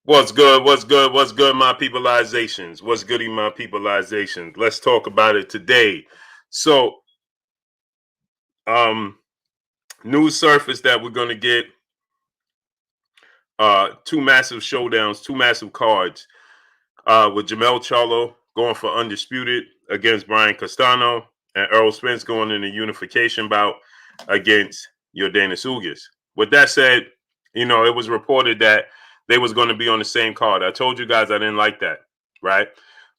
What's good? What's good? What's good, my peopleizations? What's goody, my peopleizations? Let's talk about it today. So, um, news surface that we're gonna get two massive showdowns, two massive cards. With Charlo going for undisputed against Brian Castano and Errol Spence going in a unification bout against Yordenis Ugas. With that said, it was reported that they was going to be on the same card. I told you guys I didn't like that, right?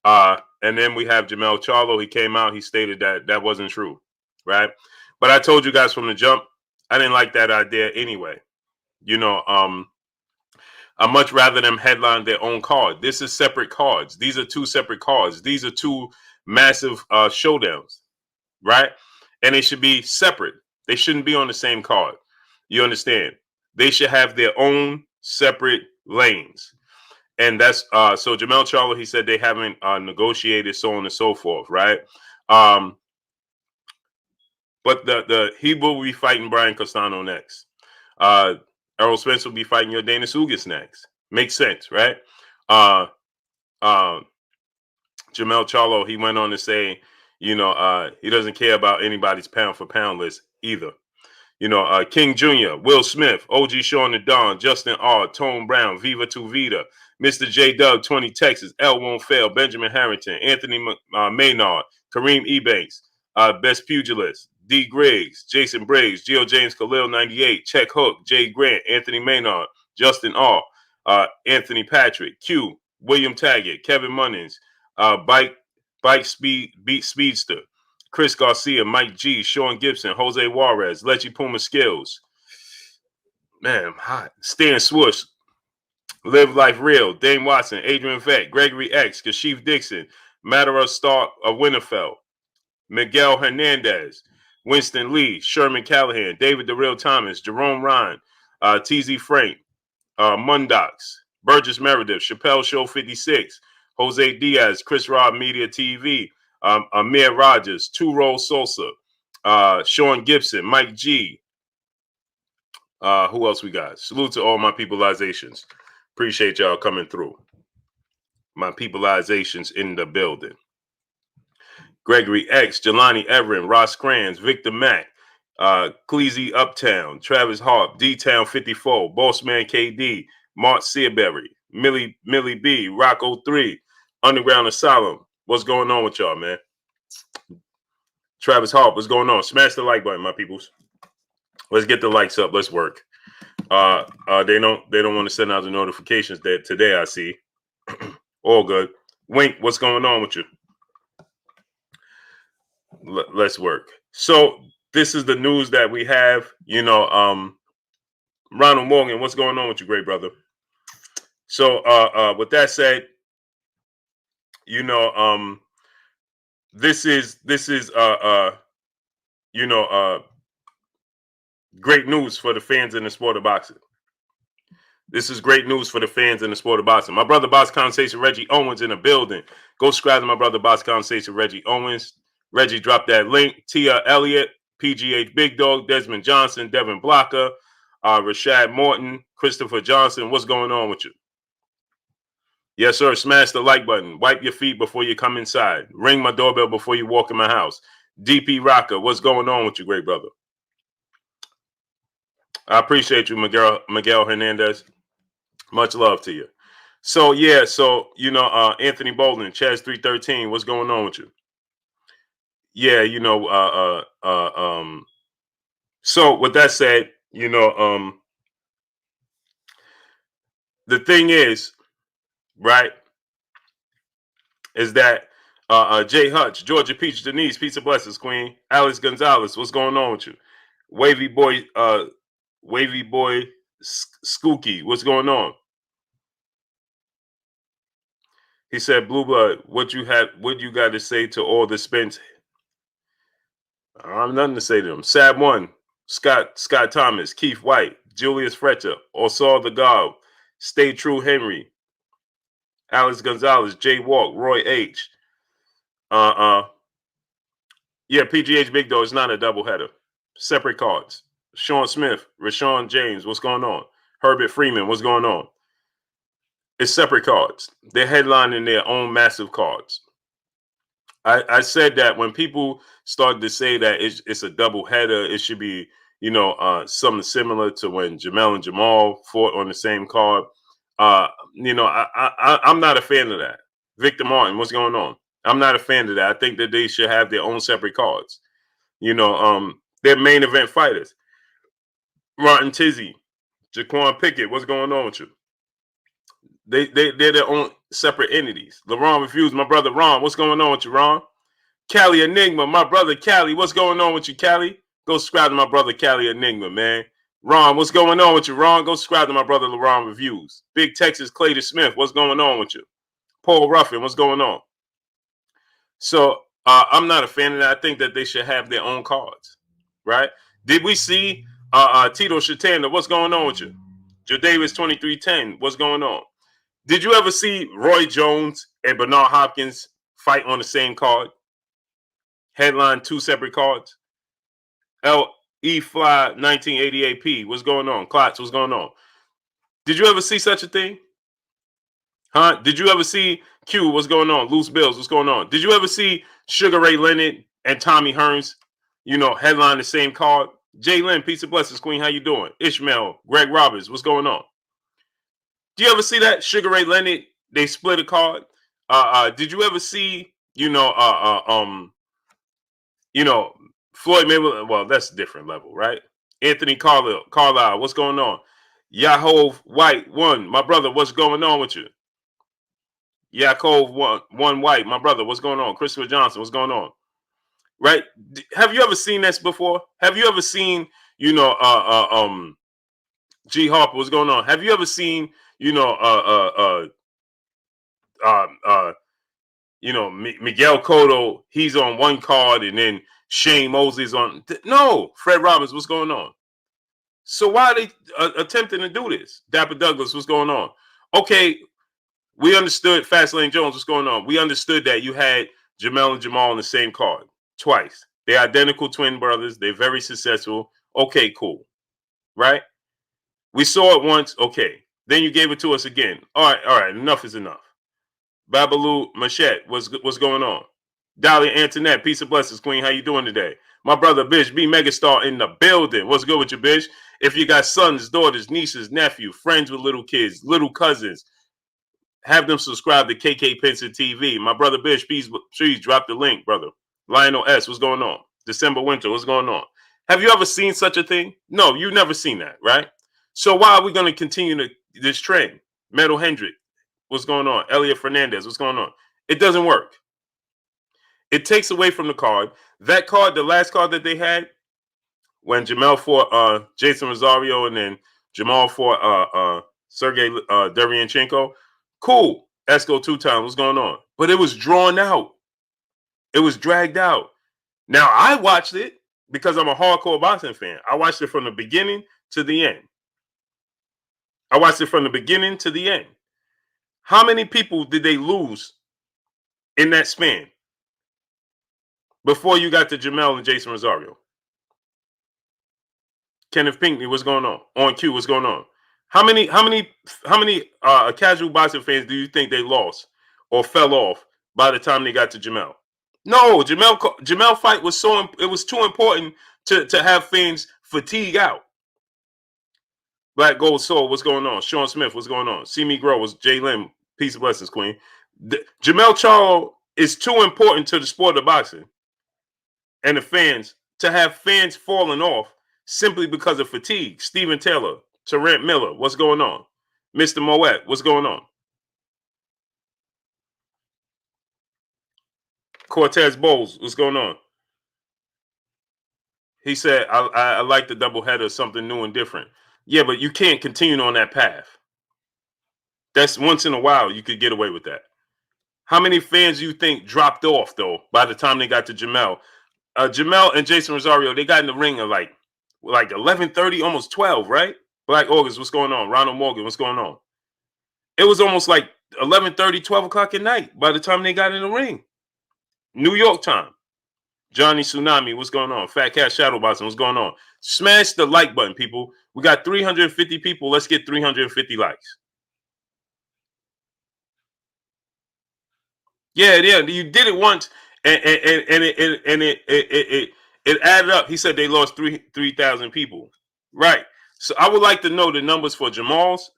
And then we have Charlo. He came out. He stated that that wasn't true, right? But I told you guys from the jump, I didn't like that idea anyway. You know, I much rather them headline their own card. This is separate cards. These are two separate cards. These are two massive showdowns, right? And they should be separate. They shouldn't be on the same card. You understand? They should have their own separate lanes. And that's so Charlo, he said they haven't negotiated, so on and so forth, right? But he will be fighting Brian Castano next. Errol Spence will be fighting Yordenis Ugas next. Makes sense, right? Jermell Charlo, he went on to say, he doesn't care about anybody's pound for pound list either. King Jr., Will Smith, OG Sean the Don, Justin R., Tone Brown, Viva Tu Vida, Mr. J Dub, 20 Texas, L Won't Fail, Benjamin Harrington, Anthony Maynard, Kareem Ebanks, Best Pugilist, D. Griggs, Jason Briggs, Geo James Khalil 98, Check Hook, Jay Grant, Anthony Maynard, Justin R., Anthony Patrick, Q, William Taggart, Kevin Munnins, Bike Speed Beat Speedster, Chris Garcia, Mike G, Sean Gibson, Jose Juarez, Lechi Puma Skills. Man, I'm hot. Stan Swoosh, Live Life Real, Dane Watson, Adrian Vett, Gregory X, Kashif Dixon, Matter Stark of Winterfell, Miguel Hernandez, Winston Lee, Sherman Callahan, David the Real Thomas, Jerome Ryan, TZ Frank, Mundox, Burgess Meredith, Chappelle Show 56, Jose Diaz, Chris Rob Media TV, Amir Rogers, Two Roll Sosa, Sean Gibson, Mike G. Who else we got? Salute to all my peopleizations. Appreciate y'all coming through. My peopleizations in the building. Gregory X, Jelani Everin, Ross Crans, Victor Mack, Cleasy Uptown, Travis Harp, D-Town 54, Bossman KD, Mark Seaberry, Millie B, Rocco 3, Underground Asylum. What's going on with y'all, man? Travis Harp, what's going on? Smash the like button, my peoples. Let's get the likes up. Let's work. They don't want to send out the notifications that today I see. All good. Wink, what's going on with you? Let's work. So this is the news that we have. Ronald Morgan, what's going on with you, great brother? So with that said, this is great news for the fans in the sport of boxing. This is great news for the fans in the sport of boxing. My brother Box Conversation Reggie Owens in the building. Go subscribe to my brother Box Conversation Reggie Owens. Reggie dropped that link. Tia Elliott, PGH Big Dog, Desmond Johnson, Devin Blocker, Rashad Morton, Christopher Johnson. What's going on with you? Yes, sir. Smash the like button. Wipe your feet before you come inside. Ring my doorbell before you walk in my house. DP Rocker, what's going on with you, great brother? I appreciate you, Miguel Hernandez. Much love to you. So, yeah, Anthony Bolden, Chaz 313, what's going on with you? Yeah, so with that said, the thing is, right, is that Jay Hutch, Georgia Peach, Denise, Pizza Blessings, Queen, Alex Gonzalez, what's going on with you? Wavy Boy Skooky, what's going on? He said, Blue Blood, what you got to say to all the Spence? I have nothing to say to them. Sad One, Scott Thomas, Keith White, Julius Fletcher, Osar the God, Stay True Henry, Alex Gonzalez, Jay Walk, Roy H. Yeah, PGH Big Dog is not a doubleheader. Separate cards. Sean Smith, Rashawn James, what's going on? Herbert Freeman, what's going on? It's separate cards. They're headlining their own massive cards. I said that when people started to say that it's a double header, it should be, something similar to when Jermell and Jamal fought on the same card. I'm not a fan of that. Victor Martin, what's going on? I'm not a fan of that. I think that they should have their own separate cards. They're main event fighters. Martin Tizzy, Jaquan Pickett, what's going on with you? They're their own separate entities. LeRon Reviews, my brother Ron, what's going on with you, Ron? Cali Enigma, my brother Cali, what's going on with you, Cali? Go subscribe to my brother Cali Enigma, man. Ron, what's going on with you, Ron? Go subscribe to my brother LeRon Reviews. Big Texas Clayton Smith, what's going on with you? Paul Ruffin, what's going on? So I'm not a fan of that. I think that they should have their own cards, right? Did we see Tito Shatanda? What's going on with you? Joe Davis 2310, what's going on? Did you ever see Roy Jones and Bernard Hopkins fight on the same card? Headline 2 separate cards. L.E. Fly 1988P, what's going on? Klotz, what's going on? Did you ever see such a thing? Huh? Did you ever see Q, what's going on? Loose Bills, what's going on? Did you ever see Sugar Ray Leonard and Tommy Hearns, headline the same card? Jay Lynn, peace and blessings, Queen, how you doing? Ishmael, Greg Roberts, what's going on? Do you ever see that? Sugar Ray Leonard, they split a card. Did you ever see, Floyd Mayweather? Well, that's a different level, right? Anthony Carlisle, what's going on? Yaakov White, 1, my brother, what's going on with you? Yaakov, 1 White, my brother, what's going on? Christopher Johnson, what's going on? Right? Have you ever seen this before? Have you ever seen, G Harper, what's going on? Have you ever seen, Miguel Cotto, he's on one card, and then Shane Mosley's on. No, Fred Roberts, what's going on? So why are they attempting to do this? Dapper Douglas, what's going on? Okay, we understood. Fastlane Jones, what's going on? We understood that you had Jermell and Jamal on the same card twice. They're identical twin brothers. They're very successful. Okay, cool. Right? We saw it once. Okay. Then you gave it to us again. All right. Enough is enough. Babalu Machette, what's going on? Dahlia Antoinette, peace and blessings, Queen. How you doing today? My brother Bish, B Megastar in the building. What's good with you, Bish? If you got sons, daughters, nieces, nephew, friends with little kids, little cousins, have them subscribe to KK Penson TV. My brother Bish, please drop the link, brother. Lionel S, what's going on? December Winter, what's going on? Have you ever seen such a thing? No, you've never seen that, right? So why are we going to continue this trend? Metal Hendrick, what's going on? Elliot Fernandez, what's going on? It doesn't work. It takes away from the card. That card, the last card that they had, when Jermell fought Jason Rosario and then Jamal fought Sergey Derevyanchenko, cool. Esco 2 times, what's going on? But it was drawn out. It was dragged out. Now, I watched it because I'm a hardcore boxing fan. I watched it from the beginning to the end. How many people did they lose in that span before you got to Jermell and Jason Rosario? Kenneth Pinkney, what's going on? On Q, what's going on? How many casual boxing fans do you think they lost or fell off by the time they got to Jermell? No, Jermell fight was too important to have fans fatigue out. Black Gold Soul, what's going on? Sean Smith, what's going on? See Me Grow, was Jay Lim, peace and blessings, Queen. Jermell Charlo is too important to the sport of boxing and the fans to have fans falling off simply because of fatigue. Steven Taylor, Terrence Miller, what's going on? Mr. Moet, what's going on? Cortez Bowles, what's going on? He said, I like the doubleheader, something new and different. Yeah, but you can't continue on that path. That's once in a while you could get away with that. How many fans do you think dropped off, though, by the time they got to Jermell? Jermell and Jason Rosario, they got in the ring at like 11:30, almost 12, right? Black August, what's going on? Ronald Morgan, what's going on? It was almost like 11:30, 12 o'clock at night by the time they got in the ring. New York time. Johnny Tsunami, what's going on? Fat Cat Shadowboxing, what's going on? Smash the like button, people. We got 350 people. Let's get 350 likes. Yeah, yeah. You did it once, and it added up. He said they lost 3,000 people. Right. So I would like to know the numbers for Jamal's,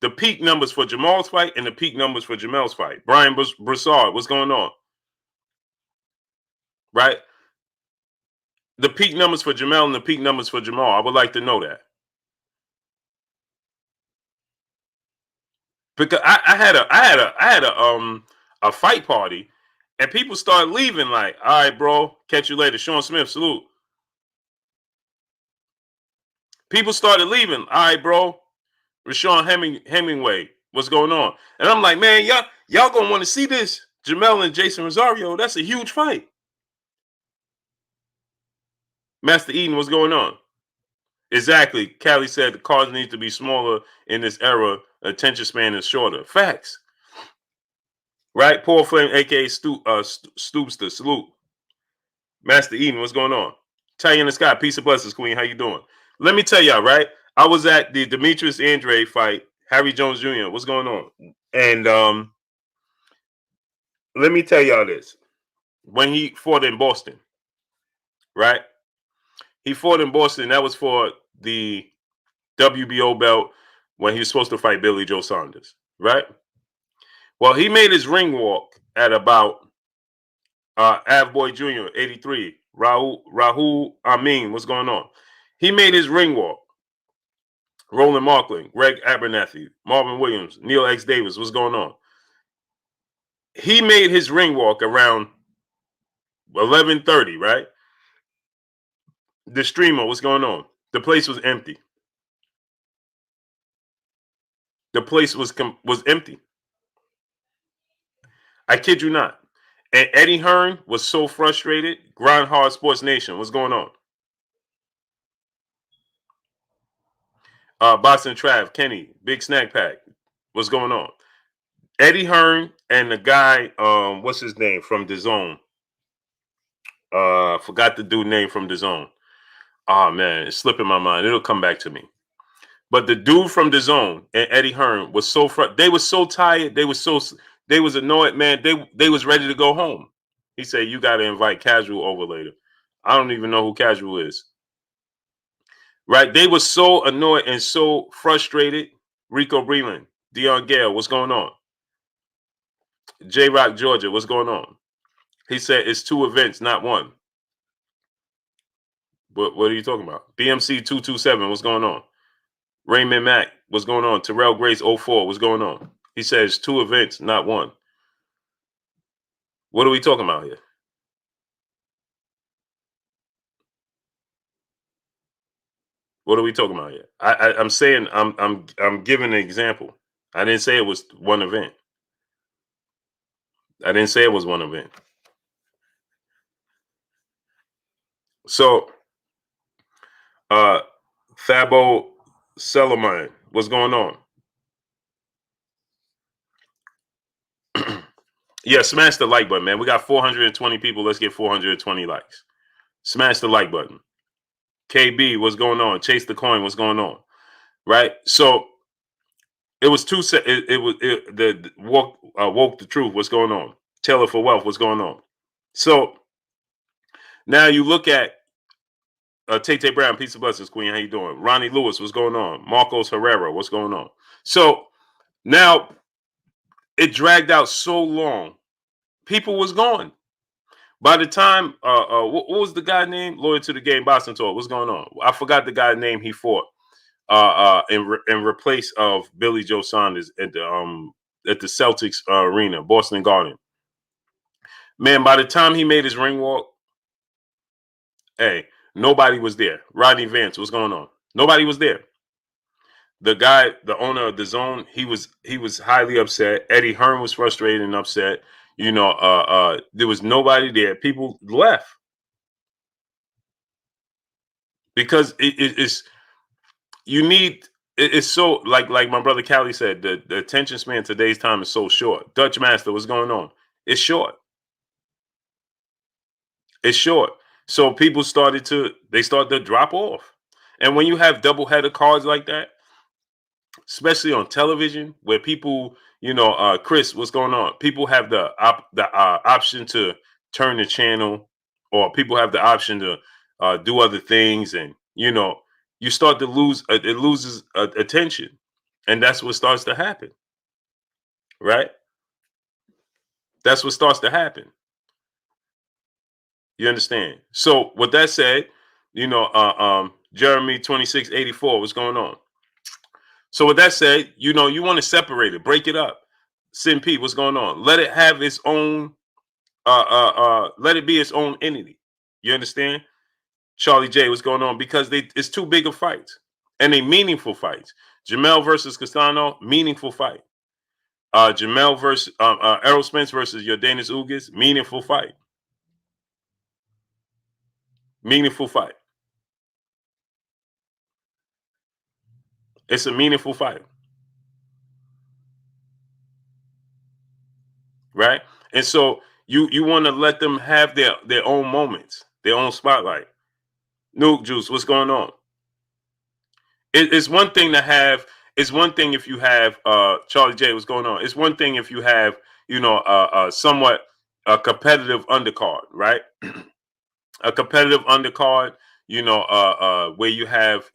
the peak numbers for Jamal's fight, and the peak numbers for Jermell's fight. Brian Broussard, what's going on? Right. The peak numbers for Jermell and the peak numbers for Jamal. I would like to know that because I had a fight party, and people started leaving. Like, all right, bro, catch you later. Sean Smith, salute. People started leaving. All right, bro. Rashawn Hemingway, what's going on? And I'm like, man, y'all gonna want to see this. Jermell and Jason Rosario, that's a huge fight. Master Eden, what's going on? Exactly. Callie said the cards need to be smaller in this era. Attention span is shorter. Facts. Right? Paul Flame, aka Stoopster. Salute. Master Eden, what's going on? Tell the Scott, peace and blessings, Queen. How you doing? Let me tell y'all, right? I was at the Demetrius Andre fight, Harry Jones Jr. What's going on? And let me tell y'all this. When he fought in Boston, right? He fought in Boston. That was for the WBO belt when he was supposed to fight Billy Joe Saunders, right? Well, he made his ring walk at about Avboy Jr., 83. Rahul Amin, what's going on? He made his ring walk. Roland Markland, Greg Abernathy, Marvin Williams, Neil X. Davis, what's going on? He made his ring walk around 11:30, right? The streamer, what's going on? The place was empty. The place was empty. I kid you not. And Eddie Hearn was so frustrated. Grind Hard Sports Nation, what's going on? Boston Trav, Kenny, Big Snack Pack, what's going on? Eddie Hearn and the guy, what's his name from the Zone? Forgot the dude name from the Zone. Oh man, it's slipping my mind. It'll come back to me. But the dude from the Zone and Eddie Hearn was so they were so tired. They was annoyed, man. They was ready to go home. He said, "You got to invite Casual over later." I don't even know who Casual is. Right? They were so annoyed and so frustrated. Rico Breland, Dion Gale, what's going on? J Rock, Georgia, what's going on? He said it's 2 events, not 1. What are you talking about? BMC 227, what's going on? Raymond Mack, what's going on? Terrell Grace 04, what's going on? He says 2 events, not 1. What are we talking about here? What are we talking about here? I'm saying I'm giving an example. I didn't say it was 1 event. I didn't say it was 1 event. So Thabo Selamine, what's going on? Yeah, smash the like button, man. We got 420 people. Let's get 420 likes. Smash the like button. KB, what's going on? Chase the coin, what's going on? Right? So it was two set. It was the woke the truth. What's going on? Taylor for wealth. What's going on? So now you look at Tay Brown. Peace of blessings, Queen. How you doing? Ronnie Lewis. What's going on? Marcos Herrera. What's going on? So now it dragged out so long. People was gone. By the time, what was the guy name? Loyal to the game, Boston Talk. What's going on? I forgot the guy's name he fought in replace of Billy Joe Saunders at the Celtics arena, Boston Garden. Man, by the time he made his ring walk, hey, nobody was there. Rodney Vance, what's going on? Nobody was there. The guy, the owner of the Zone, he was highly upset. Eddie Hearn was frustrated and upset. You know, there was nobody there. People left because it's you need. It's so like my brother Callie said. The attention span today's time is so short. Dutch Master, what's going on? It's short. It's short. So people started to drop off. And when you have double header cards like that, especially on television, where people, Chris, what's going on? People have the option to turn the channel, or people have the option to do other things, and you start to lose. It loses attention, and that's what starts to happen, right? That's what starts to happen. You understand? So, with that said, Jeremy 2684, what's going on? So with that said, you want to separate it, break it up. Sin P, what's going on? Let it have its own, let it be its own entity. You understand? Charlie J, what's going on? Because it's too big of fights, and they meaningful fights. Jermell versus Castano, meaningful fight. Jermell versus Errol Spence versus Yordanis Ugas, meaningful fight. Meaningful fight. It's a meaningful fight. Right? And so you want to let them have their own moments, their own spotlight. Nuke Juice, what's going on? It's one thing to have. It's one thing if you have Charlie J. What's going on? It's one thing if you have somewhat a competitive undercard, right? A competitive undercard, where you have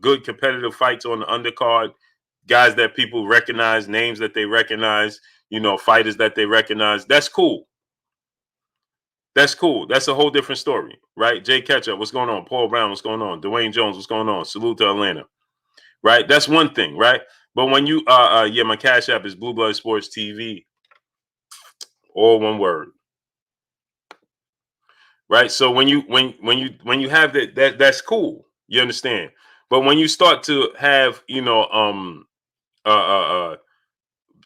good competitive fights on the undercard, guys that people recognize, names that they recognize, fighters that they recognize. That's cool. That's cool. That's a whole different story, right? Jay Ketchup, what's going on? Paul Brown, what's going on? Dwayne Jones, what's going on? Salute to Atlanta, right? That's one thing, right? But when you, my Cash App is Blue Blood Sports TV, all one word, right? So when you have that's cool. You understand? But when you start to have,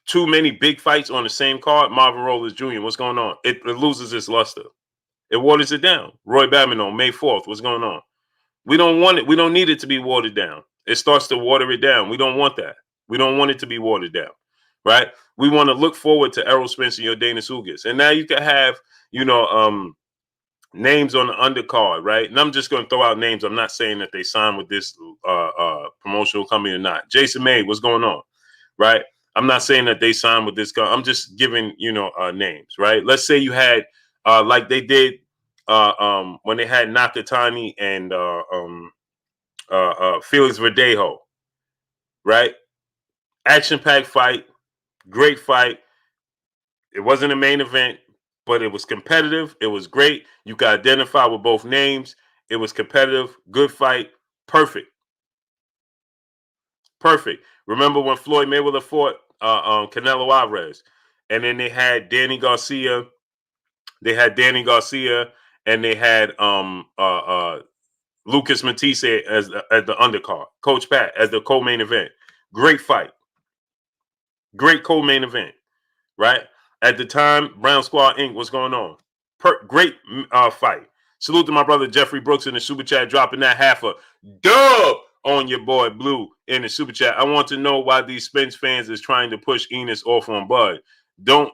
too many big fights on the same card, Marvin Rollins Jr., what's going on? It loses its luster. It waters it down. Roy Babin on May 4th, what's going on? We don't want it. We don't need it to be watered down. It starts to water it down. We don't want that. We don't want it to be watered down, right? We want to look forward to Errol Spence and Yordanis Ugas. And now you can have, names on the undercard, right? And I'm just going to throw out names. I'm not saying that they signed with this promotional company or not. Jason May, what's going on, right? I'm not saying that they signed with this company. I'm just giving, names, right? Let's say you had, like they did when they had Nakatani and Felix Verdejo, right? Action-packed fight, great fight. It wasn't a main event, but it was competitive. It was great. You could identify with both names. It was competitive, good fight, perfect. Perfect. Remember when Floyd Mayweather fought Canelo Alvarez, and then they had Danny Garcia. They had Danny Garcia, and they had Lucas Matisse as the undercard. Coach Pat as the co-main event. Great fight. Great co-main event, right? At the time, Brown Squad Inc. was going on. Great fight. Salute to my brother Jeffrey Brooks in the super chat, dropping that half a dub on your boy Blue in the super chat. I want to know why these Spence fans is trying to push Enos off on Bud. Don't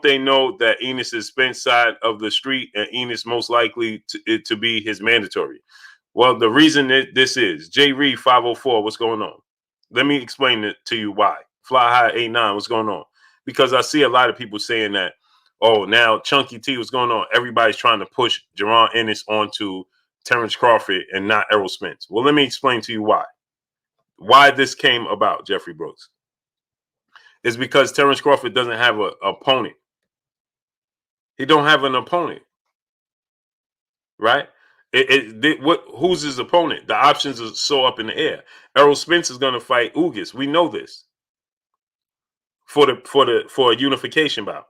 they know that Enos is Spence side of the street, and Enos most likely to be his mandatory? Well, the reason that this is J Reed 504. What's going on? Let me explain it to you why. Fly High 89. What's going on? Because I see a lot of people saying that, oh, now Chunky T, what's going on? Everybody's trying to push Jaron Ennis onto Terrence Crawford and not Errol Spence. Well, let me explain to you why. Why this came about, Jeffrey Brooks. Is because Terrence Crawford doesn't have an opponent. He don't have an opponent. Right? Who's his opponent? The options are so up in the air. Errol Spence is going to fight Ugas. We know this. For a unification bout.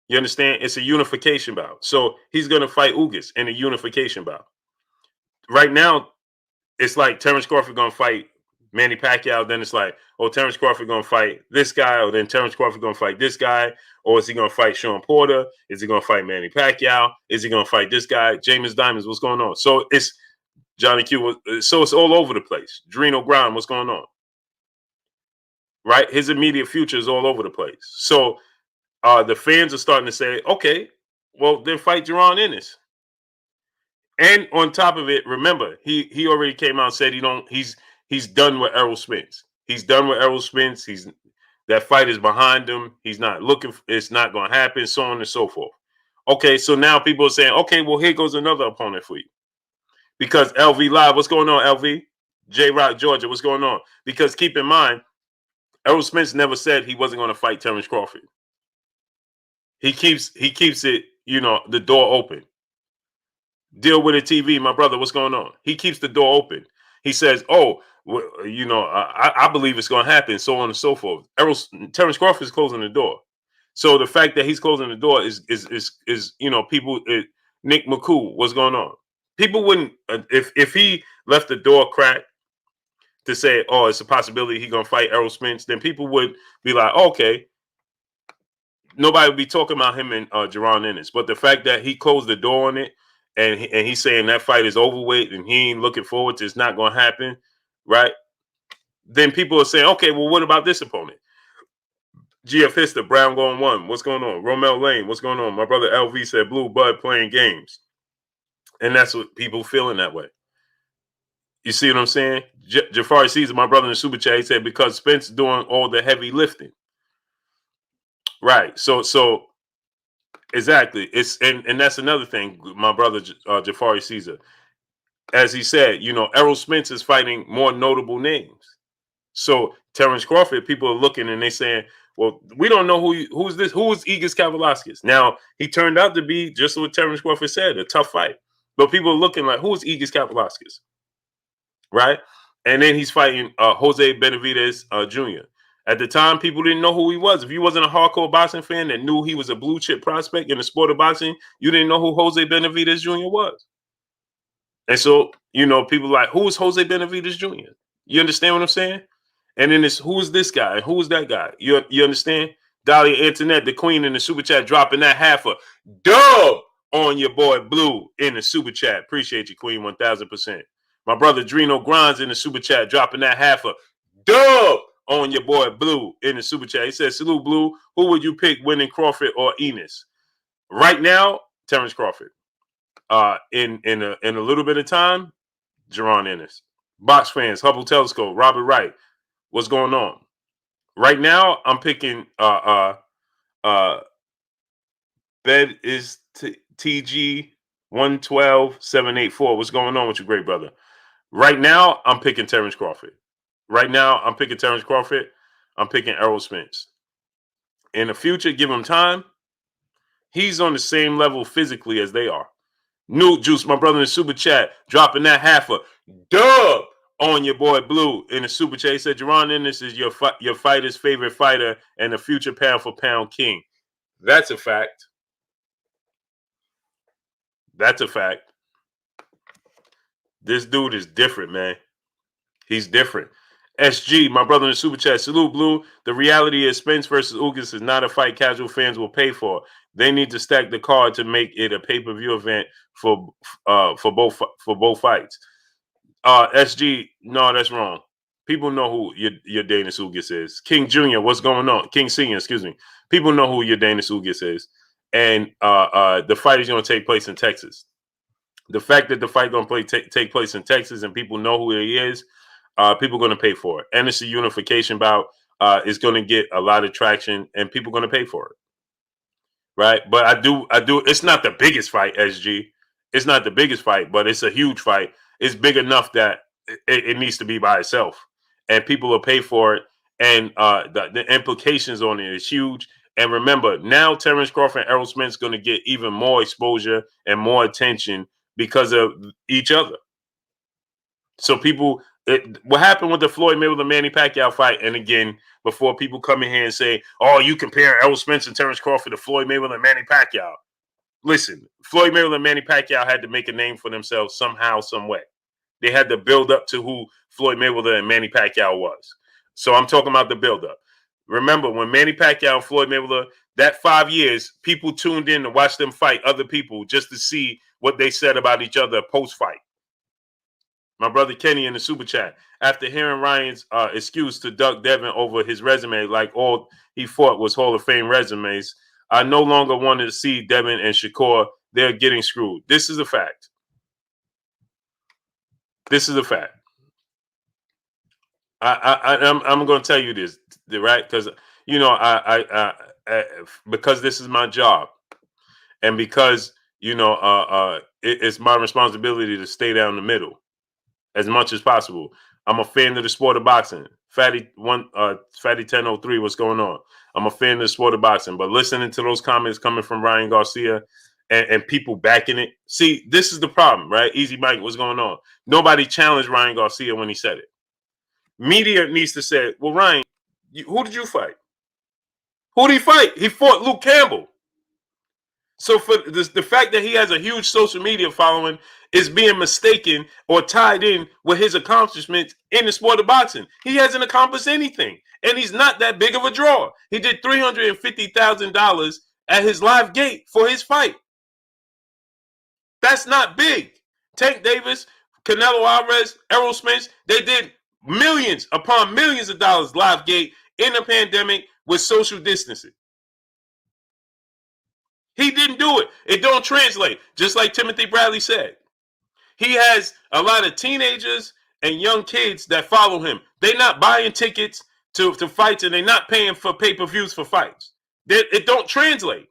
You understand? It's a unification bout. So he's going to fight Ugas in a unification bout. Right now, it's like Terrence Crawford going to fight Manny Pacquiao. Then it's like, oh, Terrence Crawford going to fight this guy, or then Terrence Crawford going to fight this guy, or is he going to fight Sean Porter? Is he going to fight Manny Pacquiao? Is he going to fight this guy? James Diamonds, what's going on? So it's Johnny Q. So it's all over the place. Drino Brown, what's going on? Right? His immediate future is all over the place. So the fans are starting to say, okay, well, then fight Jaron Ennis. And on top of it, remember, he already came out and said he's done with Errol Spence. He's done with Errol Spence. That fight is behind him. He's not looking. It's not going to happen. So on and so forth. Okay, so now people are saying, okay, well, here goes another opponent for you. Because LV Live, what's going on, LV? J Rock, Georgia, what's going on? Because keep in mind, Errol Spence never said he wasn't going to fight Terrence Crawford. He keeps it, the door open. Deal with it, TV, my brother. What's going on? He keeps the door open. He says, "Oh, I believe it's going to happen." So on and so forth. Terrence Crawford is closing the door. So the fact that he's closing the door is people. Nick McCool, what's going on? People wouldn't if he left the door cracked to say, "Oh, it's a possibility he's going to fight Errol Spence." Then people would be like, "Okay." Nobody would be talking about him and Jaron Ennis. But the fact that he closed the door on it and he's saying that fight is overweight and he ain't looking forward to it's not going to happen, right? Then people are saying, okay, well, what about this opponent? GF Hister, Brown going 1. What's going on? Romel Lane, what's going on? My brother LV said Blue Bud playing games. And that's what people feeling that way. You see what I'm saying? Jafari Caesar, my brother in the super chat, he said because Spence is doing all the heavy lifting. Right. So exactly. It's and that's another thing, my brother Jafari Caesar. As he said, Errol Spence is fighting more notable names. So Terrence Crawford, people are looking and they saying, well, we don't know who's this. Who is Igis Kavalauskas? Now, he turned out to be just what Terrence Crawford said, a tough fight. But people are looking like, who's Igis Kavalauskas? Right? And then he's fighting Jose Benavidez Jr. At the time, people didn't know who he was. If you wasn't a hardcore boxing fan that knew he was a blue chip prospect in the sport of boxing, you didn't know who Jose Benavidez Jr. was. And so, people like, who is Jose Benavidez Jr.? You understand what I'm saying? And then it's, who is this guy? Who is that guy? You understand? Dahlia Antoinette, the queen in the super chat, dropping that half a dub on your boy Blue in the super chat. Appreciate you, Queen, 1000%. My brother Drino Grinds in the super chat, dropping that half a dub on your boy Blue in the super chat. He says, salute, Blue. Who would you pick winning, Crawford or Ennis? Right now, Terrence Crawford. In a little bit of time, Jaron Ennis. Box fans, Hubble Telescope, Robert Wright. What's going on? Right now, I'm picking Bed is TG 112784. What's going on with you, great brother? Right now, I'm picking Terrence Crawford. Right now, I'm picking Terrence Crawford. I'm picking Errol Spence. In the future, give him time. He's on the same level physically as they are. New Juice, my brother in the super chat, dropping that half a dub on your boy Blue in the super chat. He said, Jaron Ennis is your fighter's favorite fighter and the future pound for pound king. That's a fact. That's a fact. This dude is different, man. He's different. SG, my brother in the super chat, salute, Blue. The reality is Spence versus Ugas is not a fight casual fans will pay for. They need to stack the card to make it a pay-per-view event for both fights. SG, no, that's wrong. People know who your Danis Ugas is. King Jr., what's going on? King Senior, excuse me. People know who your Danis Ugas is. And the fight is going to take place in Texas. The fact that the fight going to take place in Texas and people know who he is, people are going to pay for it. And it's a unification bout is going to get a lot of traction and people are going to pay for it. Right? But I do. It's not the biggest fight, SG. It's not the biggest fight, but it's a huge fight. It's big enough that it needs to be by itself. And people will pay for it. And the implications on it is huge. And remember, now Terrence Crawford and Errol Spence going to get even more exposure and more attention because of each other. So people, what happened with the Floyd Mayweather Manny Pacquiao fight? And again, before people come in here and say, "Oh, you compare Errol Spence and Terrence Crawford to Floyd Mayweather and Manny Pacquiao," listen, Floyd Mayweather and Manny Pacquiao had to make a name for themselves somehow, some way. They had to build up to who Floyd Mayweather and Manny Pacquiao was. So I'm talking about the build-up. Remember, when Manny Pacquiao and Floyd Mayweather, that 5 years, people tuned in to watch them fight other people just to see what they said about each other post-fight. My brother Kenny in the super chat. After hearing Ryan's excuse to duck Devin over his resume, like all he fought was Hall of Fame resumes, I no longer wanted to see Devin and Shakur. They're getting screwed. This is a fact. This is a fact. I'm going to tell you this, right? Because you know, because this is my job, and because you know, it's my responsibility to stay down the middle as much as possible. I'm a fan of the sport of boxing. Fatty 1003, what's going on? I'm a fan of the sport of boxing, but listening to those comments coming from Ryan Garcia and people backing it. See, this is the problem, right? Easy Mike, what's going on? Nobody challenged Ryan Garcia when he said it. Media needs to say, well, Ryan, who did you fight? Who did he fight? He fought Luke Campbell. So for the fact that he has a huge social media following is being mistaken or tied in with his accomplishments in the sport of boxing. He hasn't accomplished anything, and he's not that big of a draw. He did $350,000 at his live gate for his fight. That's not big. Tank Davis, Canelo Alvarez, Errol Spence, they did millions upon millions of dollars live gate in a pandemic with social distancing. He didn't do it. It don't translate. Just like Timothy Bradley said. He has a lot of teenagers and young kids that follow him. They're not buying tickets to fights, and they're not paying for pay-per-views for fights. It don't translate.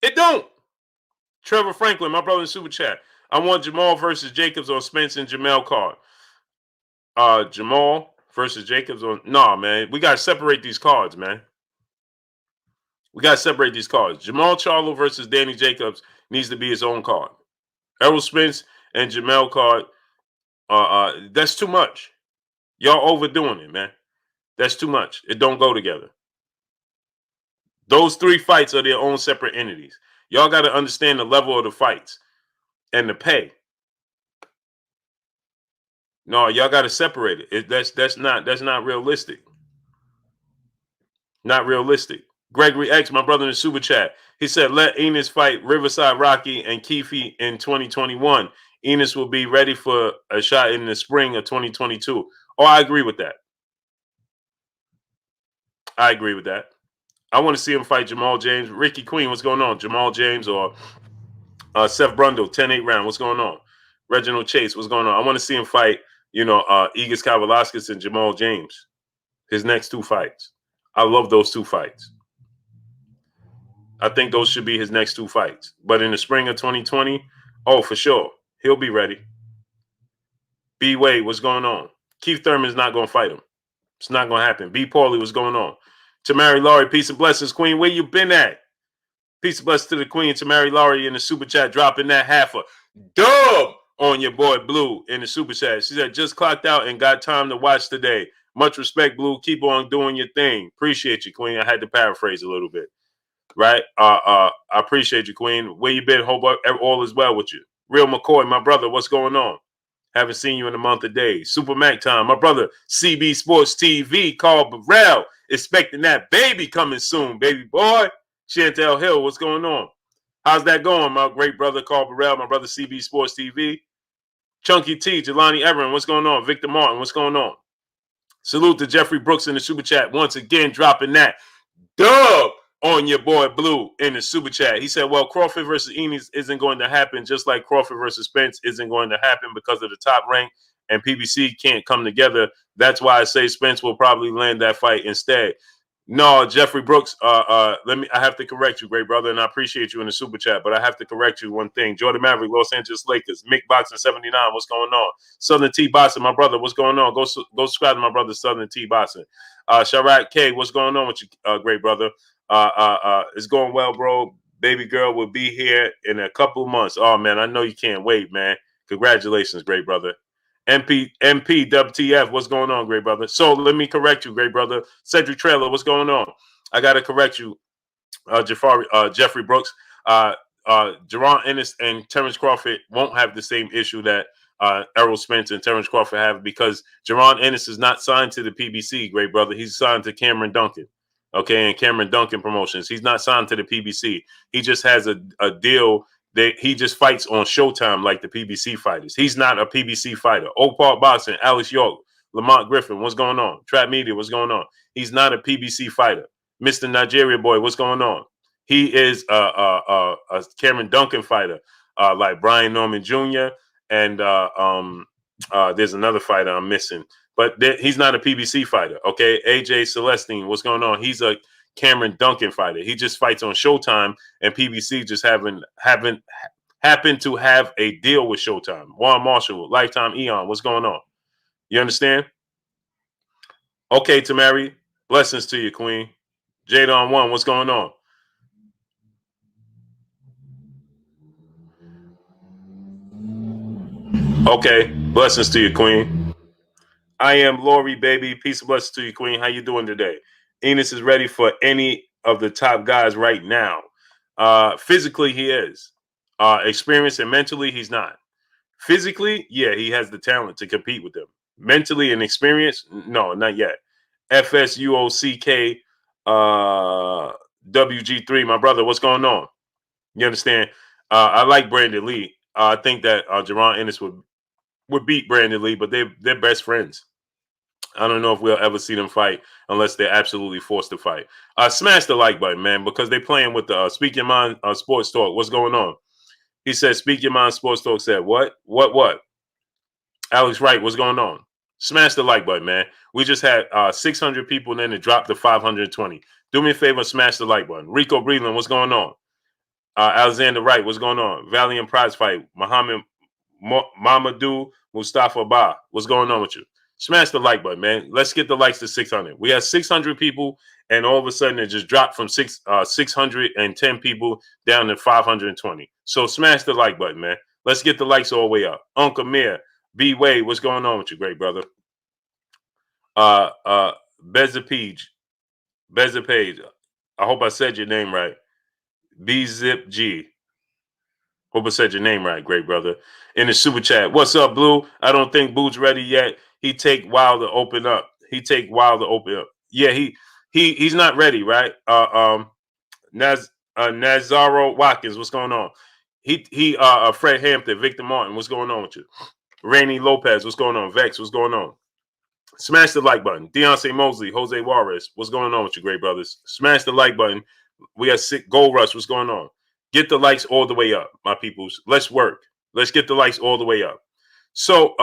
It don't. Trevor Franklin, my brother in Super Chat. I want Jermell versus Jacobs on Spence and Jermell card. Jermell versus Jacobs on... Nah, man. We got to separate these cards, man. We got to separate these cards. Jermell Charlo versus Danny Jacobs needs to be his own card. Errol Spence and Jermell card, that's too much. Y'all overdoing it, man. That's too much. It don't go together. Those three fights are their own separate entities. Y'all got to understand the level of the fights and the pay. No, y'all got to separate it. That's not realistic. Not realistic. Gregory X, my brother in the Super Chat, he said, let Ennis fight Riverside Rocky and Keefe in 2021. Ennis will be ready for a shot in the spring of 2022. Oh, I agree with that. I agree with that. I want to see him fight Jamal James. Ricky Queen, what's going on? Jamal James or Seth Brundle, 10-8 round. What's going on? Reginald Chase, what's going on? I want to see him fight, Igis Kavalauskas and Jamal James. His next two fights. I love those two fights. I think those should be his next two fights. But in the spring of 2020, oh, for sure. He'll be ready. B. Wade, what's going on? Keith Thurman's not going to fight him. It's not going to happen. B. Paulie, what's going on? Tamari Laurie, peace and blessings, Queen. Where you been at? Peace and blessings to the Queen. Tamari Laurie in the Super Chat, dropping that half a dub on your boy Blue in the Super Chat. She said, just clocked out and got time to watch today. Much respect, Blue. Keep on doing your thing. Appreciate you, Queen. I had to paraphrase a little bit. Right? I appreciate you, Queen. Where you been? Hope all is well with you. Real McCoy, my brother, what's going on? Haven't seen you in a month of days. Super Mac time. My brother, CB Sports TV, Carl Burrell, expecting that baby coming soon, baby boy. Chantel Hill, what's going on? How's that going, my great brother, Carl Burrell, my brother, CB Sports TV? Chunky T, Jelani Everin, what's going on? Victor Martin, what's going on? Salute to Jeffrey Brooks in the Super Chat. Once again, dropping that dub on your boy Blue in the Super Chat. He said, well, Crawford versus Ennis isn't going to happen, just like Crawford versus Spence isn't going to happen because of the top rank and PBC can't come together. That's why I say Spence will probably land that fight instead. No, Jeffrey Brooks, I have to correct you, great brother, and I appreciate you in the Super Chat, but I have to correct you one thing. Jordan Maverick, Los Angeles Lakers, Mick Boxing 79, what's going on? Southern T Boxing, my brother, what's going on? Go subscribe to my brother, Southern T Boxing. Sharat K, what's going on with you, great brother? It's going well, bro. Baby girl will be here in a couple months. Oh, man, I know you can't wait, man. Congratulations, great brother. MP WTF, what's going on, great brother? So let me correct you, great brother. Cedric Trailer, what's going on? I got to correct you, Jeffrey Brooks. Jaron Ennis and Terrence Crawford won't have the same issue that Errol Spence and Terrence Crawford have because Jaron Ennis is not signed to the PBC, great brother. He's signed to Cameron Duncan. Okay, and Cameron Duncan Promotions. He's not signed to the PBC. He just has a deal that he just fights on Showtime like the PBC fighters. He's not a PBC fighter. Oak Park Boxing, Alex York, Lamont Griffin, what's going on? Trap Media, what's going on? He's not a PBC fighter. Mr. Nigeria Boy, what's going on? He is a Cameron Duncan fighter, like Brian Norman Jr. and There's another fighter I'm missing, but he's not a PBC fighter. Okay, AJ Celestine, what's going on? He's a Cameron Duncan fighter. He just fights on Showtime, and PBC just haven't happened to have a deal with Showtime. Juan Marshall, Lifetime Eon, what's going on? You understand? Okay, Tamari, blessings to you, Queen. Jadon One, what's going on? Okay, blessings to you, Queen. I am Lori, baby. Peace and blessings to you, Queen. How you doing today? Enos is ready for any of the top guys right now. Physically, he is. Experience and mentally, he's not. Physically, yeah, he has the talent to compete with them. Mentally and experience, no, not yet. FSUOCK WG3, my brother, what's going on? You understand? I like Brandon Lee. I think that Jaron Ennis would beat Brandon Lee, but they're best friends. I don't know if we'll ever see them fight unless they're absolutely forced to fight. Smash the like button, man, because they're playing with the Speak Your Mind Sports Talk. What's going on? He said, Speak Your Mind Sports Talk said, what? Alex Wright, what's going on? Smash the like button, man. We just had 600 people and then it dropped to 520. Do me a favor, smash the like button. Rico Breland, what's going on? Alexander Wright, what's going on? Valiant Prize Fight. Mamadou Mustafa Ba, what's going on with you? Smash the like button, man. Let's get the likes to 600. We had 600 people, and all of a sudden it just dropped from 610 people down to 520. So smash the like button, man. Let's get the likes all the way up. Uncle Mir, B Wade, what's going on with you, great brother? Bezapage. I hope I said your name right. B-Zip G. Hope I said your name right, great brother. In the super chat, what's up, Blue? I don't think Boo's ready yet. He take while to open up. Yeah, he's not ready, right? Nazaro Watkins, what's going on? Fred Hampton, Victor Martin, what's going on with you? Rainy Lopez, what's going on? Vex, what's going on? Smash the like button. Deontay Mosley, Jose Juarez, what's going on with you, great brothers? Smash the like button. We got sick Gold Rush, what's going on? Get the likes all the way up, my peoples. Let's work. Let's get the likes all the way up. So,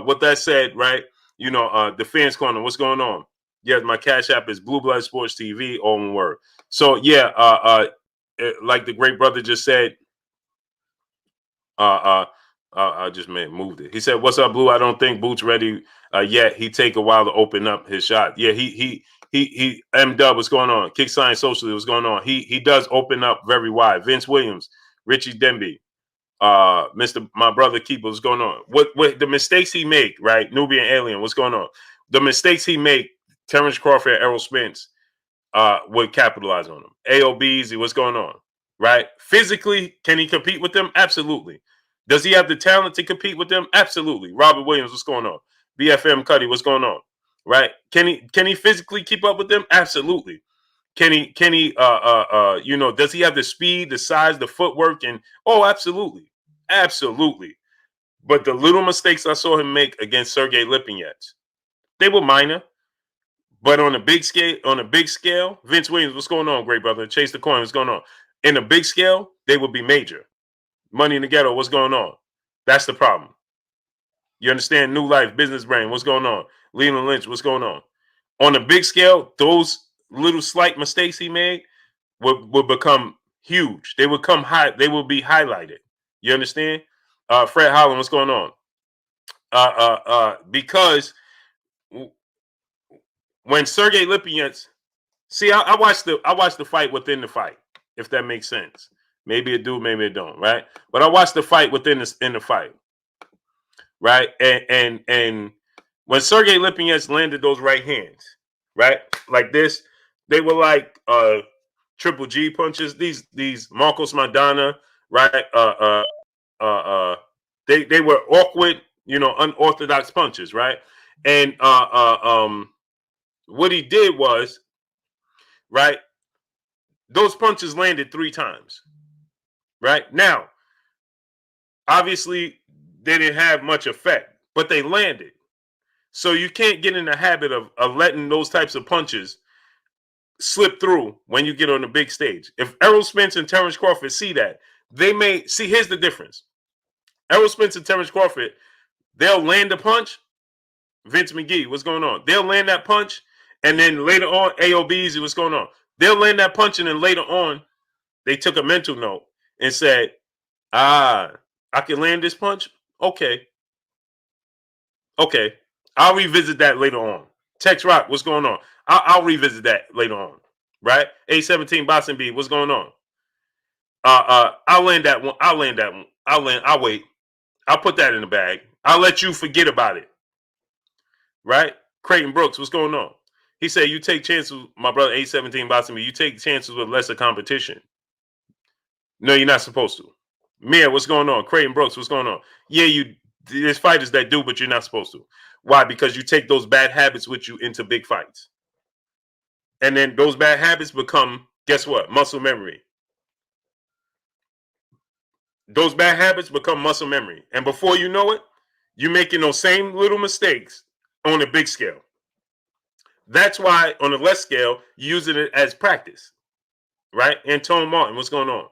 with that said, right, the fans corner, what's going on? Yeah, my Cash App is Blue Blood Sports TV, all one word. So, yeah, like the great brother just said, I just moved it. He said, "What's up, Blue? I don't think Boots ready yet. He take a while to open up his shot. Yeah, he M Dub, what's going on? Kick Science Socially, what's going on? He does open up very wide. Vince Williams, Richie Denby, my brother Keeper, what's going on? What the mistakes he make, right? Nubian Alien, what's going on? The mistakes he make, Terrence Crawford, Errol Spence, would capitalize on them. AOBZ, what's going on? Right? Physically, can he compete with them? Absolutely. Does he have the talent to compete with them? Absolutely. Robert Williams, what's going on? BFM Cuddy, what's going on? Right? Can he physically keep up with them? Absolutely. Can he does he have the speed, the size, the footwork? And absolutely. Absolutely. But the little mistakes I saw him make against Sergey Lipinets, they were minor. But on a big scale, Vince Williams, what's going on, great brother? Chase the coin, what's going on? In a big scale, they would be major. Money in the Ghetto, what's going on? That's the problem. You understand? New Life, Business Brain, what's going on? Leland Lynch, what's going on? On a big scale, those little slight mistakes he made would become huge. They would come high. They will be highlighted. You understand? Fred Holland, what's going on? Because when Sergey Lipinets, see, I watched the fight within the fight, if that makes sense. Maybe it do, maybe it don't, right? But I watched the fight in the fight, right? And when Sergey Lipinets landed those right hands, right, like this, they were like triple G punches. These Marcos Maidana, right? They were awkward, unorthodox punches, right? And what he did was, right, those punches landed 3 times. Right? Now, obviously, they didn't have much effect, but they landed. So you can't get in the habit of letting those types of punches slip through when you get on the big stage. If Errol Spence and Terrence Crawford see that, they may see, here's the difference. Errol Spence and Terrence Crawford, They'll land a punch. Vince McGee, what's going on? They'll land that punch, and then later on, AOBs, what's going on? They'll land that punch, and then later on, they took a mental note and said, I can land this punch? Okay. I'll revisit that later on. Tex Rock, what's going on? I'll revisit that later on. Right? A17 Boxing B, what's going on? I'll land that one. I'll wait. I'll put that in the bag. I'll let you forget about it. Right? Creighton Brooks, what's going on? He said, you take chances, my brother A17 Boxing B, you take chances with lesser competition. No, you're not supposed to. Mia, what's going on? Creighton Brooks, what's going on? Yeah, there's fighters that do, but you're not supposed to. Why? Because you take those bad habits with you into big fights. And then those bad habits become, guess what? Muscle memory. Those bad habits become muscle memory. And before you know it, you're making those same little mistakes on a big scale. That's why on a less scale, you're using it as practice. Right? Antone Martin, what's going on?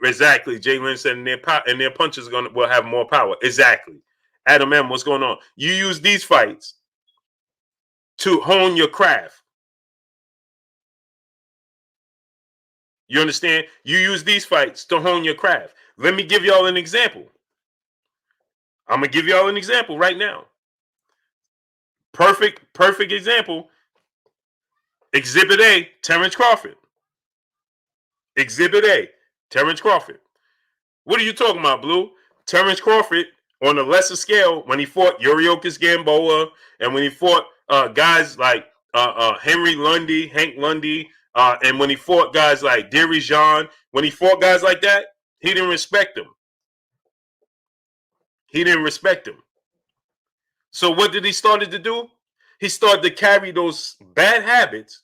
Exactly. Jay Lynn said, and their punches will have more power. Exactly. Adam M, what's going on? You use these fights to hone your craft. You understand? You use these fights to hone your craft. Let me give y'all an example. I'm gonna give y'all an example right now. Perfect example. Exhibit A, Terrence Crawford. Exhibit A, Terrence Crawford. What are you talking about, Blue? Terrence Crawford, on a lesser scale, when he fought Yuriokis Gamboa, and when he fought guys like Hank Lundy, and when he fought guys like Derry Jean, when he fought guys like that, he didn't respect them. So what did he started to do? He started to carry those bad habits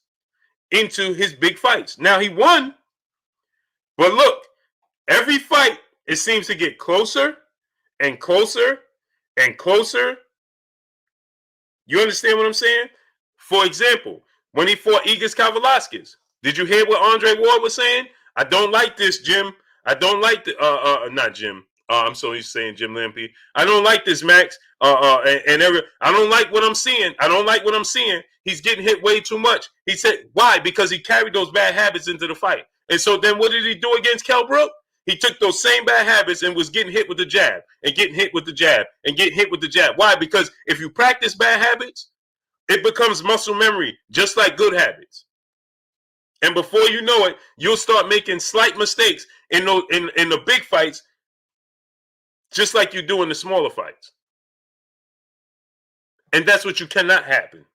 into his big fights. Now he won, but look, every fight, it seems to get closer and closer and closer. You understand what I'm saying? For example, when he fought Igor Kavalaskis, did you hear what Andre Ward was saying? I don't like this, Jim. I don't like the not Jim. I'm so used to saying Jim Lampy. I don't like this, Max. I don't like what I'm seeing. He's getting hit way too much. He said, why? Because he carried those bad habits into the fight. And so then what did he do against Kelbrook? He took those same bad habits and was getting hit with the jab and getting hit with the jab and getting hit with the jab. Why? Because if you practice bad habits, it becomes muscle memory, just like good habits. And before you know it, you'll start making slight mistakes in the big fights, just like you do in the smaller fights. And that's what you cannot happen.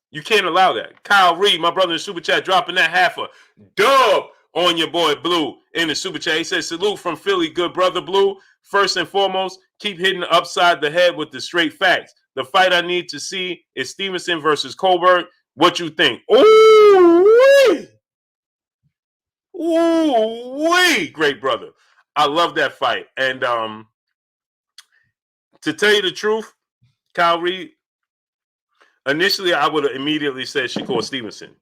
You can't allow that. Kyle Reed, my brother in Super Chat, dropping that half a dub on your boy Blue in the Super Chat. He says, salute from Philly, good brother Blue. First and foremost, keep hitting upside the head with the straight facts. The fight I need to see is Stevenson versus Colbert. What you think? Ooh-wee! Ooh-wee! Great brother. I love that fight. And to tell you the truth, Kyle Reed, initially I would have immediately said Shakur Stevenson.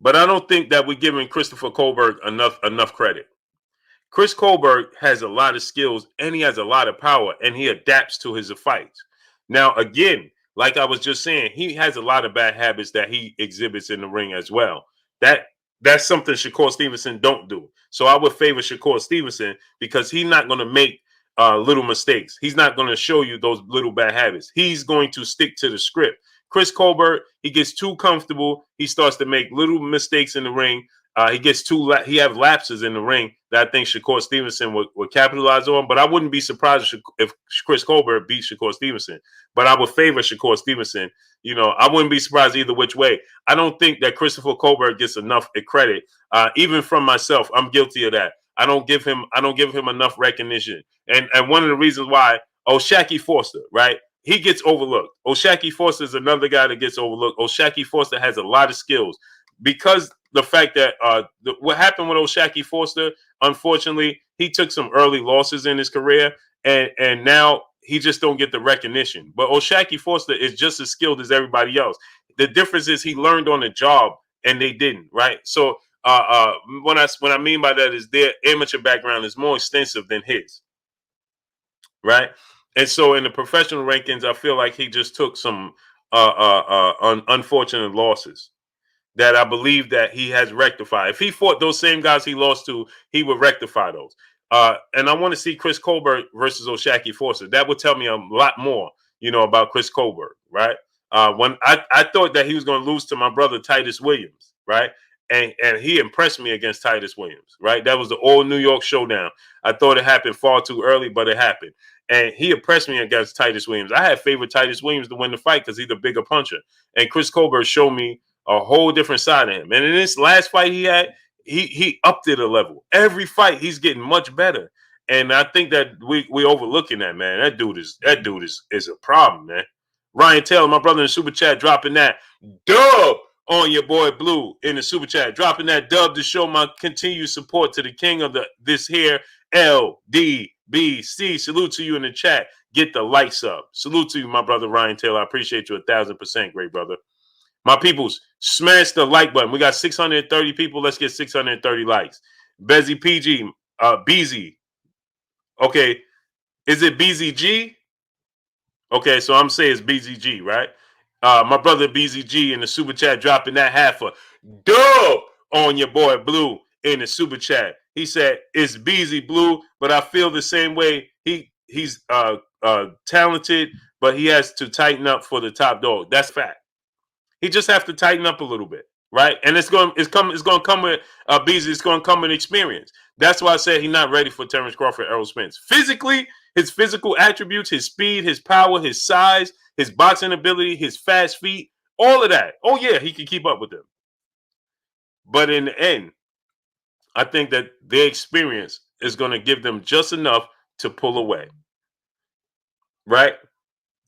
But I don't think that we're giving Christopher Colbert enough credit. Chris Colbert has a lot of skills and he has a lot of power and he adapts to his fights. Now, again, like I was just saying, he has a lot of bad habits that he exhibits in the ring as well. That's something Shakur Stevenson don't do. So I would favor Shakur Stevenson because he's not going to make little mistakes. He's not going to show you those little bad habits. He's going to stick to the script. Chris Colbert, he gets too comfortable. He starts to make little mistakes in the ring. He have lapses in the ring that I think Shakur Stevenson would capitalize on. But I wouldn't be surprised if Chris Colbert beat Shakur Stevenson. But I would favor Shakur Stevenson. You know, I wouldn't be surprised either which way. I don't think that Christopher Colbert gets enough credit. Even from myself, I'm guilty of that. I don't give him enough recognition. And one of the reasons why, Shaqy Foster, right? He gets overlooked. O'Shaquie Foster is another guy that gets overlooked. O'Shaquie Foster has a lot of skills because the fact that what happened with O'Shaquie Foster, unfortunately, he took some early losses in his career, and now he just don't get the recognition. But O'Shaquie Foster is just as skilled as everybody else. The difference is he learned on the job, and they didn't, right? So what I mean by that is their amateur background is more extensive than his. right? And so in the professional rankings, I feel like he just took some unfortunate losses that I believe that he has rectified. If he fought those same guys he lost to, he would rectify those. And I want to see Chris Colbert versus O'Shaquie Forster. That would tell me a lot more, about Chris Colbert, right? When I thought that he was going to lose to my brother Titus Williams, right? And he impressed me against Titus Williams, right? That was the old New York showdown. I thought it happened far too early, but it happened. And he impressed me against Titus Williams. I had favored Titus Williams to win the fight because he's the bigger puncher. And Chris Colbert showed me a whole different side of him. And in this last fight he had, he upped it a level. Every fight he's getting much better. And I think that we overlooking that, man. That dude is a problem, man. Ryan Taylor, my brother in the super chat, dropping that dub on your boy Blue in the super chat, dropping that dub to show my continued support to the king of this here LDBC. Salute to you in the chat. Get the likes up. Salute to you, my brother Ryan Taylor. I appreciate you 1,000%, great brother. My peoples, smash the like button. We got 630 people. Let's get 630 likes. Bezzy PG, BZ. Okay, is it BZG? Okay, so I'm saying it's BZG, right? My brother BZG in the super chat dropping that half a dub on your boy Blue in the super chat. He said it's BZ Blue, but I feel the same way. He's talented, but he has to tighten up for the top dog. That's fact. He just have to tighten up a little bit, right? And it's going to come with Beasley. It's going to come with experience. That's why I said he's not ready for Terrence Crawford, Errol Spence. Physically, his physical attributes, his speed, his power, his size, his boxing ability, his fast feet, all of that. Oh yeah, he can keep up with them. But in the end, I think that their experience is going to give them just enough to pull away, right?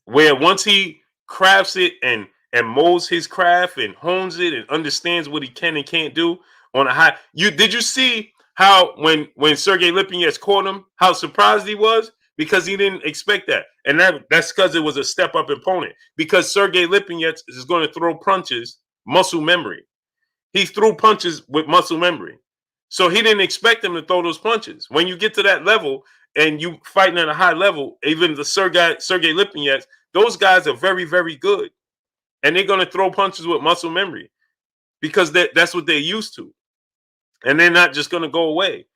Where once he crafts it and molds his craft and hones it and understands what he can and can't do on a high. Did you see how when Sergey Lipinets caught him, how surprised he was? Because he didn't expect that. And that's because it was a step up opponent. Because Sergey Lipinets is going to throw punches, muscle memory. He threw punches with muscle memory. So he didn't expect him to throw those punches. When you get to that level and you fighting at a high level, even the Sergey Lipinets, those guys are very, very good. And they're going to throw punches with muscle memory because that's what they're used to. And they're not just going to go away.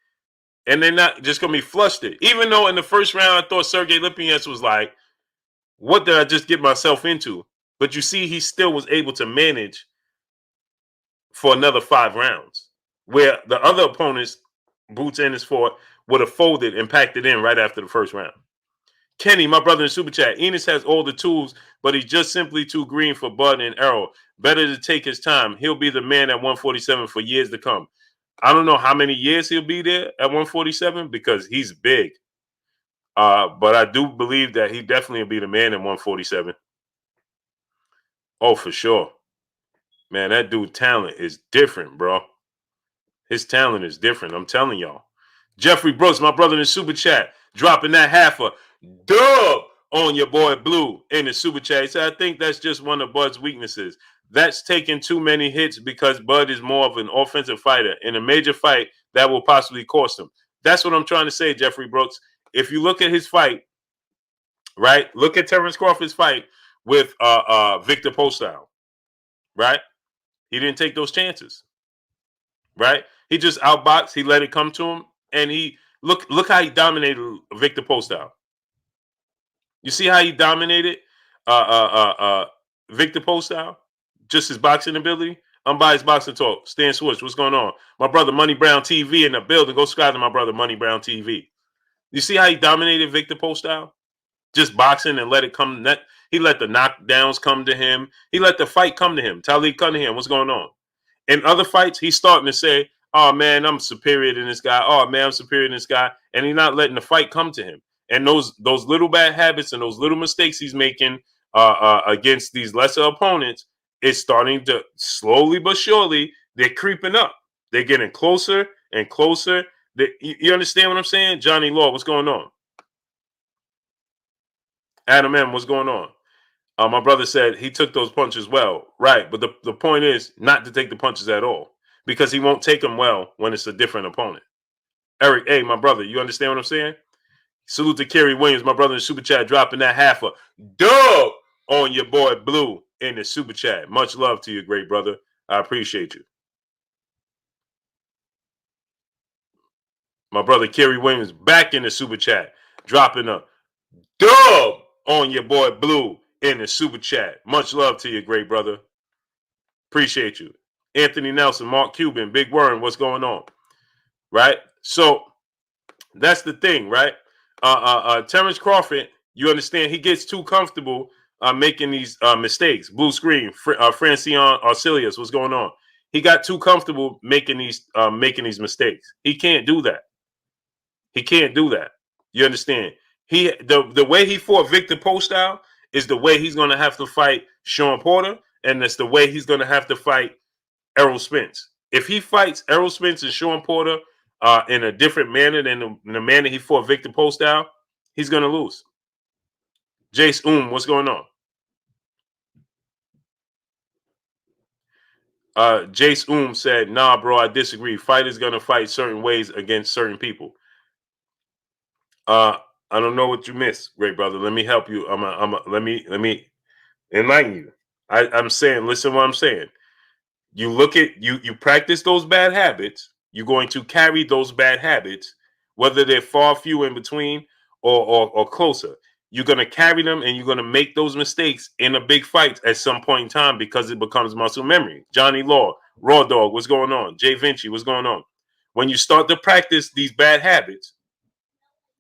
And they're not just going to be flustered. Even though in the first round, I thought Sergey Lipinets was like, what did I just get myself into? But you see, he still was able to manage for another 5 rounds. Where the other opponents, Boots Ennis fought, would have folded and packed it in right after the first round. Kenny, my brother in Super Chat, Ennis has all the tools, but he's just simply too green for Bud and Errol. Better to take his time. He'll be the man at 147 for years to come. I don't know how many years he'll be there at 147 because he's big. But I do believe that he definitely will be the man at 147. Oh, for sure. Man, that dude talent is different, bro. His talent is different. I'm telling y'all. Jeffrey Brooks, my brother in the Super Chat, dropping that half a dub on your boy Blue in the super chat. So I think that's just one of Bud's weaknesses. That's taking too many hits because Bud is more of an offensive fighter. In a major fight, that will possibly cost him. That's what I'm trying to say, Jeffrey Brooks. If you look at his fight, right? Look at Terrence Crawford's fight with Victor Postol, right? He didn't take those chances, right? He just outboxed. He let it come to him, and he look how he dominated Victor Postol. You see how he dominated Victor Postol? Just his boxing ability. Unbiased Boxing Talk. Stan Swartz, what's going on? My brother Money Brown TV in the building. Go subscribe to my brother Money Brown TV. You see how he dominated Victor Postol? Just boxing and let it come. He let the knockdowns come to him. He let the fight come to him. Talib Cunningham, what's going on? In other fights, he's starting to say, oh, man, I'm superior than this guy. Oh, man, I'm superior than this guy. And he's not letting the fight come to him. And those little bad habits and those little mistakes he's making against these lesser opponents is starting to slowly but surely, they're creeping up. They're getting closer and closer. You understand what I'm saying? Johnny Law, what's going on? Adam M, what's going on? My brother said he took those punches well. Right, but the point is not to take the punches at all because he won't take them well when it's a different opponent. Eric, hey, my brother, you understand what I'm saying? Salute to Kerry Williams, my brother in the super chat, dropping that half a dub on your boy Blue in the super chat. Much love to you, great brother. I appreciate you. My brother Kerry Williams back in the super chat, dropping a dub on your boy Blue in the super chat. Much love to you, great brother. Appreciate you. Anthony Nelson, Mark Cuban, Big Worm, what's going on? Right? So that's the thing, right? Terrence Crawford, you understand, he gets too comfortable making these mistakes. Blue screen, Francione Arcelius, what's going on? He got too comfortable making these mistakes. He can't do that. He can't do that. You understand? The way he fought Victor Postile is the way he's going to have to fight Sean Porter, and that's the way he's going to have to fight Errol Spence. If he fights Errol Spence and Sean Porter in a different manner than the manner he fought Victor Postile, he's going to lose. Jace what's going on? Jace said, nah, bro, I disagree. Fighters going to fight certain ways against certain people. I don't know what you missed, great brother. Let me help you. Let me enlighten you. I'm saying, listen to what I'm saying. You look at you practice those bad habits, you're going to carry those bad habits, whether they're far few in between or closer. You're going to carry them, and you're going to make those mistakes in a big fight at some point in time because it becomes muscle memory. Johnny Law, Raw Dog, what's going on? Jay Vinci, what's going on? When you start to practice these bad habits,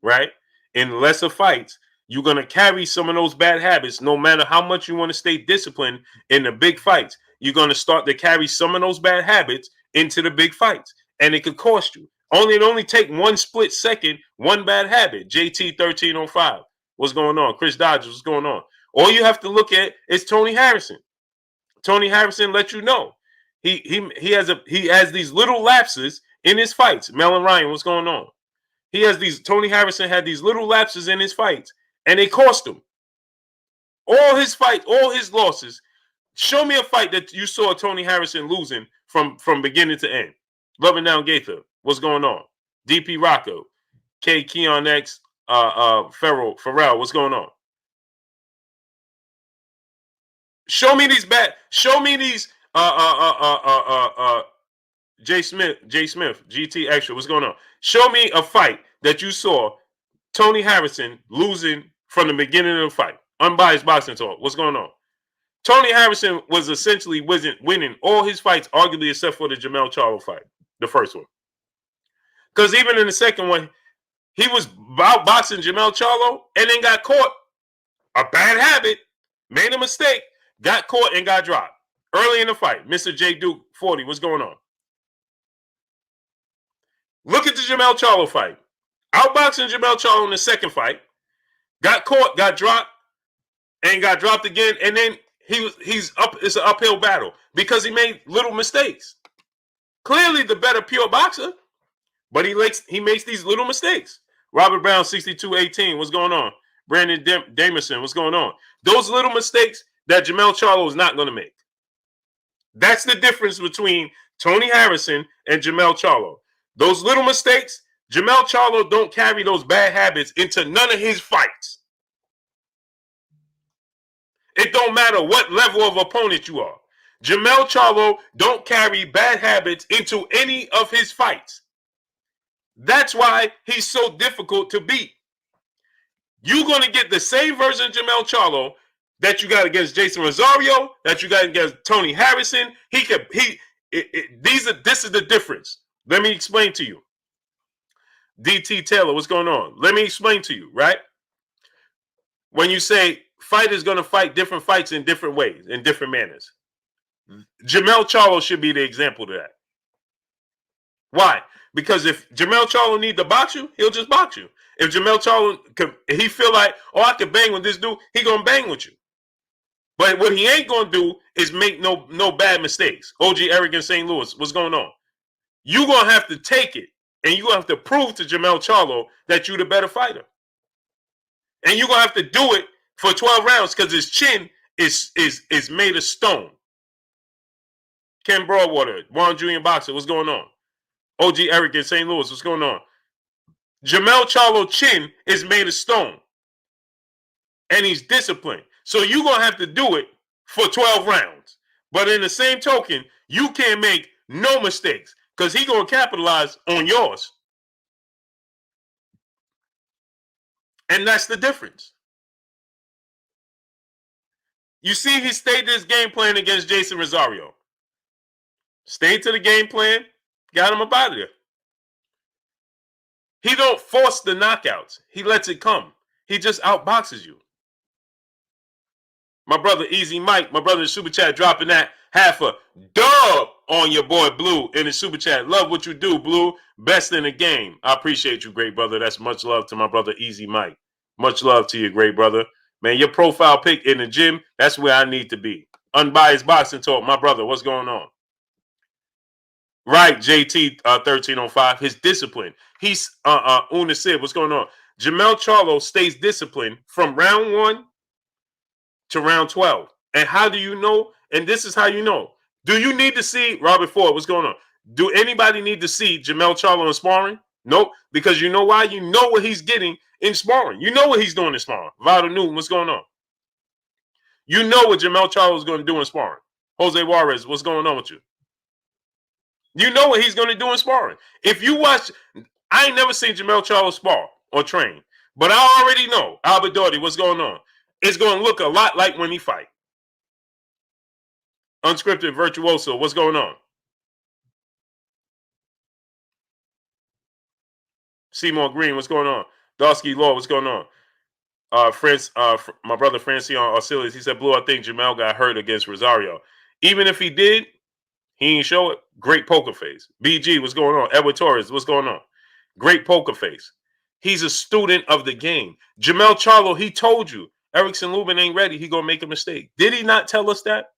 right, in lesser fights, you're going to carry some of those bad habits no matter how much you want to stay disciplined in the big fights. You're going to start to carry some of those bad habits into the big fights, and it could cost you. It only take one split second, one bad habit. JT 1305, what's going on? Chris Dodgers, what's going on? All you have to look at is Tony Harrison. Tony Harrison let you know he has these little lapses in his fights. Melon Ryan, what's going on? Tony Harrison had these little lapses in his fights, and they cost him. All his fights, all his losses. Show me a fight that you saw Tony Harrison losing from beginning to end. Loving Down Gaither, what's going on? DP Rocco, K Keon X, Farrell, what's going on? Show me these Jay Smith, GT Extra, what's going on? Show me a fight that you saw Tony Harrison losing from the beginning of the fight. Unbiased boxing talk, what's going on? Tony Harrison was essentially winning all his fights, arguably except for the Jermell Charlo fight, the first one. Because even in the second one, he was outboxing Jermell Charlo and then got caught. A bad habit, made a mistake, got caught and got dropped early in the fight. Mr. J Duke 40, what's going on? Look at the Jermell Charlo fight. Outboxing Jermell Charlo in the second fight, got caught, got dropped, and got dropped again, and then he's up. It's an uphill battle because he made little mistakes. Clearly the better pure boxer, but he makes these little mistakes. Robert Brown 6218, what's going on? Brandon Damerson, what's going on? Those little mistakes that Jermell Charlo is not going to make. That's the difference between Tony Harrison and Jermell Charlo. Those little mistakes, Jermell Charlo don't carry those bad habits into none of his fights. It don't matter what level of opponent you are. Jermell Charlo don't carry bad habits into any of his fights. That's why he's so difficult to beat. You're going to get the same version of Jermell Charlo that you got against Jason Rosario, that you got against Tony Harrison. This is the difference. Let me explain to you. DT Taylor, what's going on? Let me explain to you, right? When you say fighters going to fight different fights in different ways, in different manners, Jermell Charlo should be the example to that. Why? Because if Jermell Charlo need to box you, he'll just box you. If Jermell Charlo, he feel like, oh, I can bang with this dude, he going to bang with you. But what he ain't going to do is make no bad mistakes. OG Eric in St. Louis, what's going on? You're going to have to take it, and you're going to have to prove to Jermell Charlo that you're the better fighter. And you're going to have to do it for 12 rounds because his chin is made of stone. Ken Broadwater, Warren Jr. Boxer, what's going on? OG Eric in St. Louis, what's going on? Jermell Charlo chin is made of stone. And he's disciplined. So you're going to have to do it for 12 rounds. But in the same token, you can't make no mistakes because he's going to capitalize on yours. And that's the difference. You see, he stayed to his game plan against Jason Rosario. Stayed to the game plan, got him up out of there. He don't force the knockouts. He lets it come. He just outboxes you. My brother Easy Mike, my brother in the Super Chat, dropping that half a dub on your boy Blue in the Super Chat. Love what you do, Blue. Best in the game. I appreciate you, great brother. That's much love to my brother Easy Mike. Much love to you, great brother. Man, your profile pic in the gym, that's where I need to be. Unbiased Boxing Talk, my brother, what's going on? Right, JT 1305, his discipline. He's Una Sid, what's going on? Jermell Charlo stays disciplined from round 1 to round 12. And how do you know? And this is how you know. Do you need to see Robert Ford? What's going on? Do anybody need to see Jermell Charlo in sparring? Nope. Because you know why? You know what he's getting in sparring. You know what he's doing in sparring. Valdo Newton, what's going on? You know what Jermell Charlo is going to do in sparring. Jose Juarez, what's going on with you? You know what he's going to do in sparring. If you watch, I ain't never seen Jermell Charlo spar or train. But I already know, Albert Doherty, what's going on? It's going to look a lot like when he fight. Unscripted Virtuoso, what's going on? Seymour Green, what's going on? Dawsky Law, what's going on? My brother Francion Arcelius, he said, Blue, I think Jermell got hurt against Rosario. Even if he did, he ain't show it. Great poker face. BG, what's going on? Edward Torres, what's going on? Great poker face. He's a student of the game. Jermell Charlo, he told you, Erickson Lubin ain't ready. He gonna make a mistake. Did he not tell us that?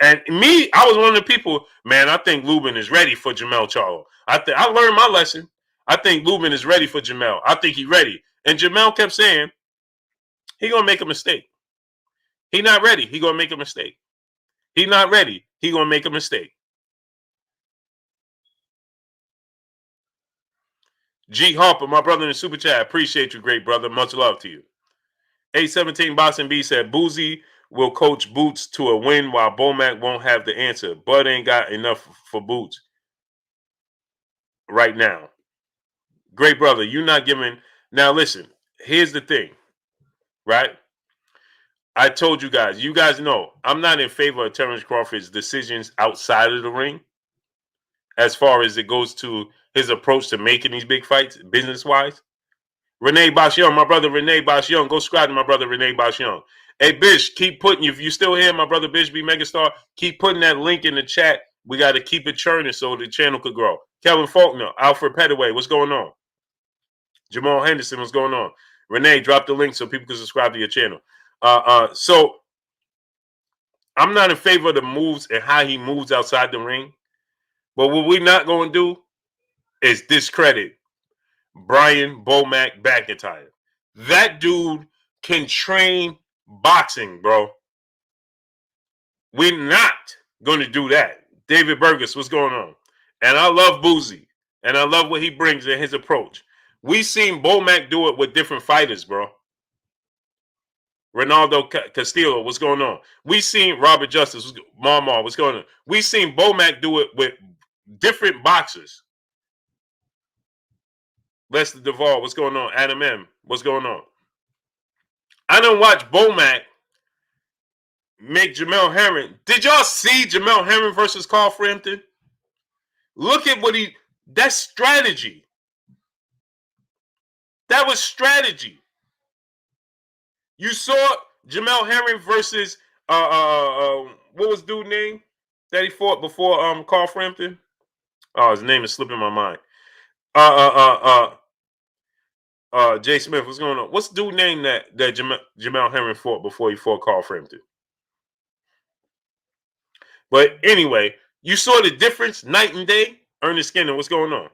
And me, I was one of the people, man, I think Lubin is ready for Jermell Charlo. I learned my lesson. I think Lubin is ready for Jermell. I think he's ready. And Jermell kept saying, he gonna make a mistake. He not ready. He gonna make a mistake. He not ready. He gonna make a mistake. G Harper, my brother in the Super Chat, appreciate you, great brother. Much love to you. 817 Boxing B said, Boozy will coach Boots to a win while Bomac won't have the answer. Bud ain't got enough for Boots right now. Great brother, you not giving. Now listen, here's the thing, right? I told you guys know, I'm not in favor of Terrence Crawford's decisions outside of the ring as far as it goes to his approach to making these big fights, business-wise. Renee Bosch Young, my brother Renee Bosch Young. Go subscribe to my brother Renee Bosch Young. Hey, Bish, keep putting, if you still here, my brother Bish be Megastar, keep putting that link in the chat. We got to keep it churning so the channel could grow. Kevin Faulkner, Alfred Petaway, what's going on? Jamal Henderson, what's going on? Renee, drop the link so people can subscribe to your channel. So I'm not in favor of the moves and how he moves outside the ring. But what we're not going to do is discredit Brian Bomac McIntyre. That dude can train boxing, bro. We're not going to do that. David Burgess, what's going on? And I love Boozy. And I love what he brings in his approach. We seen Bomac do it with different fighters, bro. Ronaldo Castillo, what's going on? We seen Robert Justice, Marmar, what's going on? We seen Bomac do it with different boxers. Lester Duvall, what's going on? Adam M, what's going on? I don't watch Bomac make Jamel Herring. Did y'all see Jamel Herring versus Carl Frampton? Look at what that's strategy. That was strategy. You saw Jamel Herring versus what was dude's name that he fought before Carl Frampton? Oh, his name is slipping my mind. Jay Smith, what's going on? What's the dude's name that Jamel Herring fought before he fought Carl Frampton? But anyway, you saw the difference night and day. Ernest Skinner, what's going on?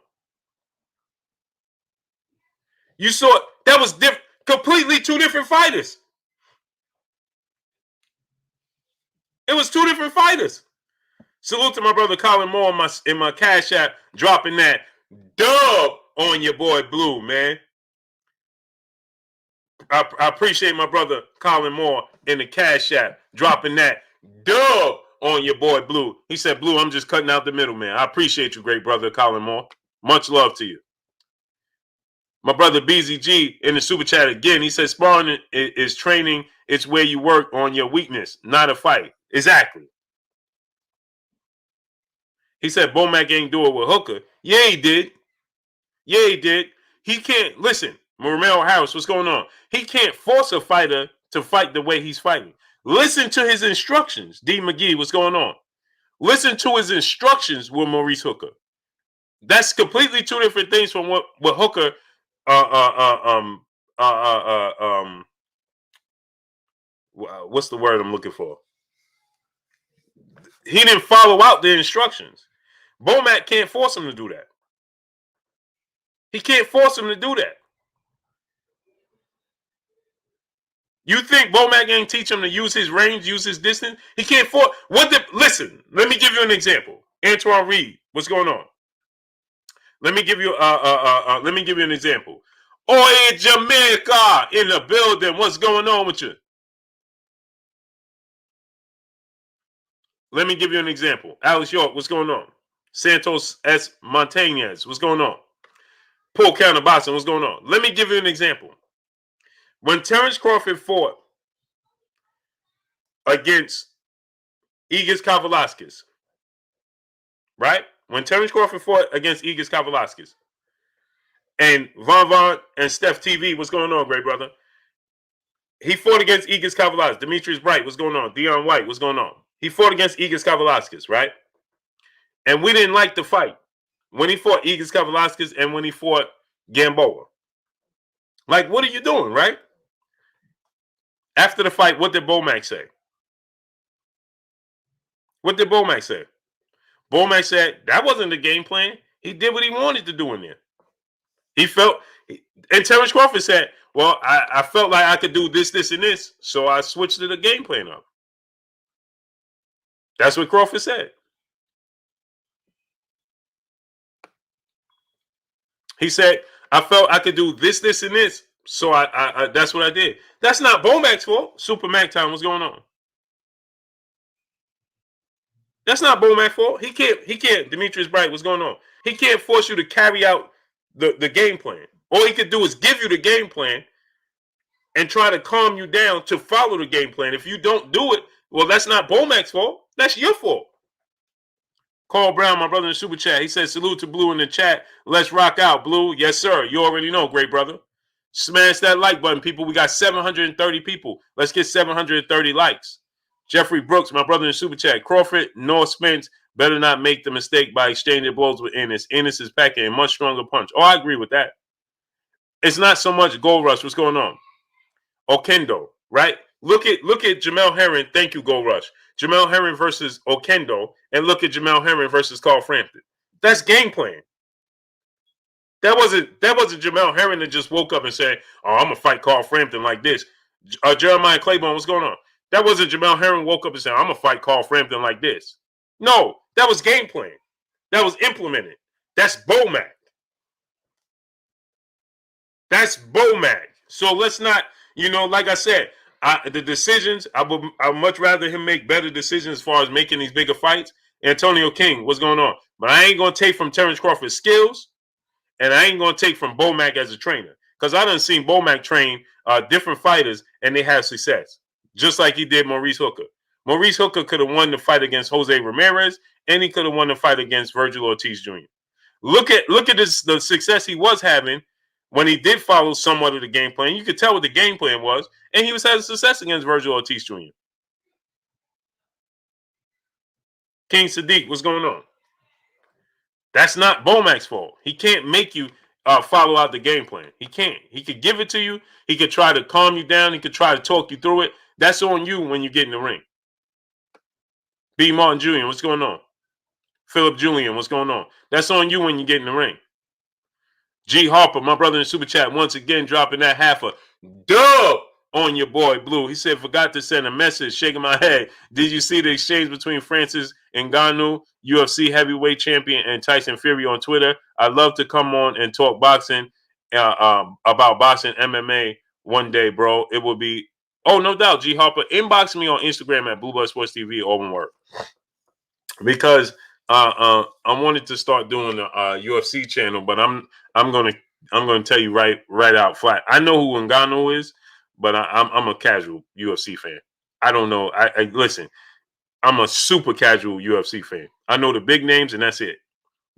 You saw that was completely two different fighters. It was two different fighters. Salute to my brother Colin Moore in my Cash App, dropping that dub on your boy Blue, man. I appreciate my brother Colin Moore in the Cash App dropping that dub on your boy Blue. He said, Blue, I'm just cutting out the middle, man. I appreciate you, great brother Colin Moore. Much love to you. My brother BZG in the super chat again. He says, sparring is training. It's where you work on your weakness, not a fight. Exactly. He said, Bomac ain't do it with Hooker. Yeah, he did. Yeah, he did. He can't, listen, Jermell Harris, what's going on? He can't force a fighter to fight the way he's fighting. Listen to his instructions. D. McGee, what's going on? Listen to his instructions with Maurice Hooker. That's completely two different things from what Hooker what's the word I'm looking for? He didn't follow out the instructions. Bomac can't force him to do that. He can't force him to do that. You think Bomac ain't teach him to use his range, use his distance? He can't force. Listen, let me give you an example. Antoine Reed, what's going on? Let me give you an example. Oi, Jamaica in the building. What's going on with you? Let me give you an example. Alex York, what's going on? Santos S. Montañez, what's going on? Paul Counterboxing, what's going on? Let me give you an example. When Terrence Crawford fought against Igis Kavalauskas, right? When Terrence Crawford fought against Igis Kavalauskas, and Von and Steph TV, what's going on, great brother? He fought against Igis Kavalauskas. Demetrius Bright, what's going on? Dion White, what's going on? He fought against Igis Kavalauskas, right? And we didn't like the fight when he fought Igis Kavalauskas and when he fought Gamboa. Like, what are you doing, right? After the fight, what did Bomac say? What did Bomac say? Bomac said that wasn't the game plan. He did what he wanted to do in there. He felt, and Terrence Crawford said, well, I felt like I could do this, this, and this, so I switched to the game plan up. That's what Crawford said. He said, I felt I could do this, this, and this, so I that's what I did. That's not Bomac's fault. Super Mac time, what's going on? That's not Bomac's fault. He can't, Demetrius Bright, what's going on? He can't force you to carry out the game plan. All he could do is give you the game plan and try to calm you down to follow the game plan. If you don't do it, well, that's not Bomac's fault. That's your fault. Carl Brown, my brother in the super chat, he says, salute to Blue in the chat. Let's rock out, Blue. Yes, sir. You already know, great brother. Smash that like button, people. We got 730 people. Let's get 730 likes. Jeffrey Brooks, my brother in the super chat. Crawford, nor Spence better not make the mistake by exchanging blows with Ennis. Ennis is packing a much stronger punch. Oh, I agree with that. It's not so much Gold Rush. What's going on? Okendo, right? Look at Jermell Herring. Thank you, Gold Rush. Jermell Herring versus Okendo, and look at Jermell Herring versus Carl Frampton. That's game plan. That wasn't Jermell Herring that just woke up and said, "Oh, I'm gonna fight Carl Frampton like this." Jeremiah Claiborne, what's going on? That wasn't Jermell Herring woke up and said, "I'm gonna fight Carl Frampton like this." No, that was game plan. That was implemented. That's Bomac. That's Bomac. So let's not, like I said, the decisions, I would much rather him make better decisions as far as making these bigger fights. Antonio King, what's going on? But I ain't going to take from Terrence Crawford's skills, and I ain't going to take from Bomac as a trainer. Because I done seen Bomac train different fighters, and they have success. Just like he did Maurice Hooker. Maurice Hooker could have won the fight against Jose Ramirez, and he could have won the fight against Virgil Ortiz Jr. Look at the success he was having when he did follow somewhat of the game plan. You could tell what the game plan was, and he was having success against Virgil Ortiz Jr. King Sadiq, what's going on? That's not Bomac's fault. He can't make you follow out the game plan. He can't. He could give it to you. He could try to calm you down. He could try to talk you through it. That's on you when you get in the ring. B. Martin Jr., what's going on? Philip Julian, what's going on? That's on you when you get in the ring. G. Harper, my brother in the super chat, once again dropping that half a dub on your boy Blue. He said, forgot to send a message, shaking my head. Did you see the exchange between Francis Ngannou, UFC heavyweight champion, and Tyson Fury on Twitter? I'd love to come on and talk boxing, about boxing MMA one day, bro. It will be, oh, no doubt, G Harper. Inbox me on Instagram at Blue Blood Sports TV, all one word. Because I wanted to start doing the UFC channel, but I'm gonna tell you right out flat. I know who Ngannou is, but I'm a casual UFC fan. I don't know. I listen. I'm a super casual UFC fan. I know the big names, and that's it.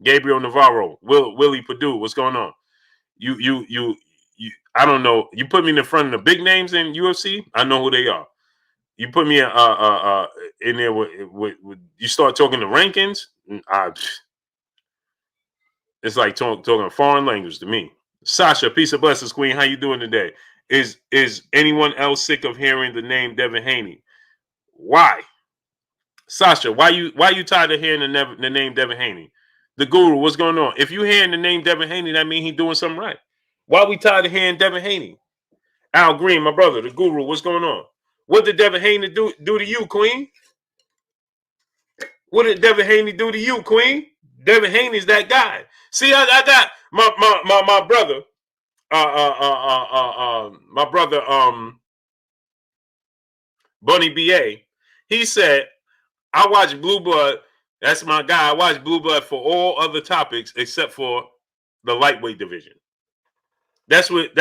Gabriel Navarro, Willie Perdue. What's going on? You. I don't know. You put me in front of the big names in UFC. I know who they are. You put me in there with you start talking the rankings. It's like talking a foreign language to me. Sasha, peace of blessings, Queen. How you doing today? Is anyone else sick of hearing the name Devin Haney? Why, Sasha? Why you tired of hearing the name Devin Haney? The Guru, what's going on? If you hearing the name Devin Haney, that means he's doing something right. Why we tired of hearing Devin Haney? Al Green, my brother, the Guru, what's going on? What did Devin Haney do to you, Queen? What did Devin Haney do to you, Queen? Devin Haney's that guy. See, I got my brother, my brother, Bunny BA. He said, I watch Blue Blood. That's my guy. I watch Blue Blood for all other topics except for the lightweight division. That's what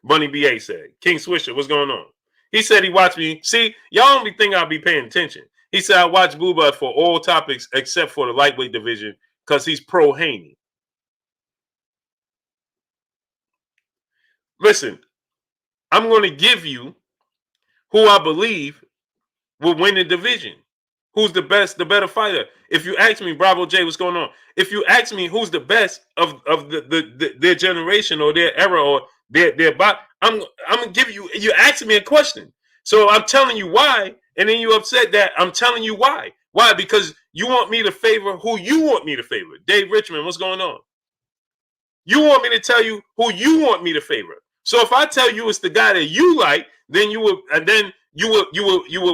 Bunny BA said. King Swisher, what's going on? He said he watched me. See, y'all only think I'll be paying attention. He said I watch Blue Blood for all topics except for the lightweight division because he's pro Haney. Listen, I'm going to give you who I believe will win the division. Who's the better fighter? If you ask me, Bravo J, what's going on? If you ask me who's the best of their generation or their era or their body, I'm gonna give you. You asking me a question, so I'm telling you why, and then you upset that I'm telling you why. Why? Because you want me to favor who you want me to favor. Dave Richmond, what's going on? You want me to tell you who you want me to favor. So if I tell you it's the guy that you like, then you will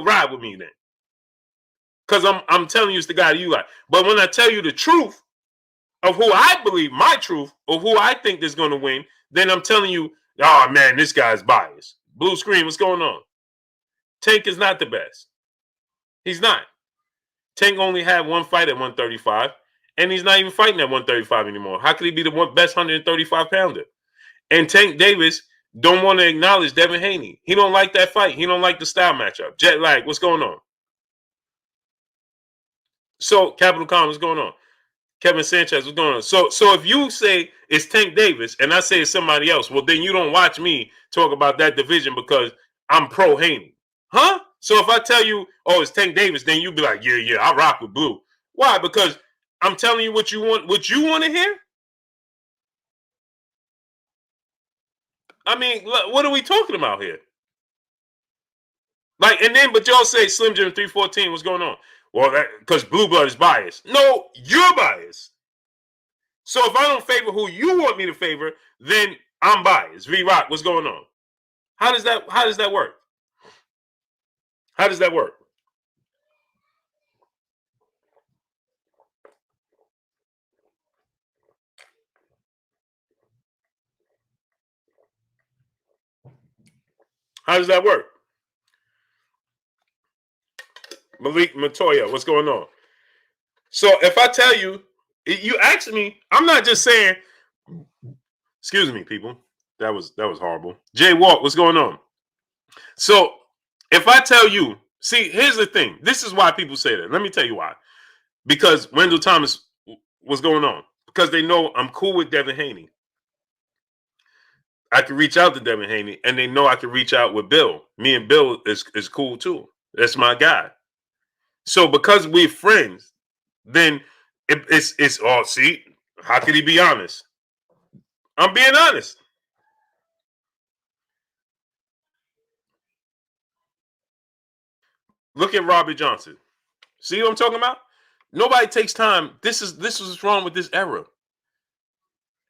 ride with me then. Because I'm telling you it's the guy that you like. But when I tell you the truth of who I believe, my truth, or who I think is going to win, then I'm telling you, oh man, this guy's biased. Blue screen, what's going on? Tank is not the best. He's not. Tank only had one fight at 135, and he's not even fighting at 135 anymore. How could he be the best 135 pounder? And Tank Davis don't want to acknowledge Devin Haney. He don't like that fight. He don't like the style matchup. Jet lag, what's going on? So, Capital Com, what's going on? Kevin Sanchez, what's going on? So if you say it's Tank Davis and I say it's somebody else, well, then you don't watch me talk about that division because I'm pro Haney. Huh? So if I tell you, oh, it's Tank Davis, then you be like, yeah, I rock with Blue. Why? Because I'm telling you what you want to hear? I mean, what are we talking about here? Like, and then, but y'all say Slim Jim 314, what's going on? Well, because Blue Blood is biased. No, you're biased. So if I don't favor who you want me to favor, then I'm biased. V-Rock, what's going on? How does that work? How does that work? How does that work? Malik Matoya, what's going on? So if I tell you, you ask me, I'm not just saying, excuse me, people. That was horrible. Jay Walk, what's going on? So if I tell you, see, here's the thing. This is why people say that. Let me tell you why. Because Wendell Thomas was going on. Because they know I'm cool with Devin Haney. I can reach out to Devin Haney, and they know I can reach out with Bill. Me and Bill is cool too. That's my guy. So because we're friends, then it's all, see, how could he be honest? I'm being honest. Look at Robert Johnson. See what I'm talking about? Nobody takes time. This is what's wrong with this era.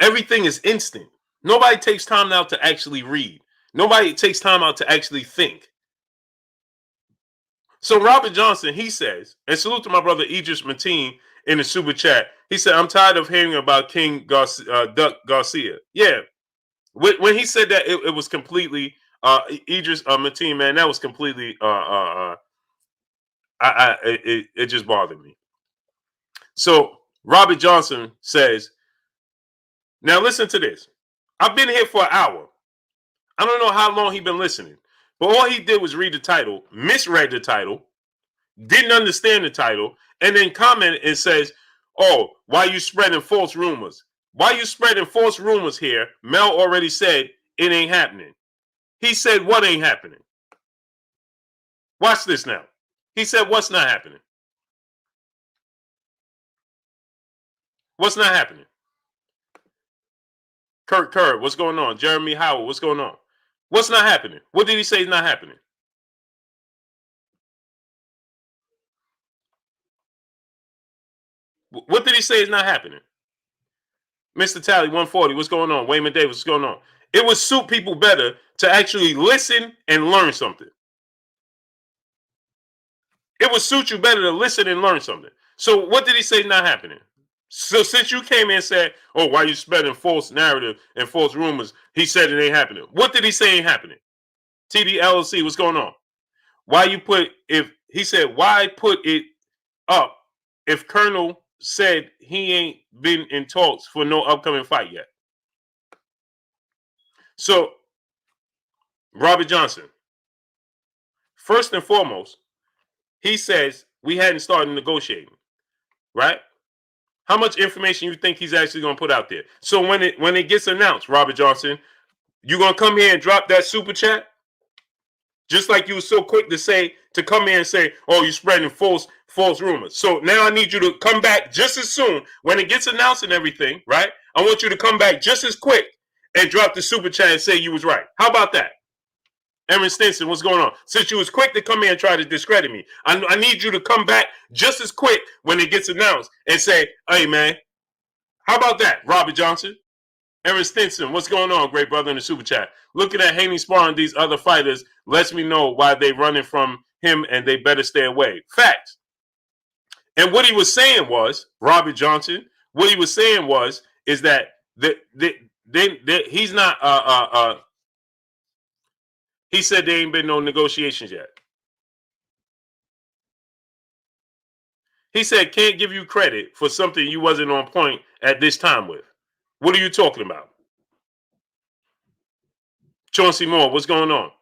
Everything is instant. Nobody takes time now to actually read. Nobody takes time out to actually think. So Robert Johnson, he says, and salute to my brother Idris Mateen in the super chat. He said, I'm tired of hearing about King Garcia, Duck Garcia. Yeah. When he said that, it was completely, Idris Mateen, man, that was completely, it just bothered me. So Robert Johnson says, now listen to this. I've been here for an hour. I don't know how long he's been listening, but all he did was read the title, misread the title, didn't understand the title, and then comment and says, oh, why you spreading false rumors? Why you spreading false rumors here? Mel already said it ain't happening. He said what ain't happening? Watch this now. He said what's not happening? What's not happening? Kurt Kerr, what's going on? Jeremy Howell, what's going on? What's not happening? What did he say is not happening? What did he say is not happening? Mr. Tally, 140, what's going on? Wayman Davis, what's going on? It would suit people better to actually listen and learn something. It would suit you better to listen and learn something. So what did he say is not happening? So since you came in and said, oh, why you spreading false narrative and false rumors, he said it ain't happening. What did he say ain't happening? TD LLC, what's going on? Why you put, if he said, why put it up if Colonel said he ain't been in talks for no upcoming fight yet? So, Robert Johnson, first and foremost, he says we hadn't started negotiating, right? How much information you think he's actually going to put out there? So when it gets announced, Robert Johnson, you going to come here and drop that super chat? Just like you were so quick to come in and say, oh, you're spreading false rumors. So now I need you to come back just as soon when it gets announced and everything, right? I want you to come back just as quick and drop the super chat and say you was right. How about that? Aaron Stinson, what's going on? Since you was quick to come in and try to discredit me, I need you to come back just as quick when it gets announced and say, hey, man, how about that, Robert Johnson? Aaron Stinson, what's going on, great brother in the super chat? Looking at Haney sparring these other fighters lets me know why they running from him and they better stay away. Facts. And what he was saying was, Robert Johnson, what he was saying is that he's not, he said there ain't been no negotiations yet. He said, can't give you credit for something you wasn't on point at this time with. What are you talking about? Chauncey Moore, what's going on?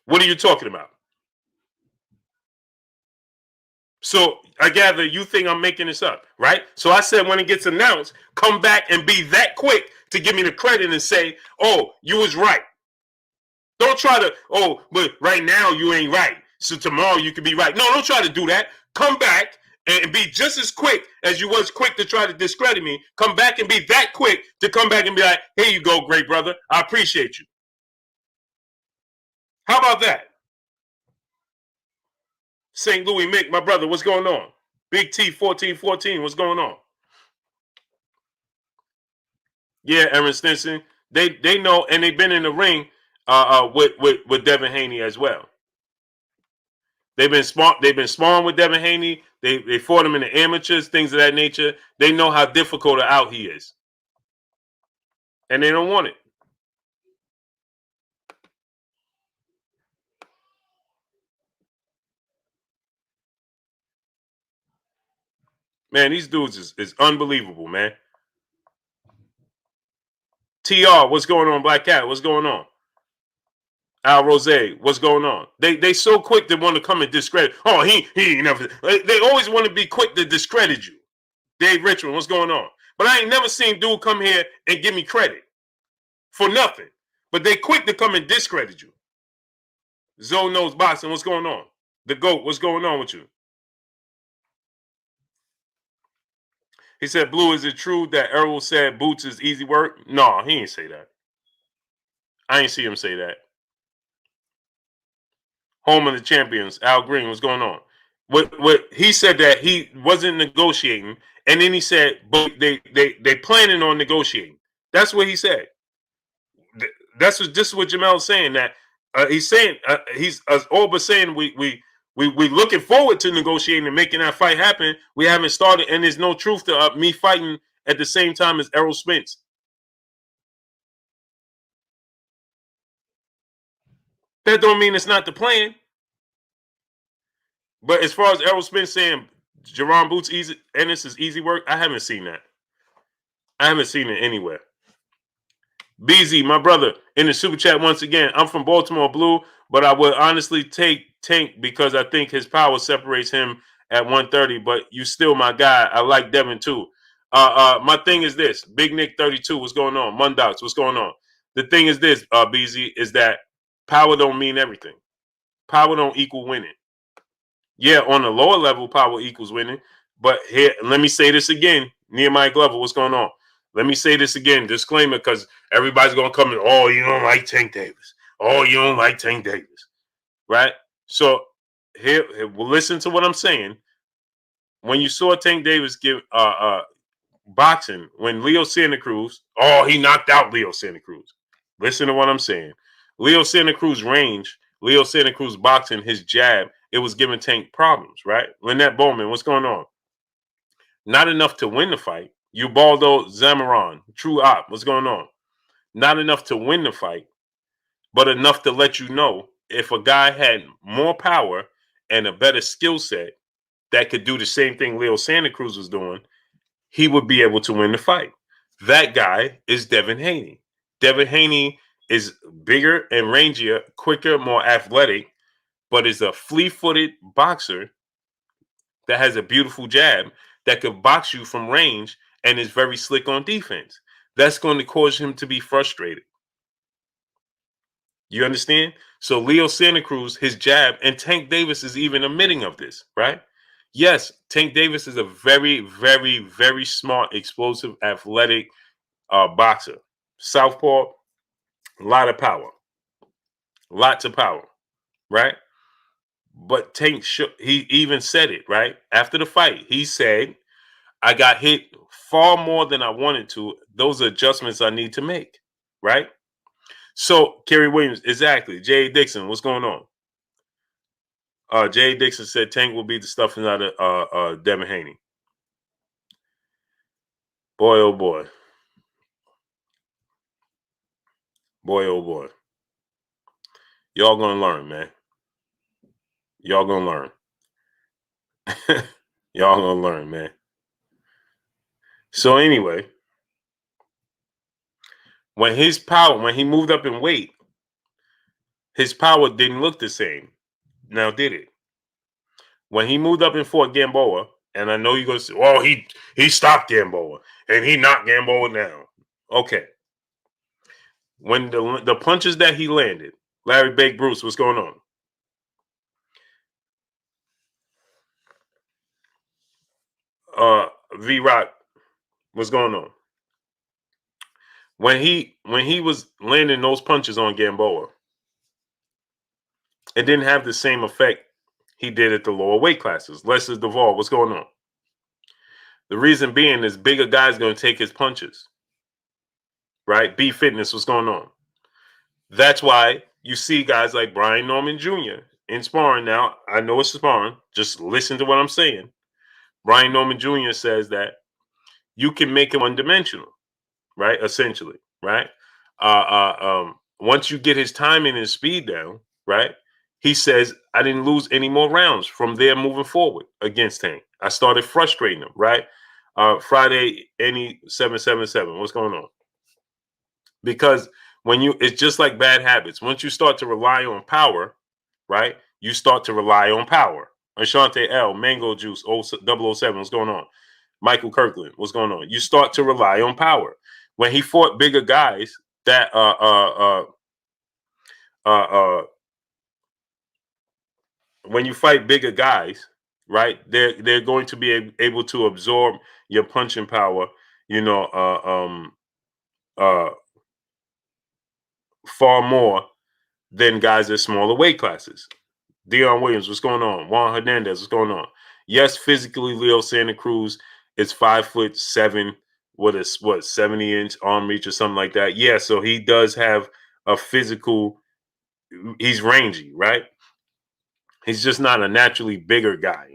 What are you talking about? So I gather you think I'm making this up, right? So I said when it gets announced, come back and be that quick to give me the credit and say, oh, you was right. Don't try to, oh, but right now you ain't right. So tomorrow you can be right. No, don't try to do that. Come back and be just as quick as you was quick to try to discredit me. Come back and be that quick to come back and be like, here you go, great brother. I appreciate you. How about that? St. Louis Mick, my brother, what's going on? Big T 1414, what's going on? Yeah, Aaron Stinson. They know, and they've been in the ring with Devin Haney as well. They've been sparring with Devin Haney. They fought him in the amateurs, things of that nature. They know how difficult or out he is. And they don't want it. Man, these dudes is unbelievable, man. TR, what's going on? Black Cat, what's going on? Al Rose, what's going on? They so quick to want to come and discredit. Oh, he never. They always want to be quick to discredit you. Dave Richmond, what's going on? But I ain't never seen dude come here and give me credit for nothing. But they quick to come and discredit you. Zoe knows boxing, what's going on? The GOAT, what's going on with you? He said, Blue, is it true that Errol said boots is easy work? No, he ain't say that. I ain't see him say that. Home of the champions, Al Green, what's going on? What he said that he wasn't negotiating, and then he said, but they planning on negotiating. That's what he said. this is what Jermell's saying. That he's saying he's all but saying we looking forward to negotiating and making that fight happen. We haven't started, and there's no truth to me fighting at the same time as Errol Spence. That don't mean it's not the plan. But as far as Errol Spence saying Jaron Boots Ennis is easy work, I haven't seen that. I haven't seen it anywhere. BZ, my brother, in the super chat once again. I'm from Baltimore Blue, but I would honestly take Tank because I think his power separates him at 130. But you still my guy. I like Devin too. My thing is this: Big Nick 32. What's going on? Mundox. What's going on? The thing is this, BZ, is that power don't mean everything. Power don't equal winning. Yeah, on the lower level, power equals winning. But here, let me say this again. Nehemiah Glover, what's going on? Let me say this again. Disclaimer, because everybody's going to come in, oh, you don't like Tank Davis. Oh, you don't like Tank Davis. Right? So here well, listen to what I'm saying. When you saw Tank Davis give boxing, when Leo Santa Cruz, oh, he knocked out Leo Santa Cruz. Listen to what I'm saying. Leo Santa Cruz range, Leo Santa Cruz boxing, his jab, it was giving Tank problems, right? Lynette Bowman, what's going on? Not enough to win the fight. Ubaldo Zamaron, True Op, what's going on? Not enough to win the fight, but enough to let you know if a guy had more power and a better skill set that could do the same thing Leo Santa Cruz was doing, he would be able to win the fight. That guy is Devin Haney. Devin Haney is bigger and rangier, quicker, more athletic, but is a flea-footed boxer that has a beautiful jab that could box you from range and is very slick on defense. That's going to cause him to be frustrated. You understand? So Leo Santa Cruz, his jab, and Tank Davis is even admitting of this, right? Yes, Tank Davis is a very, very, very smart, explosive, athletic boxer. Southpaw, a lot of power. Lots of power, right? But Tank, he even said it, right? After the fight, he said, I got hit far more than I wanted to. Those are adjustments I need to make, right? So, Kerry Williams, exactly. Jay Dixon, what's going on? Jay Dixon said Tank will beat the stuffing out of Devin Haney. Boy, oh boy. Boy, oh boy. Y'all gonna learn, man. Y'all gonna learn. Y'all gonna learn, man. So anyway, when he moved up in weight, his power didn't look the same. Now, did it? When he moved up and fought Gamboa, and I know you're going to say, well, he stopped Gamboa, and he knocked Gamboa down. Okay. When the punches that he landed, Larry Bake Bruce, what's going on? V-Rock, what's going on? When he was landing those punches on Gamboa, it didn't have the same effect he did at the lower weight classes. Lester Duvall, what's going on? The reason being is bigger guys going to take his punches, right? B Fitness, what's going on? That's why you see guys like Brian Norman Jr. in sparring now. I know it's sparring. Just listen to what I'm saying. Brian Norman Jr. says that you can make him one-dimensional, right? Essentially, right? Once you get his timing and speed down, right? He says, I didn't lose any more rounds from there moving forward against Tank. I started frustrating him, right? Friday, any 777. What's going on? Because it's just like bad habits. Once you start to rely on power, right? You start to rely on power. Ashante L, Mango Juice, 007, what's going on? Michael Kirkland, what's going on? You start to rely on power. When he fought bigger guys that when you fight bigger guys, right? They're going to be able to absorb your punching power, far more than guys at smaller weight classes. Dion Williams, what's going on? Juan Hernandez, what's going on? Yes, physically, Leo Santa Cruz is 5'7", with a 70-inch arm reach or something like that. Yeah, so he does have a physical. He's rangy, right? He's just not a naturally bigger guy.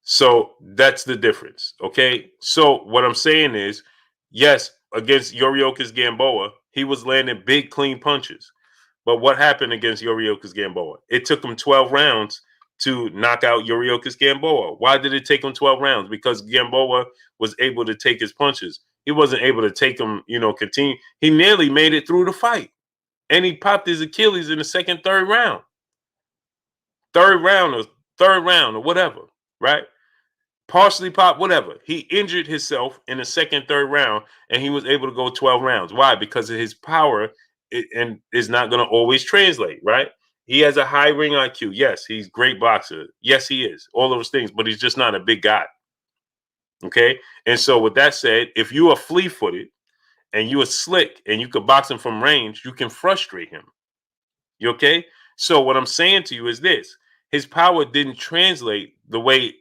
So that's the difference. Okay. So what I'm saying is, yes, against Yorioka's Gamboa, he was landing big, clean punches. But what happened against Yorioka's Gamboa? It took him 12 rounds to knock out Yorioka's Gamboa. Why did it take him 12 rounds? Because Gamboa was able to take his punches. He wasn't able to take them, continue. He nearly made it through the fight. And he popped his Achilles in the second, third round or whatever, right? Partially popped, whatever. He injured himself in the second, third round, and he was able to go 12 rounds. Why? Because of his power and is not going to always translate, right? He has a high ring IQ. Yes, he's a great boxer. Yes, he is. All those things, but he's just not a big guy. Okay? And so with that said, if you are flea-footed and you are slick and you could box him from range, you can frustrate him. You okay? So what I'm saying to you is this. His power didn't translate the way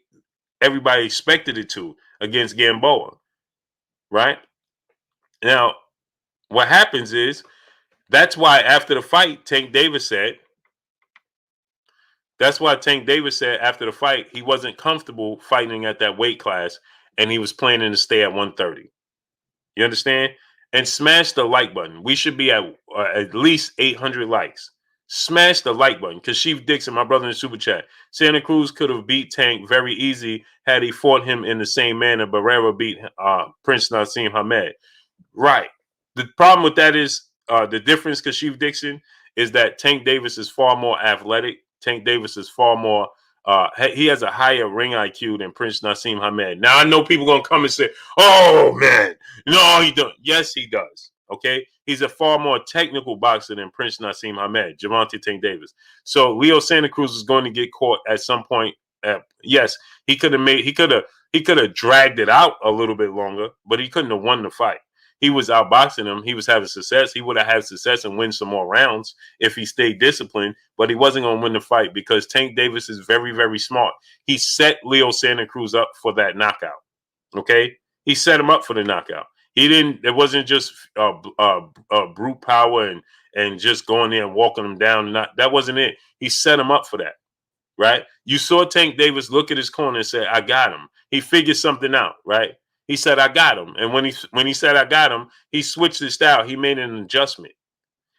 everybody expected it to against Gamboa, right? Now, what happens is that's why after the fight, Tank Davis said after the fight, he wasn't comfortable fighting at that weight class and he was planning to stay at 130. You understand? And smash the like button. We should be at least 800 likes. Smash the like button because Chief Dixon, my brother in the super chat, Santa Cruz could have beat Tank very easy had he fought him in the same manner Barrera beat Prince Nassim Hamed. Right. The problem with that is the difference, Kashif Dixon, is that Tank Davis is far more athletic. Tank Davis is far more, he has a higher ring IQ than Prince Nassim Hamed. Now, I know people going to come and say, oh, man, no, he don't. Yes, he does. Okay. He's a far more technical boxer than Prince Nassim Hamed, Javante Tank Davis. So Leo Santa Cruz is going to get caught at some point. Yes, he could have dragged it out a little bit longer, but he couldn't have won the fight. He was outboxing him. He was having success. He would have had success and win some more rounds if he stayed disciplined, but he wasn't going to win the fight because Tank Davis is very, very smart. He set Leo Santa Cruz up for that knockout. Okay? He set him up for the knockout. It wasn't just brute power and just going there and walking him down. That wasn't it. He set him up for that. Right? You saw Tank Davis look at his corner and say, I got him. He figured something out, right? He said, I got him. And when he said, I got him, he switched his style. He made an adjustment.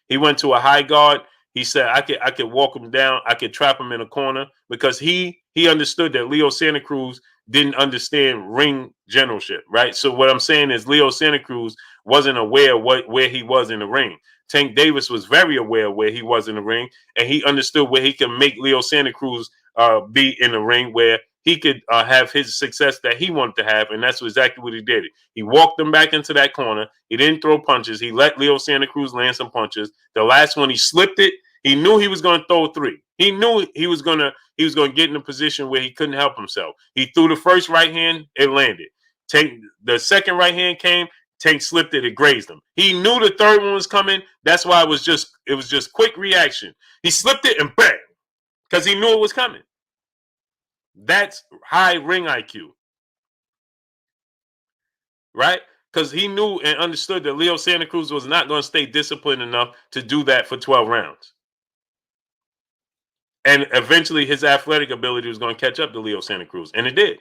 He went to a high guard. He said, I could walk him down. I could trap him in a corner because he understood that Leo Santa Cruz didn't understand ring generalship, right? So what I'm saying is Leo Santa Cruz wasn't aware where he was in the ring. Tank Davis was very aware where he was in the ring, and he understood where he can make Leo Santa Cruz be in the ring where he could have his success that he wanted to have, and that's exactly what he did. He walked him back into that corner. He didn't throw punches. He let Leo Santa Cruz land some punches. The last one, he slipped it. He knew he was going to throw three. He knew he was going to get in a position where he couldn't help himself. He threw the first right hand, it landed. The second right hand came, Tank slipped it, it grazed him. He knew the third one was coming. That's why it was just quick reaction. He slipped it and bang, because he knew it was coming. That's high ring IQ. Right? Because he knew and understood that Leo Santa Cruz was not going to stay disciplined enough to do that for 12 rounds. And eventually his athletic ability was going to catch up to Leo Santa Cruz. And it did.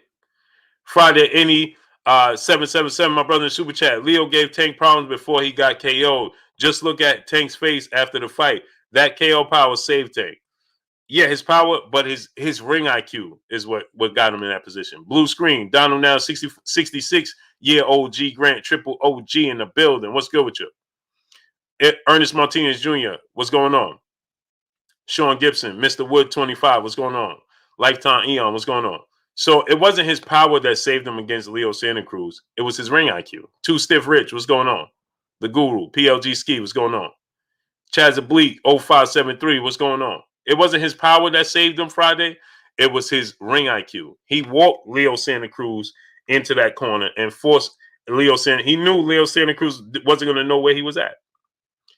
Friday, any 777, my brother in Super Chat. Leo gave Tank problems before he got KO'd. Just look at Tank's face after the fight. That KO power saved Tank. Yeah, his power, but his ring IQ is what got him in that position. Blue screen. Donald now 66-year-old G Grant, triple OG in the building. What's good with you? Ernest Martinez Jr., what's going on? Sean Gibson, Mr. Wood 25, what's going on? Lifetime Eon, what's going on? So it wasn't his power that saved him against Leo Santa Cruz. It was his ring IQ. Too Stiff Rich, what's going on? The Guru, PLG Ski, what's going on? Chaz Bleak 0573, what's going on? It wasn't his power that saved him Friday. It was his ring IQ. He walked Leo Santa Cruz into that corner and forced Leo Santa. He knew Leo Santa Cruz wasn't going to know where he was at.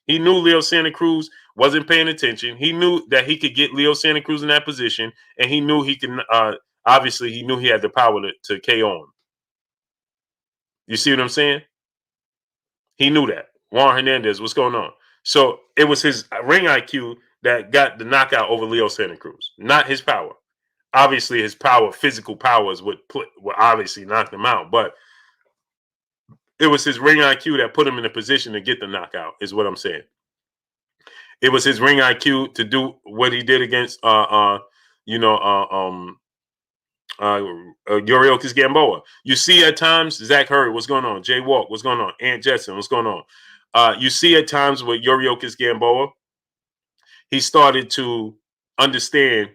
He knew Leo Santa Cruz wasn't paying attention. He knew that he could get Leo Santa Cruz in that position, and he knew he can. Obviously, he knew he had the power to KO him. You see what I'm saying? He knew that. Juan Hernandez, what's going on? So it was his ring IQ that got the knockout over Leo Santa Cruz, not his power. Obviously, his power, physical powers, would obviously knock him out, but it was his ring IQ that put him in a position to get the knockout, is what I'm saying. It was his ring IQ to do what he did against Yoriokas Gamboa. You see at times, Zach Hurd, what's going on? Jay Walk, what's going on? Ant Jetson, what's going on? You see at times with Yoriokas Gamboa, he started to understand.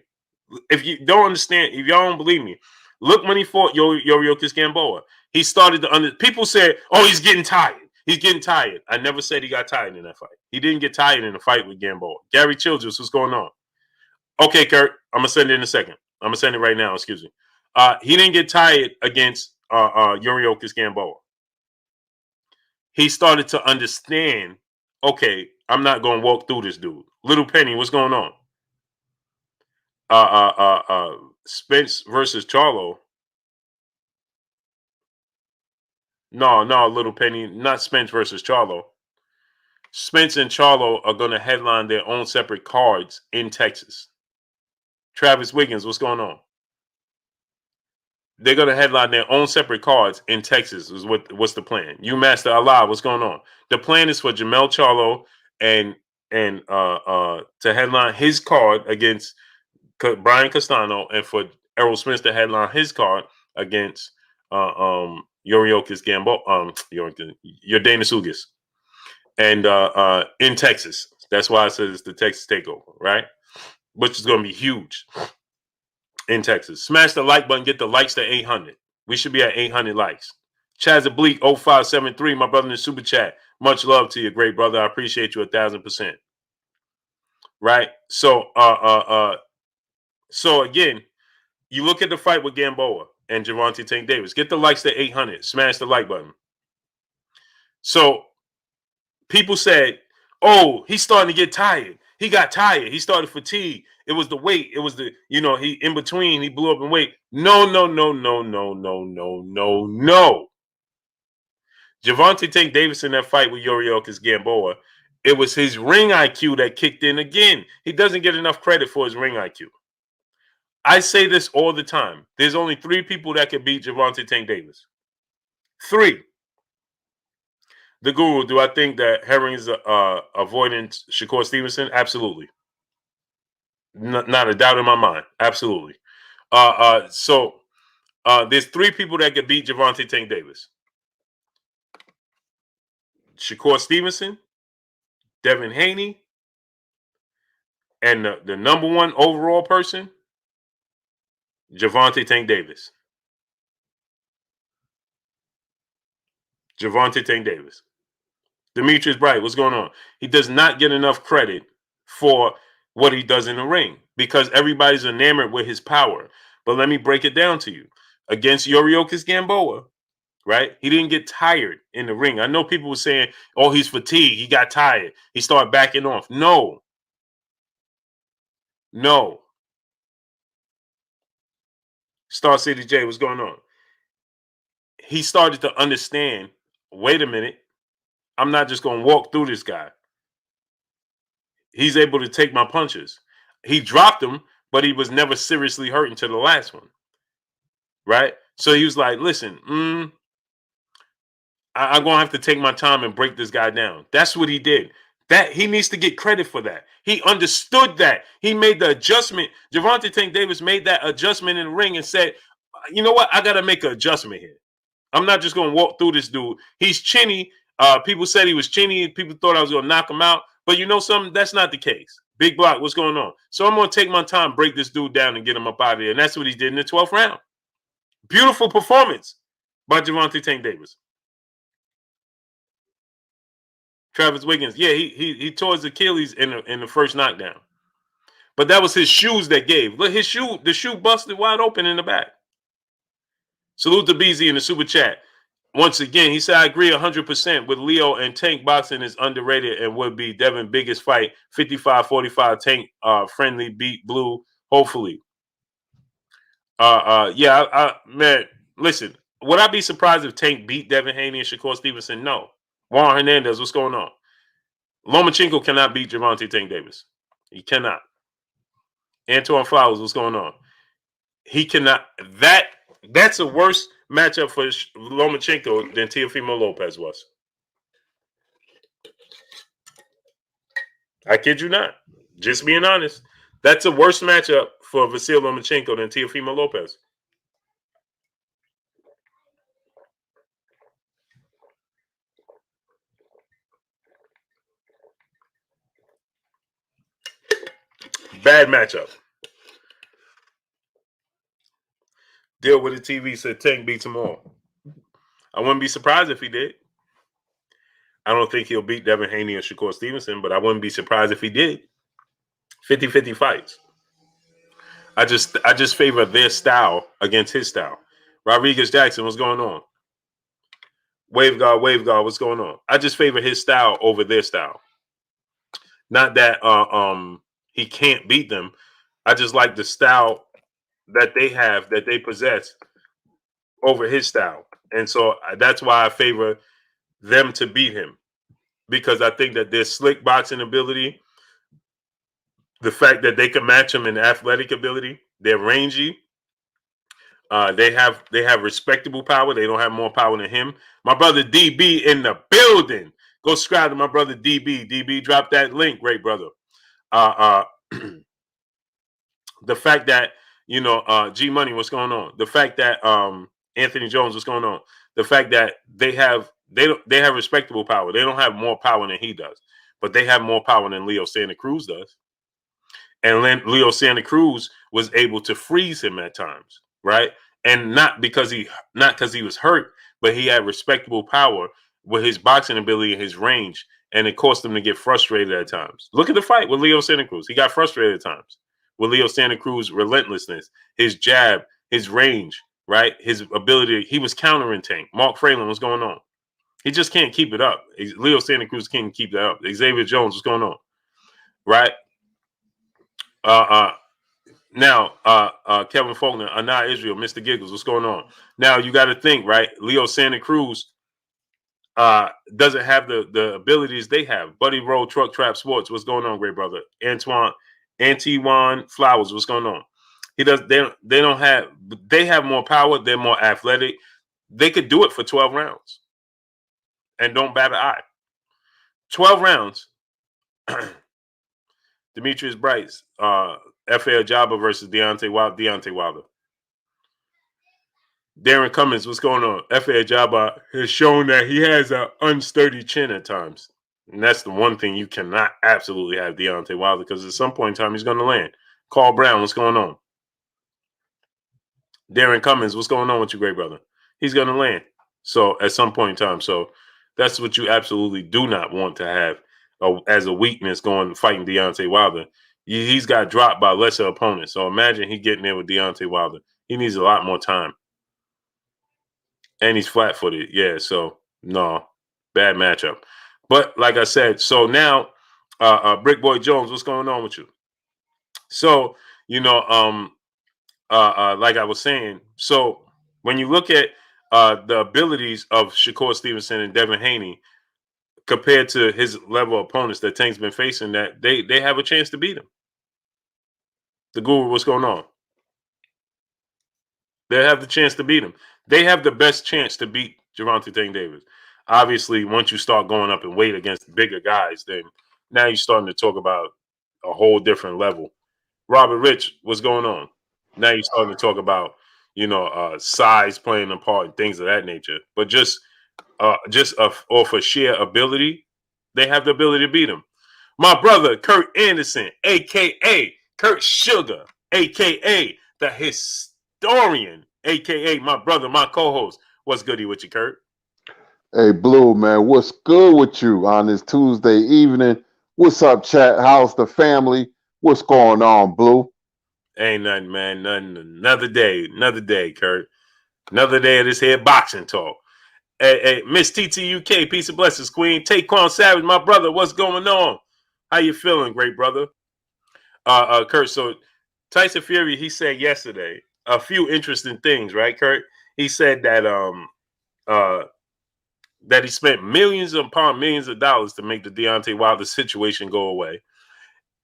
If you don't understand, if y'all don't believe me, look when he fought Yoriokas Gamboa. He started to people said, oh, he's getting tired. He's getting tired. I never said he got tired in that fight. He didn't get tired in the fight with Gamboa. Gary Childress, what's going on? Okay, Kurt, I'm going to send it in a second. I'm going to send it right now, excuse me. He didn't get tired against Yoriokas Gamboa. He started to understand, okay, I'm not going to walk through this dude. Little Penny, what's going on? Spence versus Charlo. No, Little Penny, not Spence versus Charlo. Spence and Charlo are going to headline their own separate cards in Texas. Travis Wiggins, what's going on? They're going to headline their own separate cards in Texas. Is what's the plan? You Master Allah, what's going on? The plan is for Jermell Charlo and to headline his card against Brian Castano, and for Errol Spence to headline his card against Yoriokas Gamboa, Yordenis Ugas, and in Texas. That's why I said it's the Texas takeover, right? Which is going to be huge in Texas. Smash the like button, get the likes to 800. We should be at 800 likes. Chaz Oblique 0573, my brother in the super chat. Much love to you, great brother. I appreciate you 1,000%. Right? So so again, you look at the fight with Gamboa and Gervonta Tank Davis. Get the likes to 800. Smash the like button. So people said, oh, he's starting to get tired. He got tired. He started fatigue. It was the weight. It was the, he in between, he blew up in weight. No. Gervonta Tank Davis in that fight with Yoriokas Gamboa, it was his ring IQ that kicked in again. He doesn't get enough credit for his ring IQ. I say this all the time. There's only 3 people that can beat Gervonta Tank Davis. 3. The Guru, do I think that Herring is avoiding Shakur Stevenson? Absolutely. Not a doubt in my mind. Absolutely. So there's 3 people that can beat Gervonta Tank Davis. Shakur Stevenson, Devin Haney, and the number 1 overall person, Gervonta Tank Davis. Gervonta Tank Davis. Demetrius Bright, what's going on? He does not get enough credit for what he does in the ring because everybody's enamored with his power. But let me break it down to you. Against Yoriokas Gamboa, right? He didn't get tired in the ring. I know people were saying, oh, he's fatigued. He got tired. He started backing off. No. Star City J, what's going on? He started to understand, wait a minute, I'm not just going to walk through this guy. He's able to take my punches. He dropped him, but he was never seriously hurt until the last one. Right? So he was like, listen, I'm going to have to take my time and break this guy down. That's what he did. That he needs to get credit for that. He understood that. He made the adjustment. Gervonta Tank Davis made that adjustment in the ring and said, you know what? I got to make an adjustment here. I'm not just going to walk through this dude. He's chinny. People said he was chinny. People thought I was going to knock him out. But you know something? That's not the case. Big Block, what's going on? So I'm going to take my time, break this dude down, and get him up out of there. And that's what he did in the 12th round. Beautiful performance by Gervonta Tank Davis. Travis Wiggins, yeah, he tore his Achilles in the first knockdown. But that was his shoes that gave. Look, the shoe busted wide open in the back. Salute to BZ in the super chat. Once again, he said, I agree 100% with Leo, and Tank boxing is underrated and would be Devin's biggest fight. 55-45 Tank friendly beat Blue, hopefully. Man, listen, Would I be surprised if Tank beat Devin Haney and Shakur Stevenson? No. Juan Hernandez, what's going on? Lomachenko cannot beat Gervonta Tank Davis. He cannot. Antoine Flowers, what's going on? He cannot. That's a worse matchup for Lomachenko than Teofimo Lopez was. I kid you not. Just being honest. That's a worse matchup for Vasil Lomachenko than Teofimo Lopez. Bad matchup. Deal with the TV said Tank beats them all. I wouldn't be surprised if he did. I don't think he'll beat Devin Haney or Shakur Stevenson, but I wouldn't be surprised if he did. 50-50 fights. I just favor their style against his style. Rodriguez Jackson, what's going on? Wave guard, what's going on? I just favor his style over their style. Not that he can't beat them. I just like the style that they have, that they possess over his style. And so that's why I favor them to beat him. Because I think that their slick boxing ability, the fact that they can match him in athletic ability, they're rangy. They have respectable power. They don't have more power than him. My brother DB in the building. Go subscribe to my brother DB. DB, drop that link, great brother. The fact that G Money, what's going on? The fact that Anthony Jones, what's going on? The fact that they have respectable power. They don't have more power than he does, but they have more power than Leo Santa Cruz does. And Leo Santa Cruz was able to freeze him at times, right? And not because he was hurt, but he had respectable power with his boxing ability and his range, and it caused him to get frustrated at times. Look at the fight with Leo Santa Cruz. He got frustrated at times with Leo Santa Cruz' relentlessness, his jab, his range, right? His ability. He was countering Tank. Mark Fralin, what's going on? He just can't keep it up. Leo Santa Cruz can't keep that up. Xavier Jones, what's going on? Right? Now, Kevin Faulkner, Anna Israel, Mr. Giggles, what's going on? Now, you got to think, right? Leo Santa Cruz doesn't have the abilities they have. Buddy Roll, Truck Trap Sports, what's going on, great brother? Antoine Flowers, what's going on? They have more power. They're more athletic. They could do it for 12 rounds and don't bat an eye. 12 rounds. Demetrius Brights, F.A. Ajaba versus Deontay Wilder. Darren Cummins, what's going on? F.A. Ajaba has shown that he has an unsturdy chin at times. And that's the one thing you cannot absolutely have Deontay Wilder, because at some point in time he's going to land. Carl Brown, what's going on? Darren Cummins, what's going on with you, great brother? He's going to land. So at some point in time. So that's what you absolutely do not want to have as a weakness going fighting Deontay Wilder. He's got dropped by lesser opponents. So imagine he getting there with Deontay Wilder. He needs a lot more time. And he's flat-footed. Yeah, so no, bad matchup. But like I said, so now Brick Boy Jones, what's going on with you? So, like I was saying, so when you look at the abilities of Shakur Stevenson and Devin Haney compared to his level of opponents that Tank's been facing, that they have a chance to beat him. The Guru, what's going on? They have the chance to beat him. They have the best chance to beat Gervonta Tank Davis. Obviously, once you start going up in weight against bigger guys, then now you're starting to talk about a whole different level. Robert Rich, what's going on? Now you're starting to talk about, size playing a part and things of that nature. But just off of sheer ability, they have the ability to beat him. My brother, Kurt Anderson, a.k.a. Kurt Sugar, a.k.a. the historian, a.k.a. my brother, my co-host. What's goody with you, Kurt? Hey, Blue, man, what's good with you on this Tuesday evening? What's up, chat house, the family? What's going on, Blue? Ain't nothing, man. Nothing. Another day, Kurt. Another day of this here boxing talk. Hey, Miss TTUK, peace and blessings, Queen. Taquan Savage, my brother, what's going on? How you feeling, great brother? Kurt, so Tyson Fury, he said yesterday a few interesting things, right, Kurt? he said that that he spent millions upon millions of dollars to make the Deontay Wilder situation go away.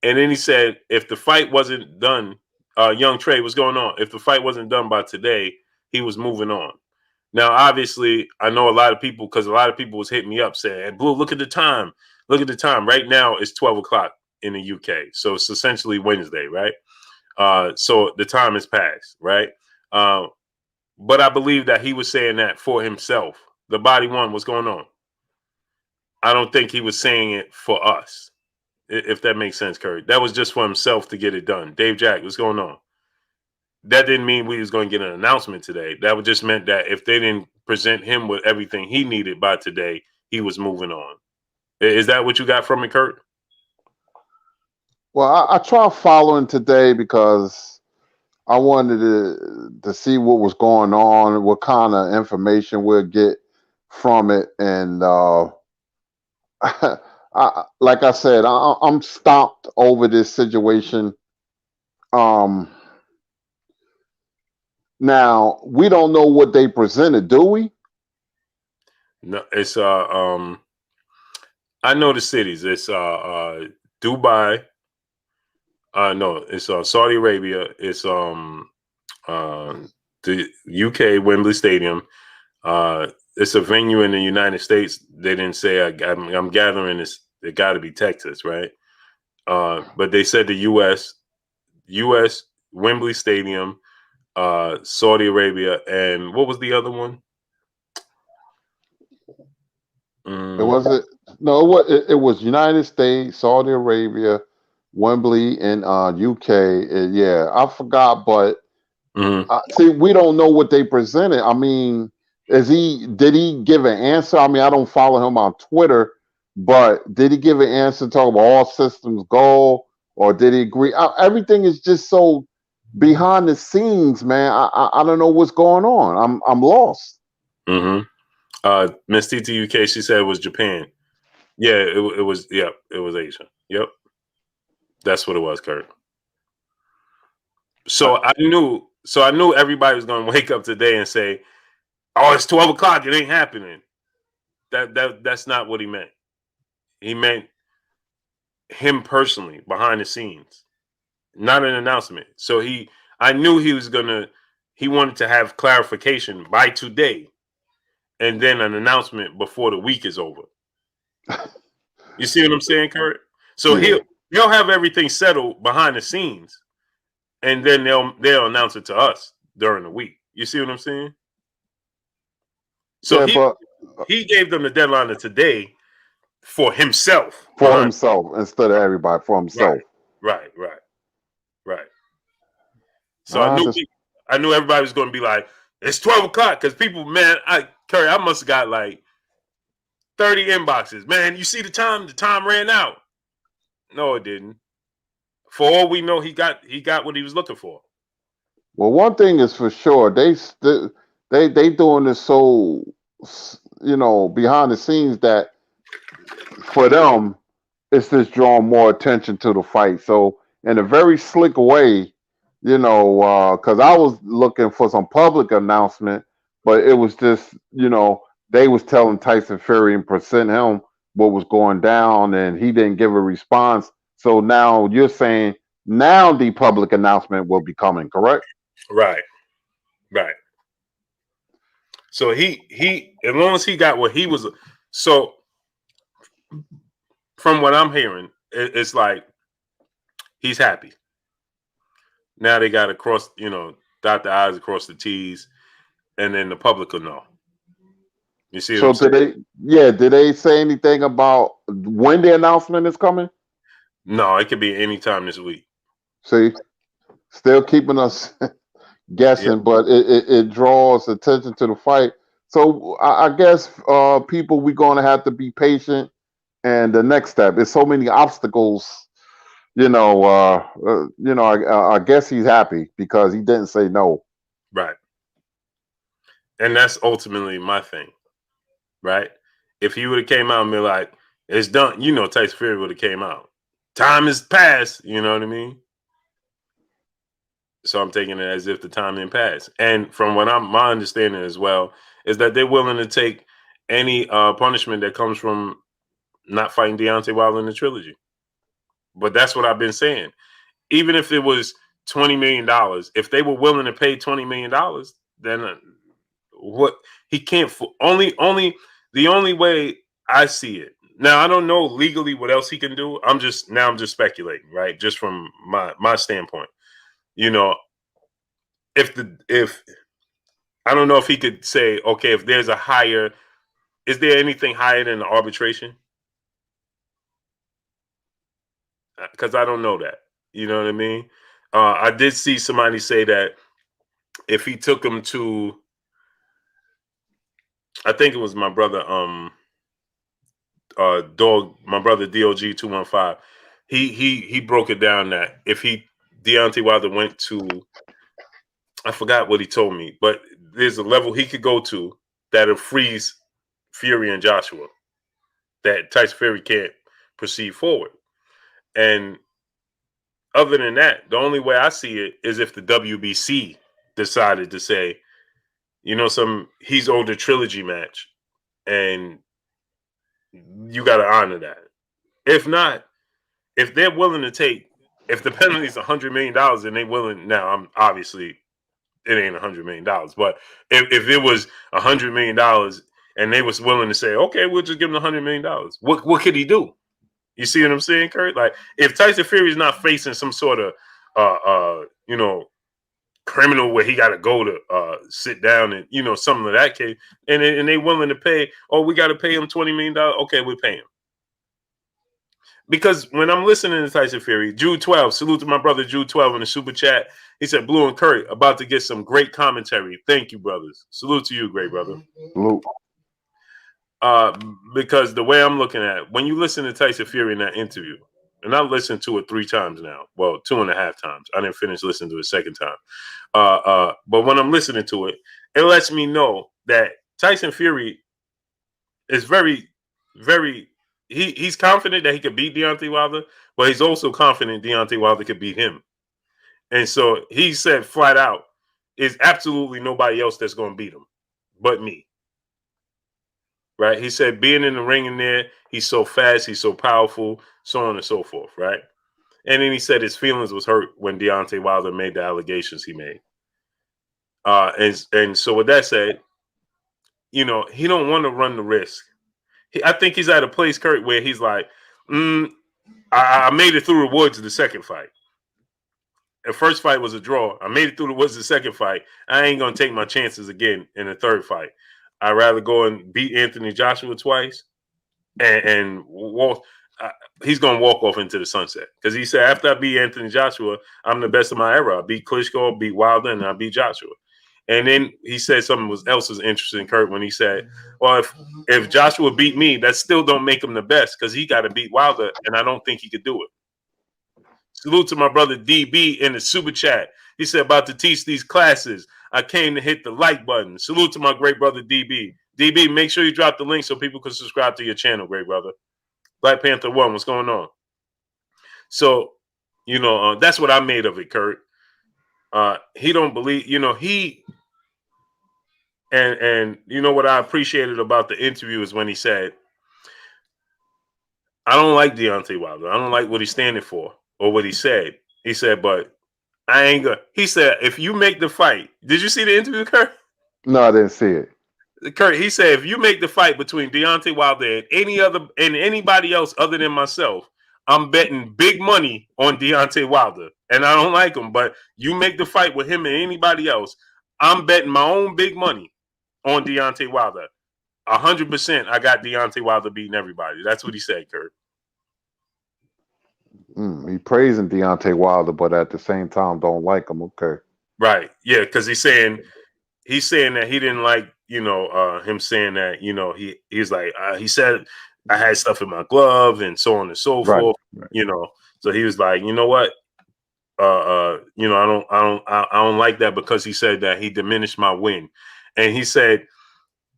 And then he said, if the fight wasn't done, young Trey, what's going on? If the fight wasn't done by today, he was moving on. Now, obviously, I know a lot of people, because a lot of people was hitting me up saying, hey, Blue, look at the time. Look at the time. Right now, it's 12 o'clock in the UK. So it's essentially Wednesday, right? So the time has passed, right? But I believe that he was saying that for himself. The body one, what's going on? I don't think he was saying it for us, if that makes sense, Kurt. That was just for himself to get it done. Dave Jack, what's going on? That didn't mean we was going to get an announcement today. That would just meant that if they didn't present him with everything he needed by today, he was moving on. Is that what you got from it, Kurt? Well, I tried following today because I wanted to see what was going on, what kind of information we'll get from it, and like I said, I'm stomped over this situation. Now we don't know what they presented, do we? No, it's I know the cities. It's Dubai. No, it's Saudi Arabia. It's the UK Wembley Stadium. It's a venue in the United States. They didn't say. I'm gathering this. It got to be Texas, right? But they said the U.S. Wembley Stadium, Saudi Arabia, and what was the other one? It wasn't. No, it was United States, Saudi Arabia, Wembley, and UK. Yeah, I forgot, but see, we don't know what they presented. I mean, did he give an answer? I mean, I don't follow him on Twitter, but did he give an answer talking about all systems go, or did he agree? Everything is just so behind the scenes, man. I don't know what's going on. I'm lost. Miss TTUK, she said it was Japan. Yeah, it was. Yep, it was Asia. Yep, that's what it was, Kurt. So I knew everybody was going to wake up today and say, "Oh, it's 12 o'clock. It ain't happening." That's not what he meant. He meant him personally behind the scenes, not an announcement. So I knew he wanted to have clarification by today, and then an announcement before the week is over. You see what I'm saying, Kurt? So Yeah. he'll have everything settled behind the scenes, and then they'll announce it to us during the week. You see what I'm saying? So yeah, he gave them the deadline of today for himself. For himself instead of everybody. For himself. Right. So I knew everybody was going to be like, it's 12 o'clock because people, man, Curry, I must have got like 30 inboxes. Man, you see the time? The time ran out. No, it didn't. For all we know, he got what he was looking for. Well, one thing is for sure, they doing this so, behind the scenes that for them, it's just drawing more attention to the fight. So in a very slick way, because I was looking for some public announcement, but it was just, they was telling Tyson Fury and present him what was going down, and he didn't give a response. So now you're saying now the public announcement will be coming, correct? Right. So he as long as he got what he was, so from what I'm hearing, it's like he's happy. Now they got to dot the I's, across the T's, and then the public will know. You see what I'm saying? Did they say anything about when the announcement is coming? No, it could be any time this week. See, still keeping us guessing, but it draws attention to the fight. So I guess people, we're going to have to be patient. And the next step is so many obstacles. I guess he's happy because he didn't say no. Right. And that's ultimately my thing. Right. If he would have came out and be like, it's done, Tyson Fury would have came out. Time has passed. You know what I mean? So I'm taking it as if the time didn't pass. And from what my understanding as well is that they're willing to take any punishment that comes from not fighting Deontay Wilder in the trilogy. But that's what I've been saying. Even if it was $20 million, if they were willing to pay $20 million, then what he can't only the only way I see it. Now I don't know legally what else he can do. I'm just speculating, right? Just from my standpoint. You know, if I don't know if he could say, okay, if there's a higher, is there anything higher than the arbitration? Because I don't know that. You know what I mean? I did see somebody say that if he took him to, I think it was my brother, my brother DOG 215. He broke it down that if Deontay Wilder went to, I forgot what he told me, but there's a level he could go to that'll freeze Fury and Joshua, that Tyson Fury can't proceed forward. And other than that, the only way I see it is if the WBC decided to say, he's owed a trilogy match, and you got to honor that. If not, if they're willing to take, if the penalty is $100 million and they willing, now I'm obviously it ain't $100 million, but if it was $100 million and they was willing to say, okay, we'll just give him $100 million, what could he do? You see what I'm saying, Kurt? Like if Tyson Fury is not facing some sort of criminal where he got to go to sit down and something of that case, and they willing to pay, we got to pay him $20 million. Okay, we'll pay him. Because when I'm listening to Tyson Fury, Jude 12, salute to my brother Jude 12 in the super chat. He said, Blue and Kurt, about to get some great commentary. Thank you, brothers. Salute to you, great brother. Salute. Because the way I'm looking at it, when you listen to Tyson Fury in that interview, and I've listened to it 3 times now. Well, 2.5 times. I didn't finish listening to it a second time. But when I'm listening to it, it lets me know that Tyson Fury is very, very... He's confident that he could beat Deontay Wilder, but he's also confident Deontay Wilder could beat him. And so he said flat out, "Is absolutely nobody else that's going to beat him but me." Right? He said being in the ring in there, he's so fast, he's so powerful, so on and so forth, right? And then he said his feelings was hurt when Deontay Wilder made the allegations he made. And so with that said, he don't want to run the risk. I think he's at a place, Kurt, where he's like, I made it through the woods the second fight. The first fight was a draw. I made it through the woods the second fight. I ain't going to take my chances again in the third fight. I'd rather go and beat Anthony Joshua twice and walk. He's going to walk off into the sunset. Because he said, after I beat Anthony Joshua, I'm the best of my era. I beat Klitschko, beat Wilder, and I beat Joshua. And then he said something else was interesting, Kurt, when he said, well, if Joshua beat me, that still don't make him the best because he got to beat Wilder, and I don't think he could do it. Salute to my brother DB in the super chat. He said, about to teach these classes. I came to hit the like button. Salute to my great brother DB. DB, make sure you drop the link so people can subscribe to your channel, great brother. Black Panther 1, what's going on? So, that's what I made of it, Kurt. He don't believe, And what I appreciated about the interview is when he said, I don't like Deontay Wilder. I don't like what he's standing for or what he said. He said, but I ain't gonna. He said, if you make the fight, did you see the interview, Kurt? No, I didn't see it. Kurt, he said, if you make the fight between Deontay Wilder and anybody else other than myself, I'm betting big money on Deontay Wilder. And I don't like him, but you make the fight with him and anybody else, I'm betting my own big money on Deontay Wilder. 100%, I got Deontay Wilder beating everybody. That's what he said, Kurt. He praising Deontay Wilder, but at the same time don't like him. Okay. Right. Yeah, because he's saying that he didn't like, him saying that, he's like, he said I had stuff in my glove and so on and so forth. Right. So he was like, you know what? I don't like that because he said that he diminished my win. And he said,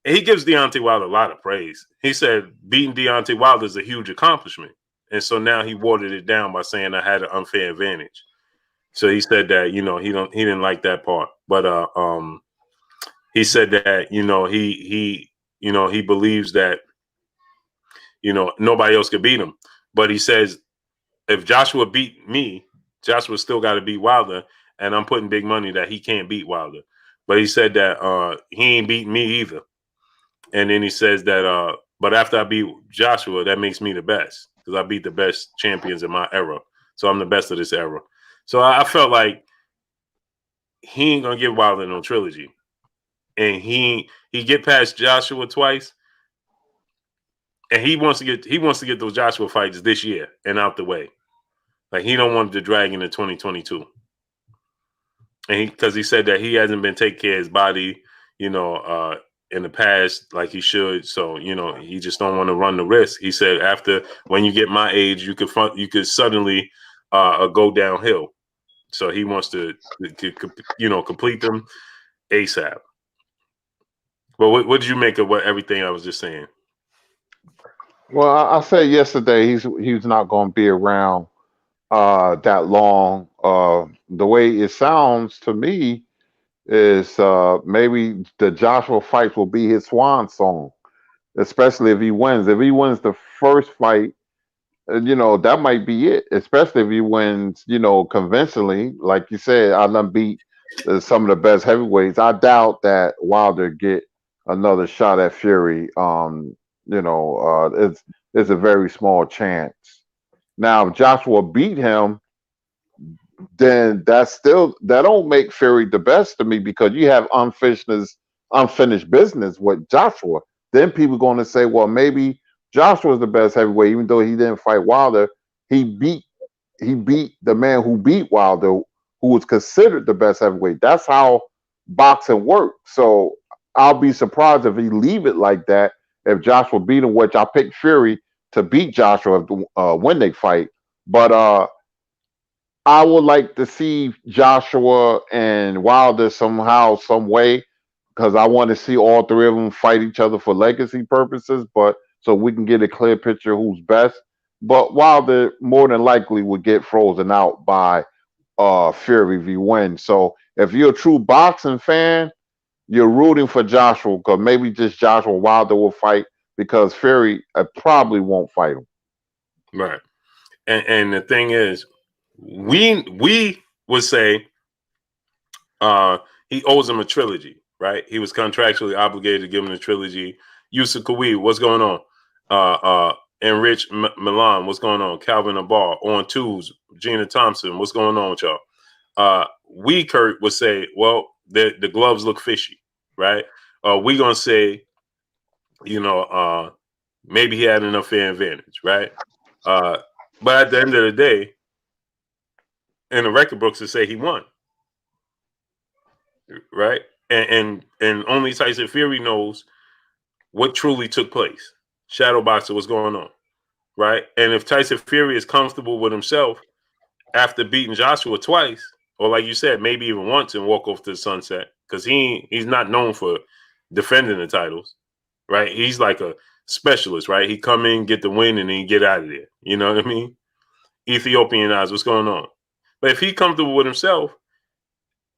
he gives Deontay Wilder a lot of praise. He said beating Deontay Wilder is a huge accomplishment. And so now he watered it down by saying I had an unfair advantage. So he said that he didn't like that part, but he said that he believes that nobody else could beat him, but he says if Joshua beat me, Joshua still got to beat Wilder, and I'm putting big money that he can't beat Wilder. But he said that he ain't beating me either. And then he says that but after I beat Joshua, that makes me the best because I beat the best champions in my era. So I'm the best of this era. So I felt like he ain't gonna give Wilder no trilogy. And he get past Joshua twice, and he wants to get those Joshua fights this year and out the way. Like he don't want to drag into 2022. And because he said that he hasn't been taking care of his body, in the past like he should. So he just don't want to run the risk. He said after when you get my age, you could suddenly go downhill. So he wants to complete them ASAP. But what did you make of everything I was just saying? Well, I said yesterday he's not going to be around that long. The way it sounds to me is maybe the Joshua fight will be his swan song, especially if he wins. If he wins the first fight, that might be it. Especially if he wins, conventionally, like you said, I done beat some of the best heavyweights. I doubt that Wilder get another shot at Fury. It's a very small chance. Now, if Joshua beat him, then that don't make Fury the best to me because you have unfinished business with Joshua. Then people going to say, well, maybe Joshua's the best heavyweight, even though he didn't fight Wilder. He beat the man who beat Wilder, who was considered the best heavyweight. That's how boxing works. So I'll be surprised if he leave it like that. If Joshua beat him, which I picked Fury to beat Joshua when they fight, but I would like to see Joshua and Wilder somehow, some way, because I want to see all three of them fight each other for legacy purposes, but so we can get a clear picture who's best. But Wilder more than likely would get frozen out by Fury if he wins. So if you're a true boxing fan, you're rooting for Joshua because maybe just Joshua Wilder will fight because Fury probably won't fight him. Right. And the thing is, we would say he owes him a trilogy, right? He was contractually obligated to give him a trilogy. Yusuf Kawhi, what's going on? Enrich Milan, what's going on? Calvin Abar, on twos, Gina Thompson, what's going on with y'all? We, Kurt, would say, well, the gloves look fishy, right? We gonna say, maybe he had an unfair advantage, right? But at the end of the day, in the record books, to say he won, right? And only Tyson Fury knows what truly took place. Shadow boxer, what's going on, right? And if Tyson Fury is comfortable with himself after beating Joshua twice, or like you said, maybe even once and walk off to the sunset, because he's not known for defending the titles, right? He's like a specialist, right? He come in, get the win, and then get out of there. You know what I mean? Ethiopian eyes, what's going on? But if he's comfortable with himself,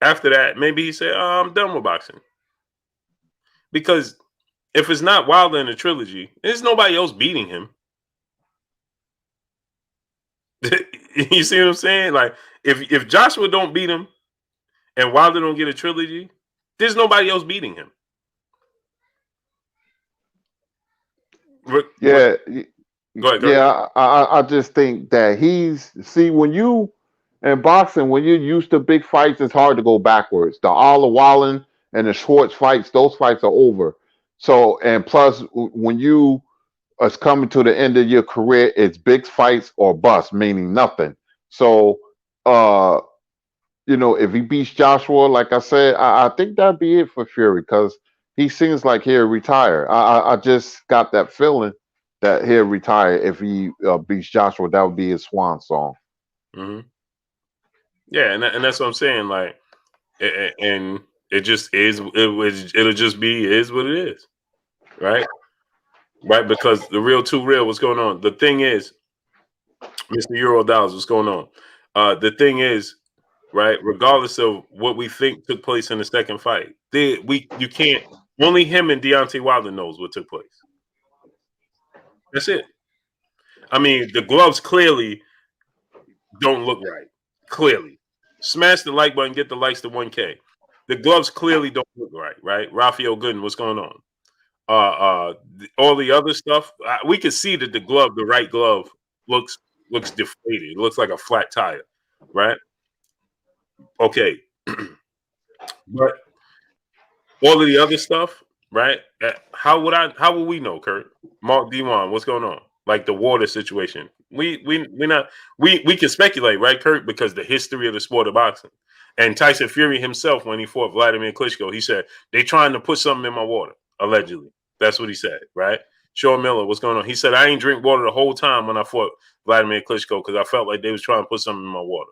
after that, maybe he said, I'm done with boxing. Because if it's not Wilder in the trilogy, there's nobody else beating him. You see what I'm saying? Like, if Joshua don't beat him and Wilder don't get a trilogy, there's nobody else beating him. Yeah. Go ahead. Yeah, I just think that when you in boxing, when you're used to big fights, it's hard to go backwards. The Alla Wallen and the Schwartz fights, those fights are over. So, and plus, when you are coming to the end of your career, it's big fights or bust, meaning nothing. So, if he beats Joshua, like I said, I think that'd be it for Fury because he seems like he'll retire. I just got that feeling that he'll retire if he beats Joshua. That would be his swan song. Mm-hmm. Yeah, and that's what I'm saying. Like, and it just is. It'll just be is what it is, right? Right, because the real too real. What's going on? The thing is, Mr. Euro Dollars, what's going on? The thing is, right? Regardless of what we think took place in the second fight, you can't. Only him and Deontay Wilder knows what took place. That's it. I mean, the gloves clearly don't look right. Clearly, smash the like button, get the likes to 1K. The gloves clearly don't look right. Right, Raphael Gooden, what's going on? All the other stuff, we can see that the right glove, looks deflated. It looks like a flat tire, right? Okay, but all of the other stuff, right? How would we know, Kurt? Mark D1, what's going on? Like the water situation. We can speculate, right, Kurt? Because the history of the sport of boxing. And Tyson Fury himself, when he fought Vladimir Klitschko, he said, they trying to put something in my water, allegedly. That's what he said, right? Sean Miller, what's going on? He said, I ain't drink water the whole time when I fought Vladimir Klitschko because I felt like they was trying to put something in my water.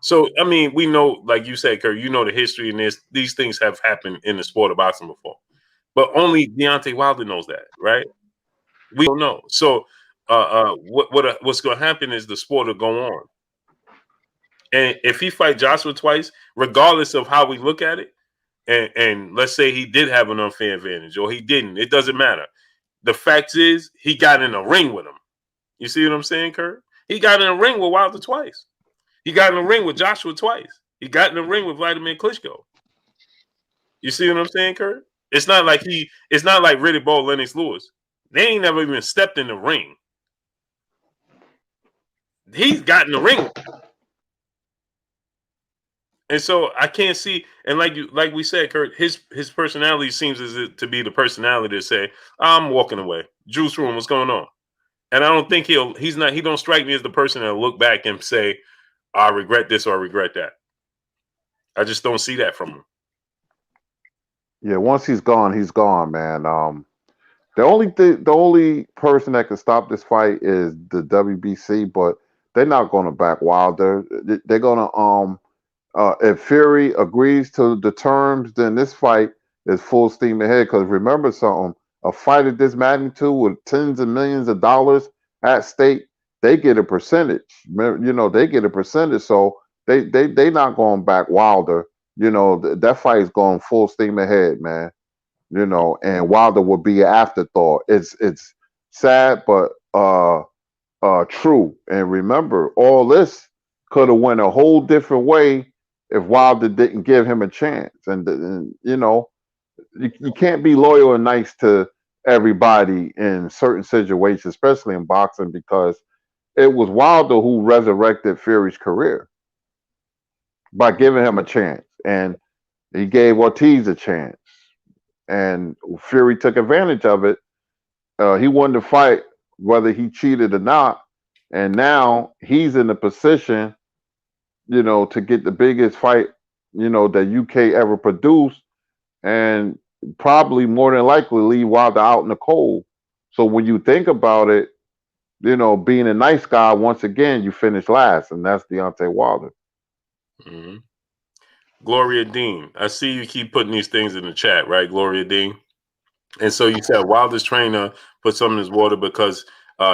So, I mean, we know, like you said, Kurt, you know the history in this. These things have happened in the sport of boxing before. But only Deontay Wilder knows that, right? We don't know. So, what's going to happen is the sport will go on. And if he fight Joshua twice, regardless of how we look at it, and let's say he did have an unfair advantage or he didn't, it doesn't matter. The fact is, he got in a ring with him. You see what I'm saying, Kurt? He got in a ring with Wilder twice. He got in the ring with Joshua twice. He got in the ring with Vladimir Klitschko. You see what I'm saying, Kurt? It's not like Riddick Bowe, Lennox Lewis. They ain't never even stepped in the ring. He's got in the ring. And so I can't see, and like we said, Kurt, his personality seems to be the personality to say, I'm walking away. Juice Room, what's going on? And I don't think he don't strike me as the person that'll look back and say, I regret this or I regret that. I just don't see that from him. Yeah, once he's gone, man. The only person that can stop this fight is the WBC, but they're not going to back Wilder. They're going to if Fury agrees to the terms, then this fight is full steam ahead. Because remember something, a fight of this magnitude with tens of millions of dollars at stake, they get a percentage. You know, they get a percentage. So they not going back Wilder. You know, that fight is going full steam ahead, man. You know, and Wilder would be an afterthought. It's sad, but true. And remember, all this could have went a whole different way if Wilder didn't give him a chance. And you know, you can't be loyal and nice to everybody in certain situations, especially in boxing, because it was Wilder who resurrected Fury's career by giving him a chance, and he gave Ortiz a chance, and Fury took advantage of it. He won the fight whether he cheated or not, and now he's in a position, you know, to get the biggest fight, you know, that UK ever produced, and probably more than likely leave Wilder out in the cold. So when you think about it, you know, being a nice guy, once again, you finish last, and that's Deontay Wilder. Mm-hmm. Gloria Dean, I see you keep putting these things in the chat, right, Gloria Dean? And so you said Wilder's trainer put some in his water because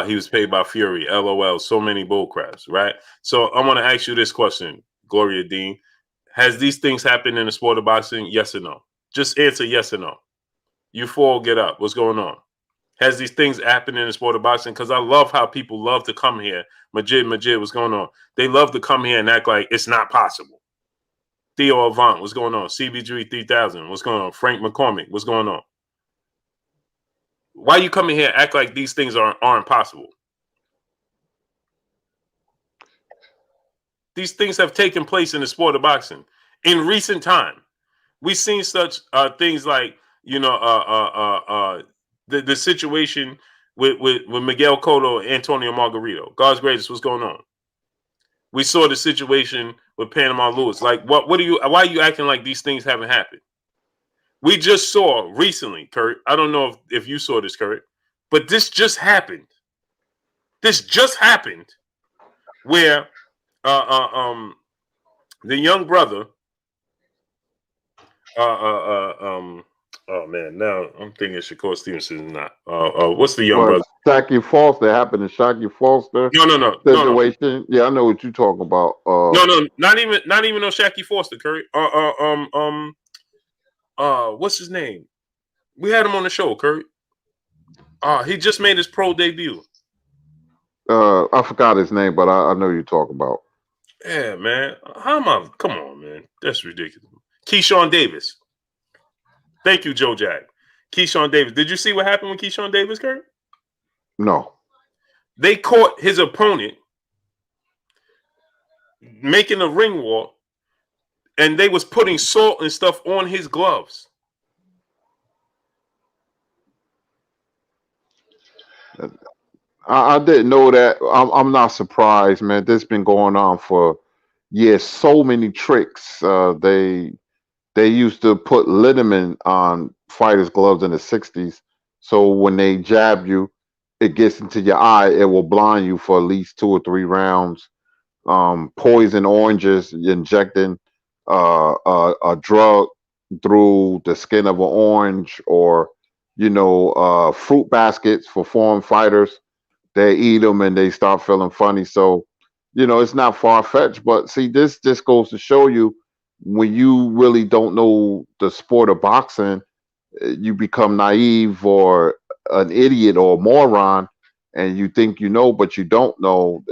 he was paid by Fury. LOL, so many bullcraps, right? So I want to ask you this question, Gloria Dean. Has these things happened in the sport of boxing? Yes or no? Just answer yes or no. You four, get up. What's going on? Has these things happened in the sport of boxing? Because I love how people love to come here. Majid, what's going on? They love to come here and act like it's not possible. Theo Avant, what's going on? CBG 3000, what's going on? Frank McCormick, what's going on? Why you coming here and act like these things aren't possible? These things have taken place in the sport of boxing in recent time. We've seen such things like, you know, the situation with Miguel Cotto and Antonio Margarito. God's greatest, what's going on? We saw the situation with Panama Lewis. Like, why are you acting like these things haven't happened? We just saw recently, Kurt. I don't know if you saw this, Kurt, but this just happened. This just happened where the young brother, Oh man, now I'm thinking Shakur Stevenson is not. What's the young Well, brother? Shaquille Foster happened to Shaquille Foster No. situation. Yeah, I know what you're talking about. No, not even no Shaqy Foster, Curry. What's his name? We had him on the show, Curry. He just made his pro debut. I forgot his name, but I know you're talking about. Yeah, man. How am I? Come on, man. That's ridiculous. Keyshawn Davis. Thank you, Joe Jack. Keyshawn Davis. Did you see what happened with Keyshawn Davis, Curry? No. They caught his opponent making a ring walk, and they was putting salt and stuff on his gloves. I didn't know that. I'm not surprised, man. This been going on for years. So many tricks. They used to put liniment on fighters' gloves in the '60s, so when they jab you, it gets into your eye. It will blind you for at least 2 or 3 rounds. Poison oranges, injecting a drug through the skin of an orange, or fruit baskets for foreign fighters. They eat them and they start feeling funny. So, it's not far fetched. But see, this just goes to show you, when you really don't know the sport of boxing, you become naive or an idiot or a moron, and you think you know, but you don't know.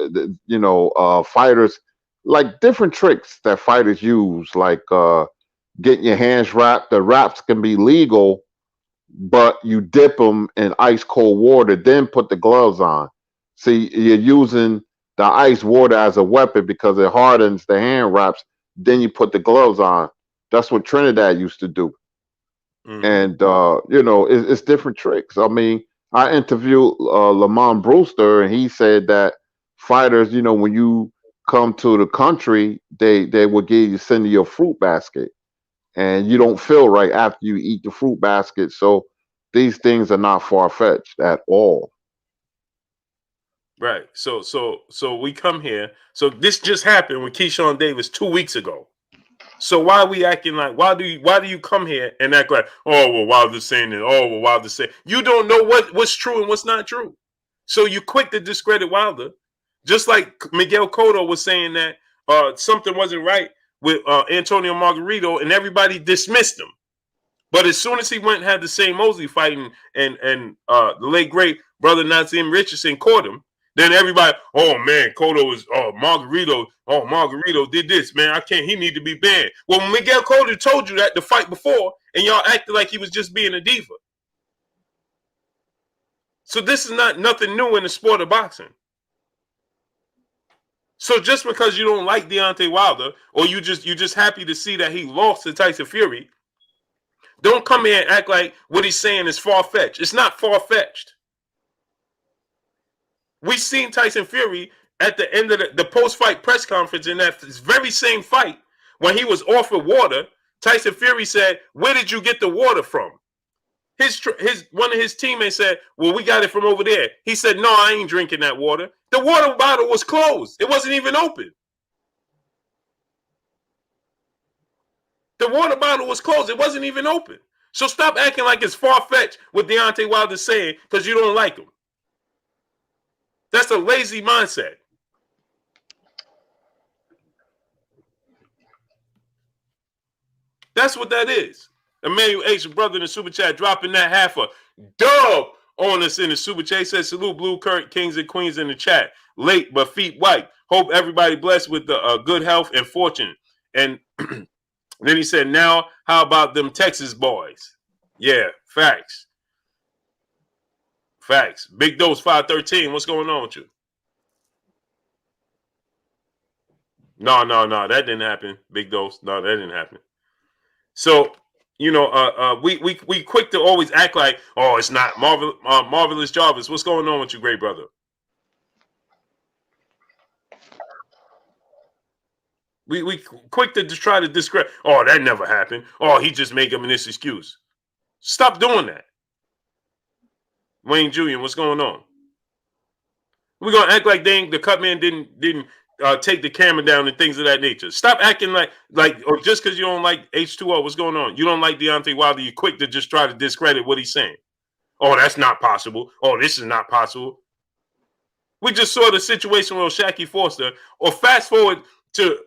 Fighters, like, different tricks that fighters use, like getting your hands wrapped. The wraps can be legal, but you dip them in ice cold water, then put the gloves on. See, you're using the ice water as a weapon because it hardens the hand wraps. Then you put the gloves on. That's what Trinidad used to do. Mm-hmm. And it's different tricks. I mean, I interviewed Lamont Brewster, and he said that fighters, when you come to the country, they will send you a fruit basket, and you don't feel right after you eat the fruit basket. So these things are not far fetched at all. Right. So we come here. So this just happened with Keyshawn Davis 2 weeks ago. So why are we acting like, why do you come here and act like, oh well, Wilder's saying it, oh well, Wilder's saying, you don't know what's true and what's not true. So you quick to discredit Wilder, just like Miguel Cotto was saying that something wasn't right with Antonio Margarito, and everybody dismissed him. But as soon as he went and had the same Mosley fighting, and the late great brother Nazim Richardson caught him, then everybody, oh man, Cotto is Margarito did this, man. I can't, he need to be banned. Well, Miguel Cotto told you that the fight before, and y'all acted like he was just being a diva. So this is not nothing new in the sport of boxing. So just because you don't like Deontay Wilder, or you're just happy to see that he lost to Tyson Fury, don't come here and act like what he's saying is far-fetched. It's not far-fetched. We seen Tyson Fury at the end of the post-fight press conference in that very same fight, when he was offered water. Tyson Fury said, "Where did you get the water from?" His one of his teammates said, "Well, we got it from over there." He said, "No, I ain't drinking that water." The water bottle was closed. It wasn't even open. The water bottle was closed. It wasn't even open. So stop acting like it's far-fetched what Deontay Wilder's saying because you don't like him. That's a lazy mindset. That's what that is. Emmanuel H, brother in the super chat, dropping that half a dub on us in the super chat. He says, salute Blue Kurt, kings and queens in the chat. Late but feet white. Hope everybody blessed with the good health and fortune. And then he said, now how about them Texas boys? Yeah, facts. Facts. Big Dose 513. What's going on with you? No, that didn't happen. Big Dose. No, that didn't happen. So, we quick to always act like, oh, it's not Marvelous Jarvis. What's going on with you, great brother? We quick to just try to discredit. Oh, that never happened. Oh, he just made him this excuse. Stop doing that. Wayne Jr., what's going on? We're gonna act like the cut man didn't take the camera down and things of that nature. Stop acting like or just because you don't like H2O, what's going on? You don't like Deontay Wilder, you're quick to just try to discredit what he's saying. Oh, that's not possible. Oh, this is not possible. We just saw the situation with Shaqy Foster, or fast forward to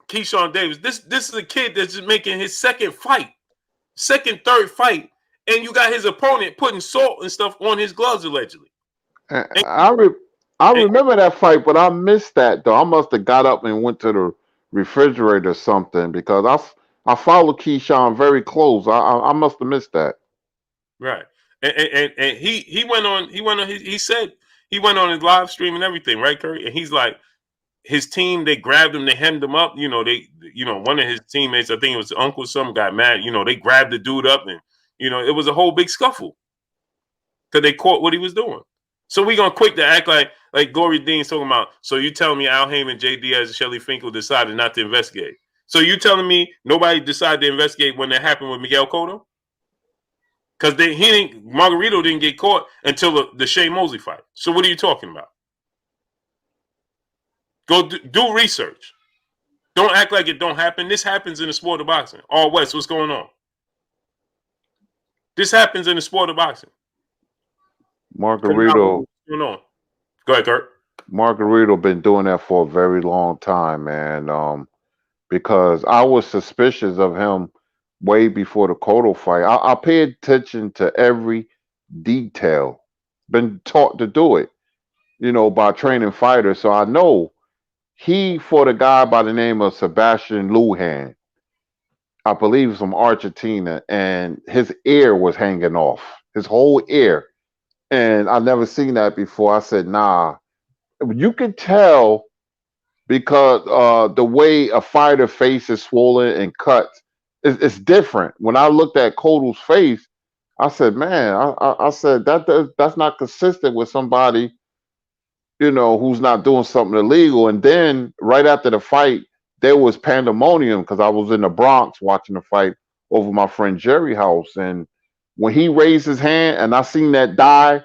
Keyshawn Davis. This is a kid that's just making his second, third fight, and you got his opponent putting salt and stuff on his gloves allegedly. I remember that fight, but I missed that though. I must have got up and went to the refrigerator or something because I follow Keyshawn very close. I must have missed that. Right, and he went on. He said he went on his live stream and everything, right, Curry? And he's like, his team, they grabbed him, they hemmed him up. One of his teammates, I think it was uncle, some got mad. They grabbed the dude up, and it was a whole big scuffle because they caught what he was doing. So we gonna quick to act like Glory Dean's talking about. So you telling me Al Heyman, Jay Diaz, and Shelly Finkel decided not to investigate? So you telling me nobody decided to investigate when that happened with Miguel Cotto? Because Margarito didn't get caught until the Shea Mosley fight. So what are you talking about? Go do research. Don't act like it don't happen. This happens in the sport of boxing. All West, what's going on? This happens in the sport of boxing. Margarito. What's going on? Go ahead, Kurt. Margarito been doing that for a very long time, man. Because I was suspicious of him way before the Cotto fight. I paid attention to every detail. Been taught to do it, by training fighters. So I know he fought a guy by the name of Sebastian Lujan. I believe from Argentina, and his ear was hanging off. His whole ear. And I never seen that before. I said, nah. You can tell because the way a fighter face is swollen and cut, it's different. When I looked at Cotto's face, I said, man, I said that's not consistent with somebody, who's not doing something illegal. And then right after the fight, there was pandemonium because I was in the Bronx watching the fight over my friend Jerry's house. And when he raised his hand and I seen that dye,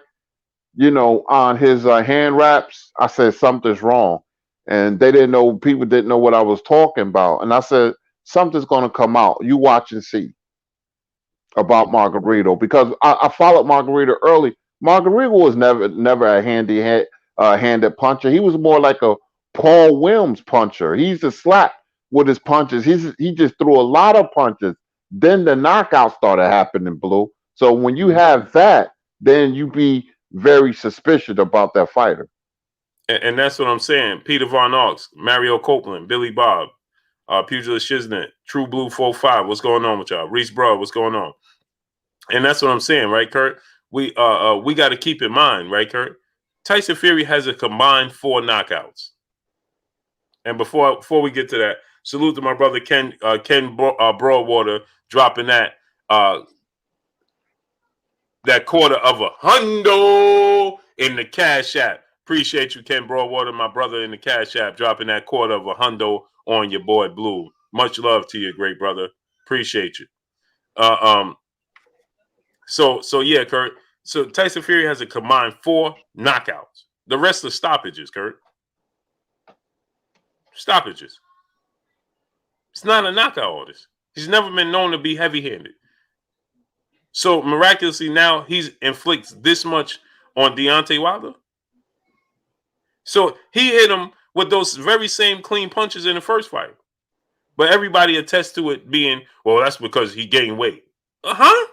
on his hand wraps, I said something's wrong. And people didn't know what I was talking about. And I said, something's going to come out. You watch and see about Margarito. Because I followed Margarito early. Margarito was never a handed puncher. He was more like a Paul Williams puncher. He used to slap with his punches. He just threw a lot of punches. Then the knockout started happening, Blue. So when you have that, then you be very suspicious about that fighter. And that's what I'm saying. Peter Von Ox, Mario Copeland, Billy Bob, Pugilist Shiznit, True Blue 45. What's going on with y'all? Reese Bro, what's going on? And that's what I'm saying, right, Kurt? We got to keep in mind, right, Kurt? Tyson Fury has a combined 4 knockouts. And before we get to that, salute to my brother Ken Broadwater dropping that quarter of $100 in the Cash App. Appreciate you, Ken Broadwater, my brother in the Cash App, dropping that quarter of $100 on your boy Blue. Much love to you, great brother. Appreciate you. So yeah, Kurt. So Tyson Fury has a combined 4 knockouts. The rest are stoppages, Kurt. Stoppages. It's not a knockout artist. He's never been known to be heavy-handed. So miraculously now he inflicts this much on Deontay Wilder. So he hit him with those very same clean punches in the first fight. But everybody attests to it being, well, that's because he gained weight. Uh-huh.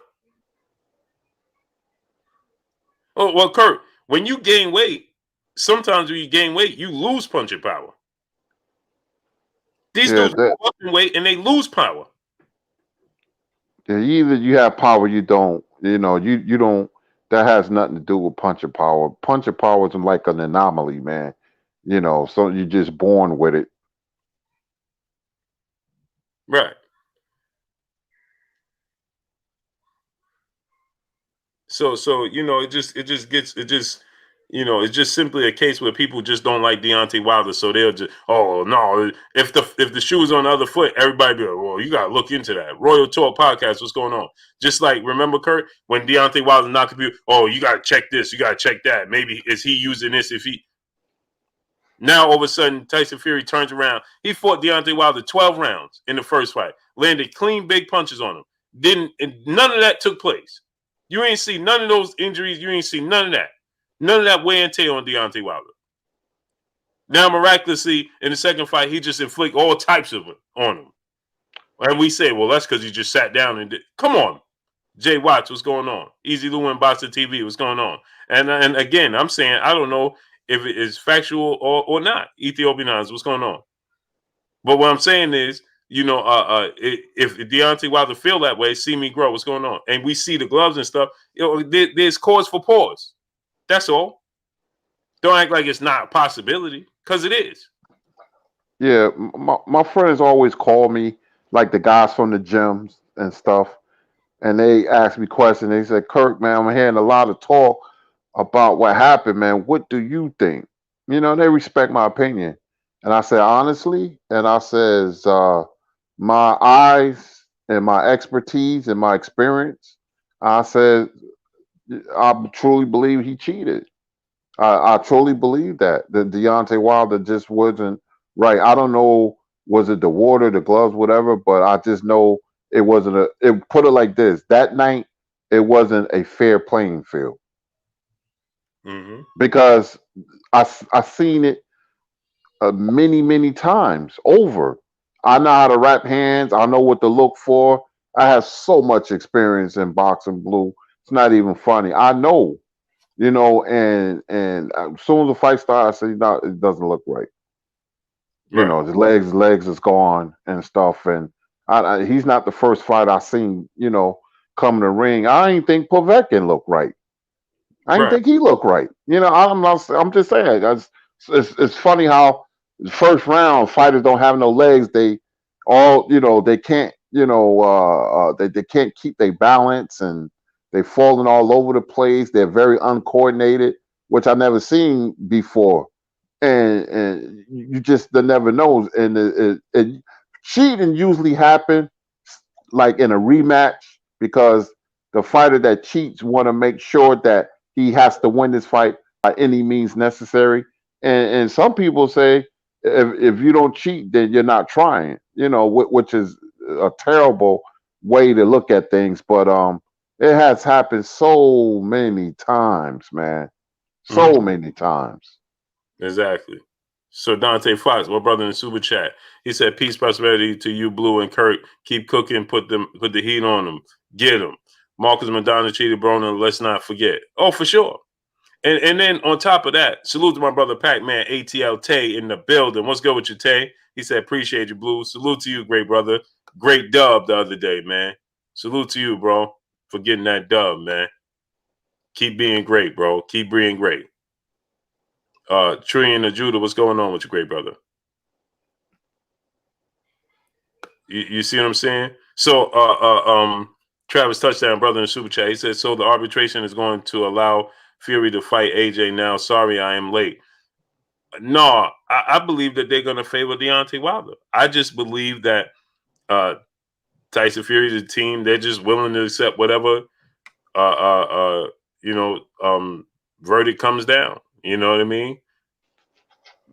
Oh, well, Kurt, when you gain weight, sometimes when you gain weight, you lose punching power. These dudes go up in weight and they lose power. Yeah, either you have power, you don't. You don't. That has nothing to do with punching power. Punching power is like an anomaly, man. So you're just born with it. Right. So it's just simply a case where people just don't like Deontay Wilder, so they'll just, oh no, if the shoe is on the other foot, everybody be like, well, you gotta look into that. Royal Talk Podcast, what's going on? Just like, remember, Kurt, when Deontay Wilder knocked people, oh, you gotta check this, you gotta check that. Maybe is he using this? If he, Now, all of a sudden, Tyson Fury turns around. He fought Deontay Wilder 12 rounds in the first fight. Landed clean big punches on him. None of that took place. You ain't see none of those injuries. You ain't see none of that. None of that wear and tear on Deontay Wilder. Now, miraculously, in the second fight, he just inflict all types of it on him. And we say, well, that's because he just sat down and did. Come on, Jay Watts, what's going on? Easy Lou and Boxer TV, what's going on? And again, I'm saying, I don't know if it is factual or not. Ethiopian Eyes, what's going on? But what I'm saying is, if Deontay Wilder feel that way, see me grow, what's going on? And we see the gloves and stuff, there's cause for pause. That's all. Don't act like it's not a possibility, because it is. Yeah, my friends always call me, like the guys from the gyms and stuff, and they ask me questions. They said, Kirk, man, I'm hearing a lot of talk about what happened, man. What do you think? They respect my opinion. And I said, honestly, and I says, my eyes and my expertise and my experience, I said, I truly believe he cheated. I truly believe that Deontay Wilder just wasn't right. I don't know, was it the water, the gloves, whatever, but I just know it wasn't put it like this. That night, it wasn't a fair playing field. Mm-hmm. Because I seen it many, many times over. I know how to wrap hands. I know what to look for. I have so much experience in boxing, Blue. It's not even funny. I know. And as soon as the fight started, I said, no, it doesn't look right. Right. His legs is gone and stuff. And he's not the first fight I seen, come in the ring. I ain't think Povetkin looked right. I didn't think he looked right. I'm just saying. It's funny how the first round fighters don't have no legs. They all, they can't, they can't keep their balance and they falling all over the place. They're very uncoordinated, which I never seen before. And you just never know. And cheating usually happen like in a rematch because the fighter that cheats want to make sure that he has to win this fight by any means necessary. And some people say if you don't cheat, then you're not trying. Which is a terrible way to look at things. But it has happened so many times, man. So many times. Exactly. So Dante Fox, my brother in the super chat, he said, "Peace, prosperity to you, Blue and Kirk. Keep cooking. Put the heat on them. Get them." Marcus Madonna cheated, Broner. Let's not forget. Oh, for sure. And then on top of that, salute to my brother Pac-Man ATL Tay in the building. What's good with you, Tay? He said, "Appreciate you, Blue." Salute to you, great brother. Great dub the other day, man. Salute to you, bro, for getting that dub, man. Keep being great, bro. Keep being great. Trillion of Judah, what's going on with you, great brother? You see what I'm saying? So, Travis Touchdown, brother in the super chat, he said, so the arbitration is going to allow Fury to fight AJ now. Sorry, I am late. No, I believe that they're going to favor Deontay Wilder. I just believe that Tyson Fury's a team. They're just willing to accept whatever, verdict comes down. You know what I mean?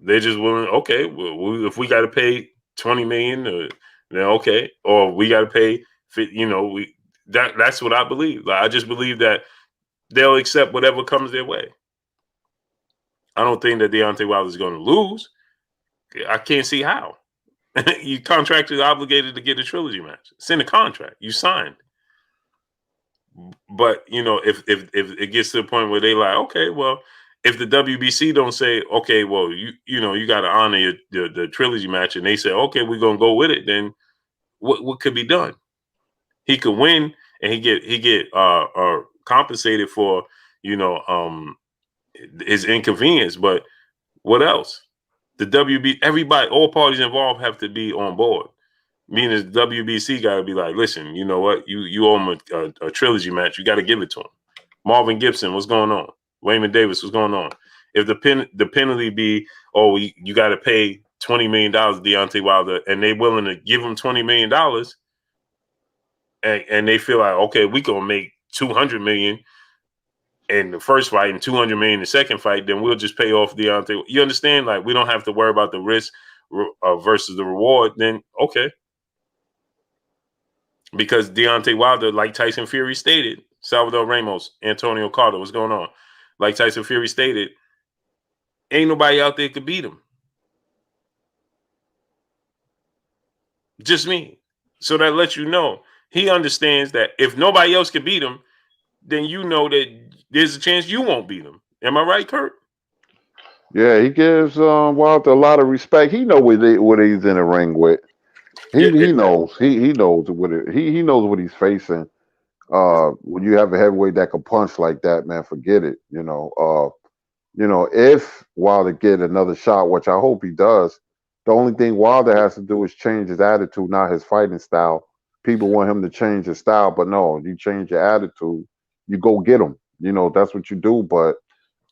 They're just willing. Okay, well, if we got to pay $20 million, then okay, or we got to pay. That's what I believe. Like, I just believe that they'll accept whatever comes their way. I don't think that Deontay Wilder is going to lose. I can't see how. You contractually obligated to get a trilogy match. It's in the contract. You signed. But if it gets to the point where they like, okay, well, if the WBC don't say, okay, well, you got to honor the trilogy match, and they say, okay, we're gonna go with it, then what could be done? He could win, and he get compensated for his inconvenience. But what else? The WB, everybody, all parties involved have to be on board. Meaning the WBC got to be like, listen, you know what? You owe him a trilogy match. You got to give it to him. Marvin Gibson, what's going on? Wayman Davis, what's going on? If the penalty be, you got to pay $20 million to Deontay Wilder, and they willing to give him $20 million, and they feel like, okay, we gonna make $200 million. in the first fight and 200 million in the second fight, then we'll just pay off Deontay. You understand? Like, we don't have to worry about the risk versus the reward. Then okay, because Deontay Wilder, like Tyson Fury stated, Salvador Ramos, Antonio Carter, what's going on? Like Tyson Fury stated, ain't nobody out there could beat him. Just me. So that lets you know he understands that if nobody else can beat him, then you know that there's a chance you won't beat him. Am I right, Kurt? Yeah, he gives Wilder a lot of respect. He know what he's in the ring with. He Yeah, knows. He knows what he knows what he's facing. When you have a heavyweight that can punch like that, man, forget it. If Wilder get another shot, which I hope he does, the only thing Wilder has to do is change his attitude, not his fighting style. People want him to change his style, but no, you change your attitude, you go get him. That's what you do. But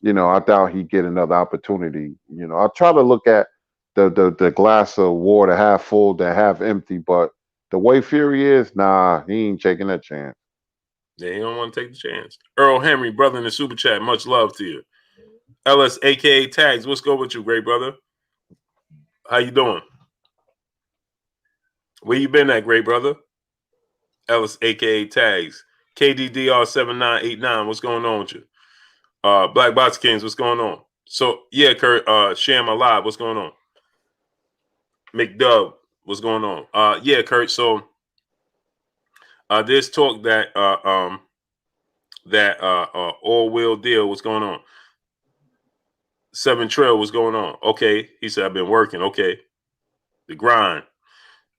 I doubt he get another opportunity. I try to look at the glass of water half full than half empty. But the way Fury is, nah, he ain't taking that chance. Yeah, he don't want to take the chance. Earl Henry, brother in the super chat, much love to you. Ellis, aka Tags, what's good with you, great brother? How you doing? Where you been at, great brother? Ellis, aka Tags. KDDR7989, what's going on with you? Black Box Kings, what's going on? So yeah, Kurt, share my live, what's going on? McDub, what's going on? Yeah, Kurt. So there's talk that all-wheel deal, what's going on? Seven Trail, what's going on? Okay, he said I've been working. Okay, the grind.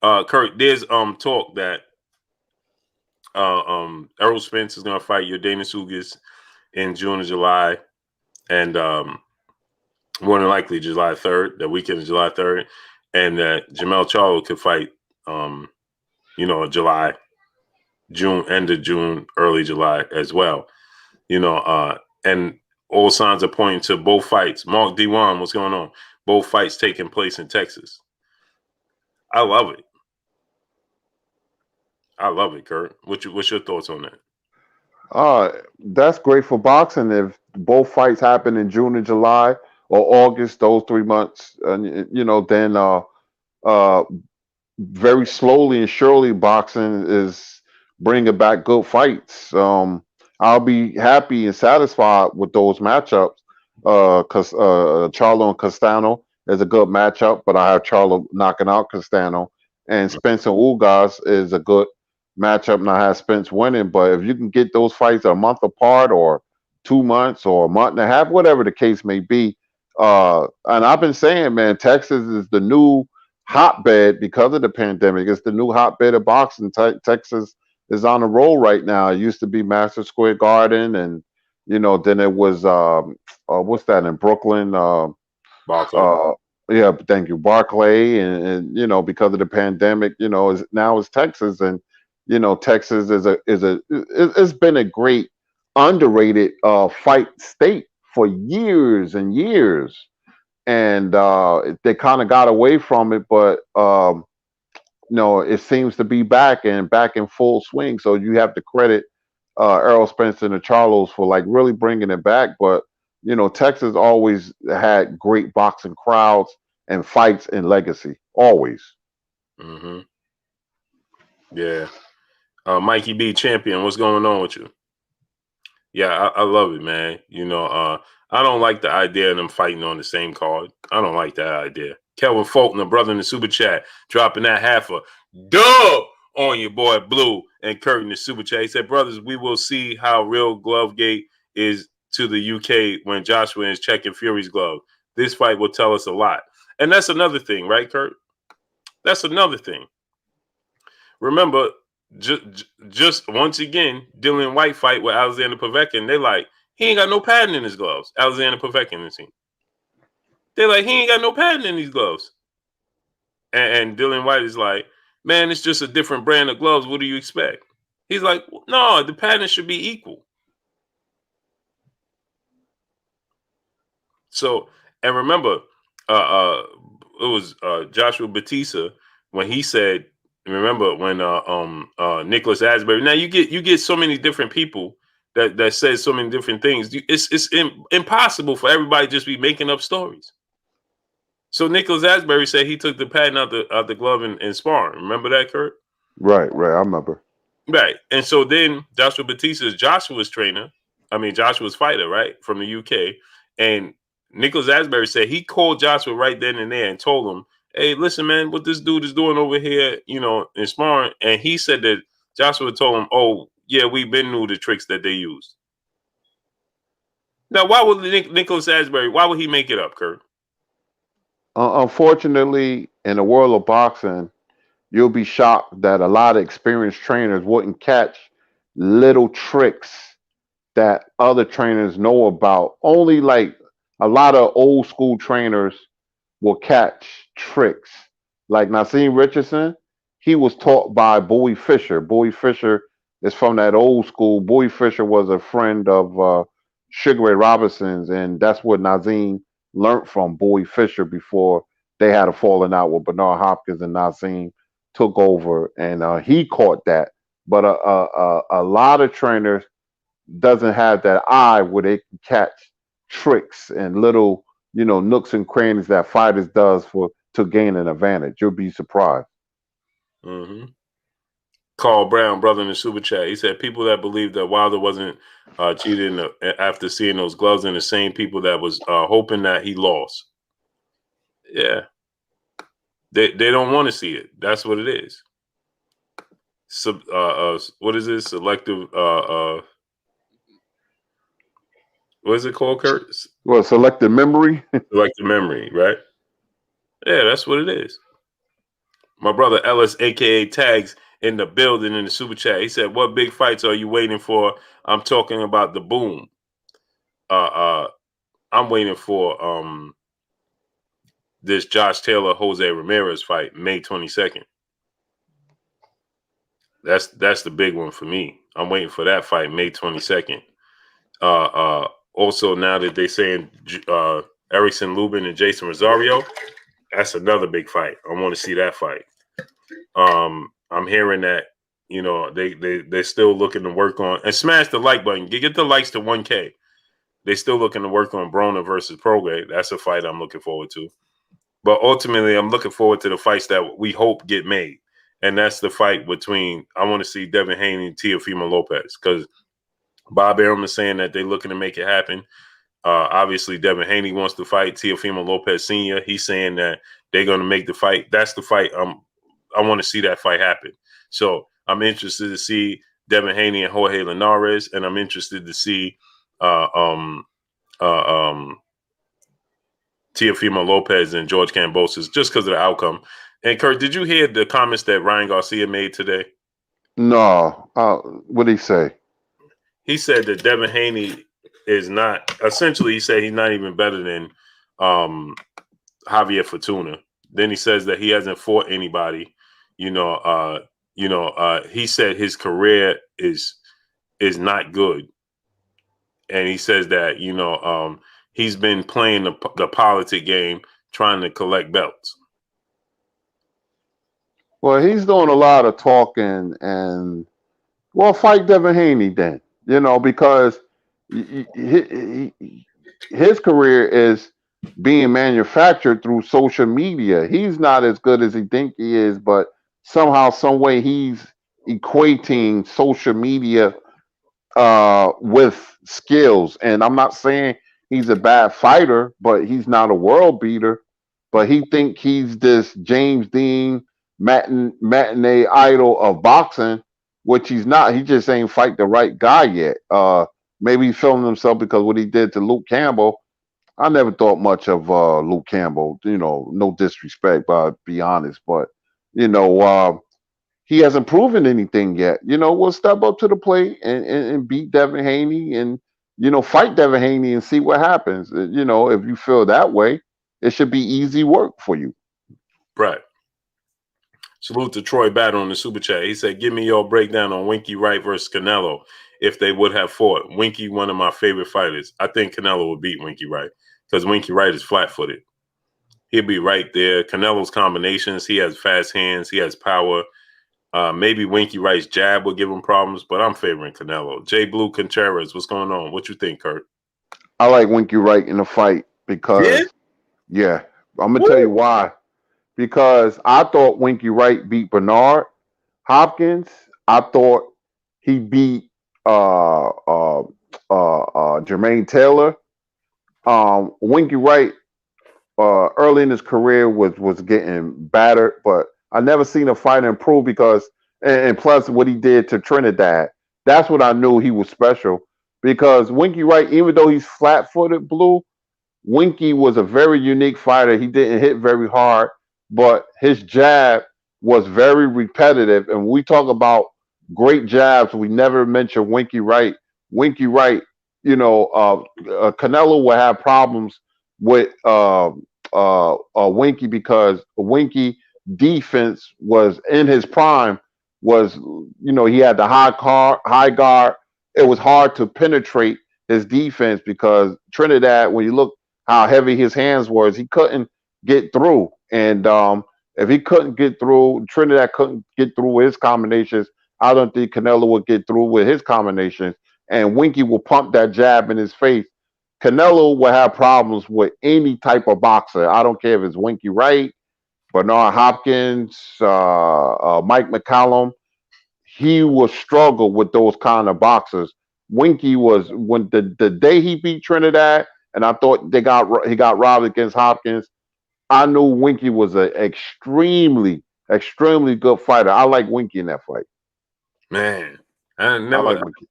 Kurt, there's talk that Errol Spence is gonna fight Dana Sugas in June or July, and more than likely July 3rd, that weekend of July 3rd, and that Jermell Charlo could fight July, June, end of June, early July as well. And all signs are pointing to both fights. Mark D1, what's going on? Both fights taking place in Texas. I love it. I love it, Kurt. What's your thoughts on that? That's great for boxing if both fights happen in June and July or August, those 3 months, and then very slowly and surely boxing is bringing back good fights. I'll be happy and satisfied with those matchups because Charlo and Castano is a good matchup, but I have Charlo knocking out Castano, and Spence and Ugas is a good matchup, and I have Spence winning. But if you can get those fights a month apart or 2 months or a month and a half, whatever the case may be, and I've been saying, man, Texas is the new hotbed because of the pandemic. It's the new hotbed of boxing. Texas is on a roll right now. It used to be Madison Square Garden, and then it was what's that in Brooklyn? Barclay. Yeah, thank you, Barclay, and because of the pandemic, now it's Texas, and Texas it's been a great underrated fight state for years and years, and they kind of got away from it, but it seems to be back in full swing. So you have to credit Errol Spence and the Charlos for like really bringing it back. But Texas always had great boxing crowds and fights and legacy, always. Mm-hmm. Yeah. Mikey B champion, what's going on with you? Yeah, I love it, man. I don't like the idea of them fighting on the same card. I don't like that idea. Kelvin Fulton, a brother in the super chat, dropping that half a dub on your boy Blue and Kurt in the super chat. He said, brothers, we will see how real Glovegate is to the UK when Joshua is checking Fury's glove. This fight will tell us a lot. And that's another thing, right, Kurt? That's another thing. Remember, just once again, Dillian White fight with Alexander Povetkin. They like, he ain't got no padding in his gloves. Alexander Povetkin is he. They're like, he ain't got no padding in these gloves. And Dillian White is like, man, it's just a different brand of gloves. What do you expect? He's like, no, the padding should be equal. So, and remember, it was Joshua Batista when he said, remember when Nicholas Asbury. Now you get so many different people that says so many different things. It's impossible for everybody to just be making up stories. So Nicholas Asbury said he took the patent out the glove in sparring. Remember that, Kurt? Right. I remember. Right. And so then Joshua Batista's Joshua's fighter, right, from the UK. And Nicholas Asbury said he called Joshua right then and there and told him, hey, listen, man, what this dude is doing over here, in sparring. And he said that Joshua told him, oh, yeah, we've been knew the tricks that they used. Now, why would Nicholas Asbury, why would he make it up, Kurt? Unfortunately, in the world of boxing, you'll be shocked that a lot of experienced trainers wouldn't catch little tricks that other trainers know about. Only like a lot of old school trainers will catch tricks. Like Nassim Richardson, he was taught by Bowie Fischer. Bowie Fischer is from that old school. Bowie Fischer was a friend of Sugar Ray Robinson's, and that's what Nazim learned from Bowie Fischer before they had a falling out with Bernard Hopkins, and Nazim took over, and he caught that. But a lot of trainers doesn't have that eye where they can catch tricks and little, nooks and crannies that fighters does to gain an advantage. You'll be surprised. Mm-hmm. Carl Brown, brother in the super chat, he said people that believe that Wilder wasn't cheated after seeing those gloves are the same people that was hoping that he lost. Yeah. They don't want to see it. That's what it is. What is this? Selective what is it called, Kurt? Well, selective memory. Selective memory, right? Yeah, that's what it is. My brother Ellis, aka Tags, in the building in the super chat. He said, "What big fights are you waiting for?" I'm talking about the Boom. I'm waiting for this Josh Taylor Jose Ramirez fight, May 22nd. That's the big one for me. I'm waiting for that fight, May 22nd. Also, now that they're saying Erickson Lubin and Jason Rosario, that's another big fight. I want to see that fight. I'm hearing that they're still looking to work on, and smash the like button. Get the likes to 1K. They're still looking to work on Broner versus Prograis. That's a fight I'm looking forward to. But ultimately, I'm looking forward to the fights that we hope get made. And that's the fight between, I want to see Devin Haney and Teofimo Lopez, because Bob Arum is saying that they're looking to make it happen. Obviously, Devin Haney wants to fight Teofimo Lopez Sr. He's saying that they're going to make the fight. That's the fight. I want to see that fight happen. So I'm interested to see Devin Haney and Jorge Linares, and I'm interested to see Teofimo Lopez and George Kambosos, just because of the outcome. And Kurt, did you hear the comments that Ryan Garcia made today? No. What did he say? He said that Devin Haney is not, essentially he said he's not even better than Javier Fortuna. Then he says that he hasn't fought anybody. He said his career is not good. And he says that, he's been playing the politic game, trying to collect belts. Well, he's doing a lot of talking, and fight Devin Haney then, because his career is being manufactured through social media. He's not as good as he think he is, but somehow, some way, he's equating social media with skills. And I'm not saying he's a bad fighter, but he's not a world beater. But he think he's this James Dean matinee idol of boxing, which he's not. He just ain't fight the right guy yet. Maybe he's feeling himself because what he did to Luke Campbell. I never thought much of Luke Campbell. No disrespect, but I'll be honest. But he hasn't proven anything yet. We'll step up to the plate and beat Devin Haney and fight Devin Haney and see what happens. If you feel that way, it should be easy work for you. Right. Salute to Troy Battle on the super chat. He said, "Give me your breakdown on Winky Wright versus Canelo if they would have fought. Winky, one of my favorite fighters. I think Canelo would beat Winky Wright because Winky Wright is flat-footed. He'll be right there. Canelo's combinations, he has fast hands, he has power. Maybe Winky Wright's jab will give him problems, but I'm favoring Canelo. J. Blue Contreras, what's going on? What you think, Kurt? I like Winky Wright in the fight Yeah? because, yeah, I'm gonna tell you Woo! why. Because I thought Winky Wright beat Bernard Hopkins. I thought he beat Jermaine Taylor. Winky Wright early in his career was getting battered, but I never seen a fighter improve because and plus what he did to Trinidad. That's what I knew he was special because Winky Wright, even though he's flat-footed, Blue, Winky was a very unique fighter. He didn't hit very hard, but his jab was very repetitive. And when we talk about great jabs, we never mention Winky Wright. Winky Wright, Canelo will have problems with Winky because Winky defense was in his prime. He had the high guard. It was hard to penetrate his defense because Trinidad, when you look how heavy his hands was, he couldn't get through. And if he couldn't get through, Trinidad couldn't get through with his combinations. I don't think Canelo would get through with his combinations. And Winky will pump that jab in his face. Canelo will have problems with any type of boxer. I don't care if it's Winky Wright, Bernard Hopkins, Mike McCallum. He will struggle with those kind of boxers. Winky was when the day he beat Trinidad, and I thought he got robbed against Hopkins. I knew Winky was an extremely, extremely good fighter. I like Winky in that fight. Man, I like Winky.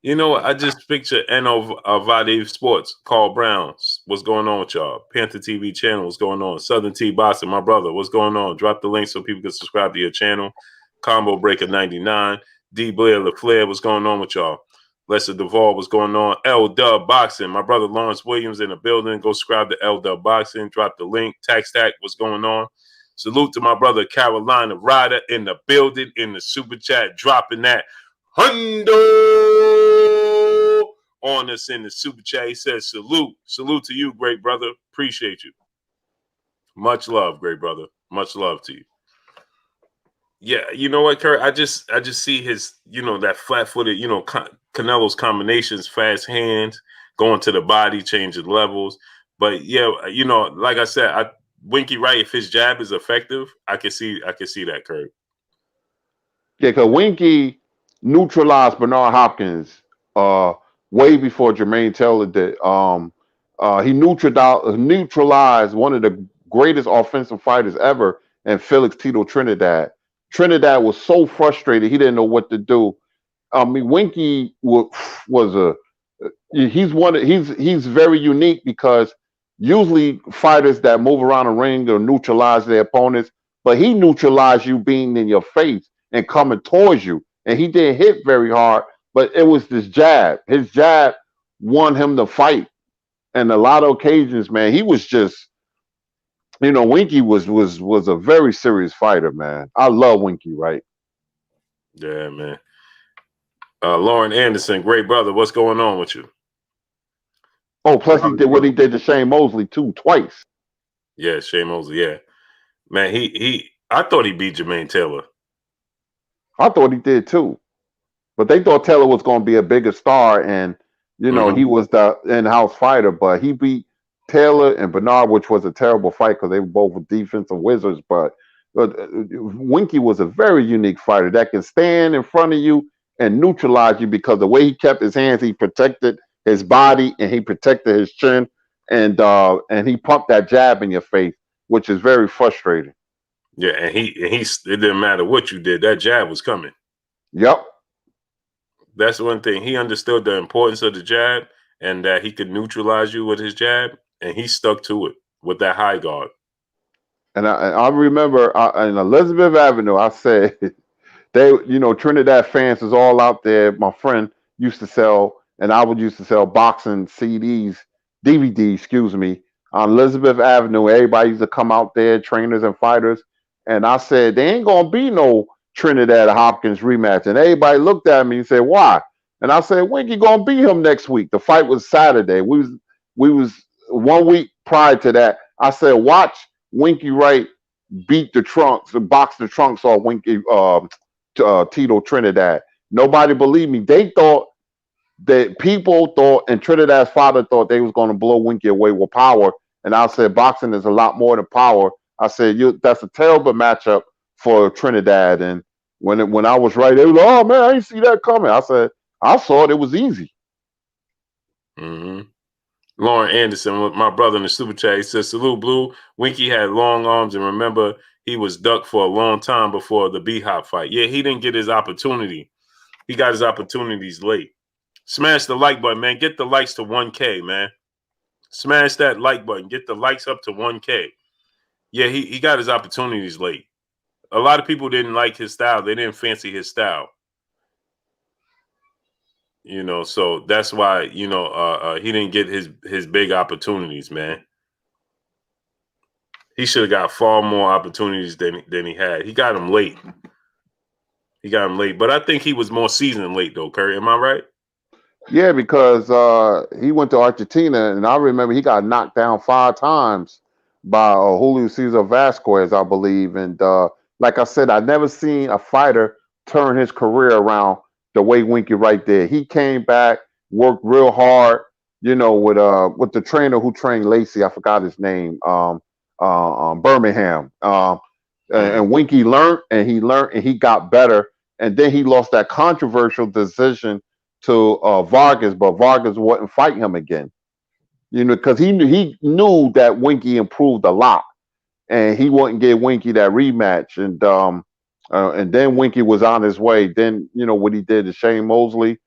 You know what? I just picture N.O. Vade Sports, Carl Browns. What's going on with y'all? Panther TV channel, what's going on? Southern T Boxing, my brother, what's going on? Drop the link so people can subscribe to your channel. Combo Breaker 99. D. Blair LaFleur, what's going on with y'all? Lester Duvall, what's going on? L Dub Boxing, my brother Lawrence Williams in the building. Go subscribe to L Dub Boxing. Drop the link. Tax Stack, what's going on? Salute to my brother Carolina Ryder in the building, in the super chat, dropping that Hundo on us in the super chat. He says, salute to you, great brother. Appreciate you. Much love, great brother. Much love to you. Yeah, you know what, Kurt? I just see his, that flat-footed, Canelo's combinations, fast hands, going to the body, changing levels. But yeah, like I said, Winky Wright, if his jab is effective, I can see that, Kurt. Yeah, because Winky neutralized Bernard Hopkins way before Jermaine Taylor did. He neutralized one of the greatest offensive fighters ever, and Felix Tito Trinidad. Trinidad was so frustrated he didn't know what to do. I mean, Winky he's very unique because usually fighters that move around the ring or neutralize their opponents, but he neutralized you being in your face and coming towards you. And he didn't hit very hard, but it was this jab. His jab won him the fight. And a lot of occasions, man, he was just, Winky was a very serious fighter, man. I love Winky, right? Yeah, man. Lauren Anderson, great brother. What's going on with you? Oh, plus he did what he did to Shane Mosley too, twice. Yeah, Shane Mosley. Yeah, man. I thought he beat Jermaine Taylor. I thought he did too, but they thought Taylor was going to be a bigger star, and he was the in-house fighter. But he beat Taylor and Bernard, which was a terrible fight because they were both defensive wizards. But Winky was a very unique fighter that can stand in front of you and neutralize you because the way he kept his hands, he protected his body and he protected his chin, and he pumped that jab in your face, which is very frustrating. Yeah, and it didn't matter what you did, that jab was coming. Yep. That's one thing. He understood the importance of the jab and that he could neutralize you with his jab, and he stuck to it with that high guard. And I remember in Elizabeth Avenue, I said, Trinidad fans is all out there. My friend used to sell, and I would used to sell boxing DVDs, excuse me, on Elizabeth Avenue. Everybody used to come out there, trainers and fighters. And I said, there ain't going to be no Trinidad Hopkins rematch. And everybody looked at me and said, why? And I said, Winky going to beat him next week. The fight was Saturday. We was 1 week prior to that. I said, watch Winky Wright beat the Trunks, box the Trunks off Winky Tito Trinidad. Nobody believed me. They thought that people thought, and Trinidad's father thought they was going to blow Winky away with power. And I said, boxing is a lot more than power. I said, that's a terrible matchup for Trinidad. And when I was right, they were like, oh man, I didn't see that coming. I said, I saw it. It was easy. Mm-hmm. Lauren Anderson, my brother in the super chat, he says, salute, Blue. Winky had long arms, and remember, he was ducked for a long time before the B-Hop fight. Yeah, he didn't get his opportunity. He got his opportunities late. Smash the like button, man. Get the likes to 1K, man. Smash that like button. Get the likes up to 1K. Yeah, he got his opportunities late. A lot of people didn't like his style. They didn't fancy his style. You know, so that's why, you know, he didn't get his big opportunities, man. He should have got far more opportunities than he had. He got them late. But I think he was more seasoned late, though, Curry. Am I right? Yeah, because he went to Argentina, and I remember he got knocked down 5 times by Julio Cesar Vasquez, I believe. And like I said, I've never seen a fighter turn his career around the way Winky Wright did. He came back, worked real hard, you know, with the trainer who trained Lacey. I forgot his name, Birmingham. And Winky learned, and he got better. And then he lost that controversial decision to Vargas, but Vargas wouldn't fight him again. You know, because he knew that Winky improved a lot, and he wouldn't give Winky that rematch. And then Winky was on his way. Then you know what he did to Shane Mosley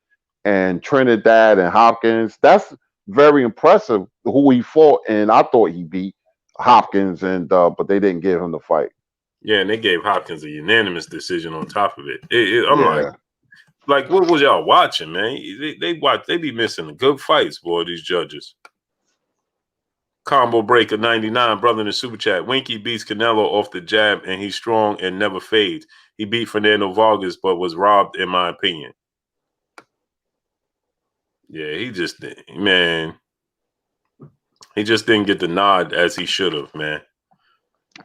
and Trinidad and Hopkins. That's very impressive who he fought, and I thought he beat Hopkins, and but they didn't give him the fight. Yeah, and they gave Hopkins a unanimous decision on top of it. I'm like, what was y'all watching, man? They be missing the good fights, boy, these judges. Combo Breaker 99, brother in the super chat. Winky beats Canelo off the jab, and he's strong and never fades. He beat Fernando Vargas, but was robbed, in my opinion. Yeah, he just didn't get the nod as he should have, man.